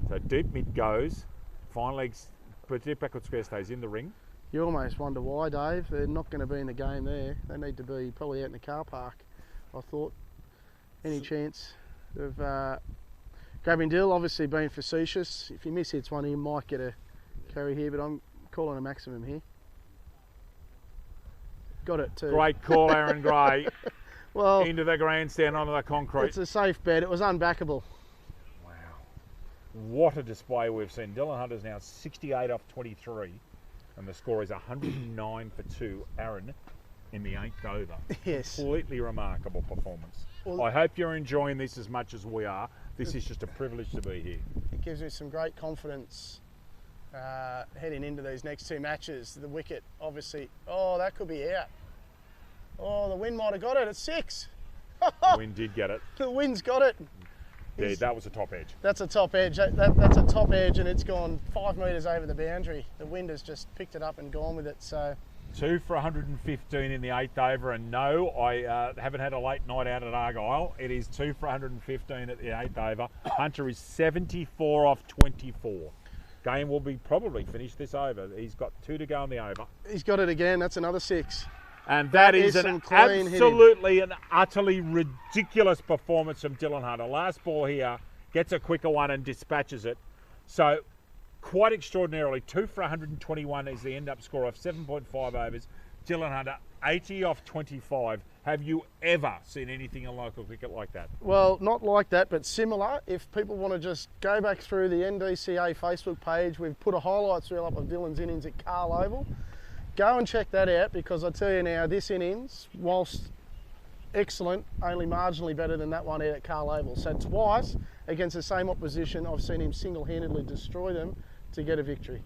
So deep mid goes, fine legs, but deep backward square stays in the ring. You almost wonder why, Dave. They're not going to be in the game there. They need to be probably out in the car park, I thought. Any chance of grabbing Dill? Obviously being facetious. If he miss-hits one, he might get a carry here, but I'm calling a maximum here. Got it too. Great call, Aaron Gray. Well, into the grandstand, onto the concrete. It's a safe bet. It was unbackable. Wow. What a display we've seen. Dylan Hunter's now 68 off 23. And the score is 109 for 2. Aaron in the 8th over. Yes. Completely remarkable performance. Well, I hope you're enjoying this as much as we are. This is just a privilege to be here. It gives me some great confidence heading into these next 2 matches. The wicket, obviously, oh, that could be out. Oh, the wind might have got it at 6. The wind did get it. The wind's got it. Yeah, that was a top edge. That's a top edge. That's a top edge, and it's gone 5 metres over the boundary. The wind has just picked it up and gone with it. So 2 for 115 in the 8th over, and no, I haven't had a late night out at Argyle. It is 2 for 115 at the 8th over. Hunter is 74 off 24. Game will be probably finished this over. He's got 2 to go on the over. He's got it again. That's another 6. And that is some an clean absolutely and utterly ridiculous performance from Dylan Hunter. Last ball here, gets a quicker one and dispatches it. So quite extraordinarily, 2 for 121 is the end-up score of 7.5 overs. Dylan Hunter, 80 off 25. Have you ever seen anything in local cricket like that? Well, not like that, but similar. If people want to just go back through the NDCA Facebook page, we've put a highlights reel up of Dylan's innings at Carl Oval. Go and check that out, because I tell you now, this innings, whilst excellent, only marginally better than that one out at Carl Oval. So twice against the same opposition, I've seen him single-handedly destroy them to get a victory.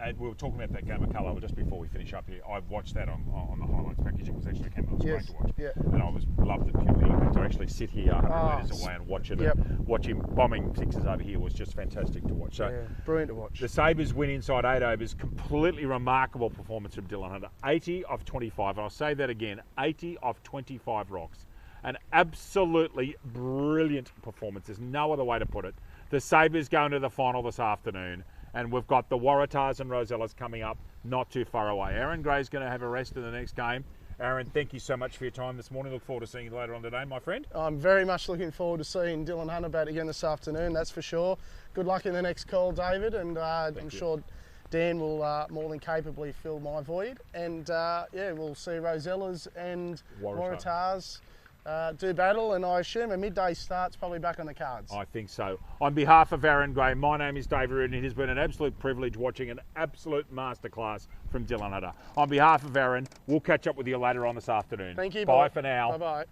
And we were talking about that game at Carl Oval just before we finish up here. I've watched that on the highlights package. It was actually great to watch. Yeah. And I loved it purely to actually sit here 100 metres away and watch it. Yep. And watch him bombing sixes over here was just fantastic to watch. So Yeah, brilliant to watch. the Sabres win inside 8 overs. Completely remarkable performance from Dylan Hunter. 80 off 25. And I'll say that again, 80 off 25 rocks. An absolutely brilliant performance. There's no other way to put it. The Sabres go into the final this afternoon, and we've got the Waratahs and Rosellas coming up not too far away. Aaron Gray's going to have a rest in the next game. Aaron, thank you so much for your time this morning. Look forward to seeing you later on today, my friend. I'm very much looking forward to seeing Dylan Hunter bat again this afternoon, that's for sure. Good luck in the next call, David, and I'm sure Dan will more than capably fill my void. And yeah, we'll see Rosellas and Waratahs do battle, and I assume a midday start's probably back on the cards. I think so. On behalf of Aaron Gray, my name is David Reardon. It has been an absolute privilege watching an absolute masterclass from Dylan Hunter. On behalf of Aaron, we'll catch up with you later on this afternoon. Thank you. Bye for now. Bye-bye.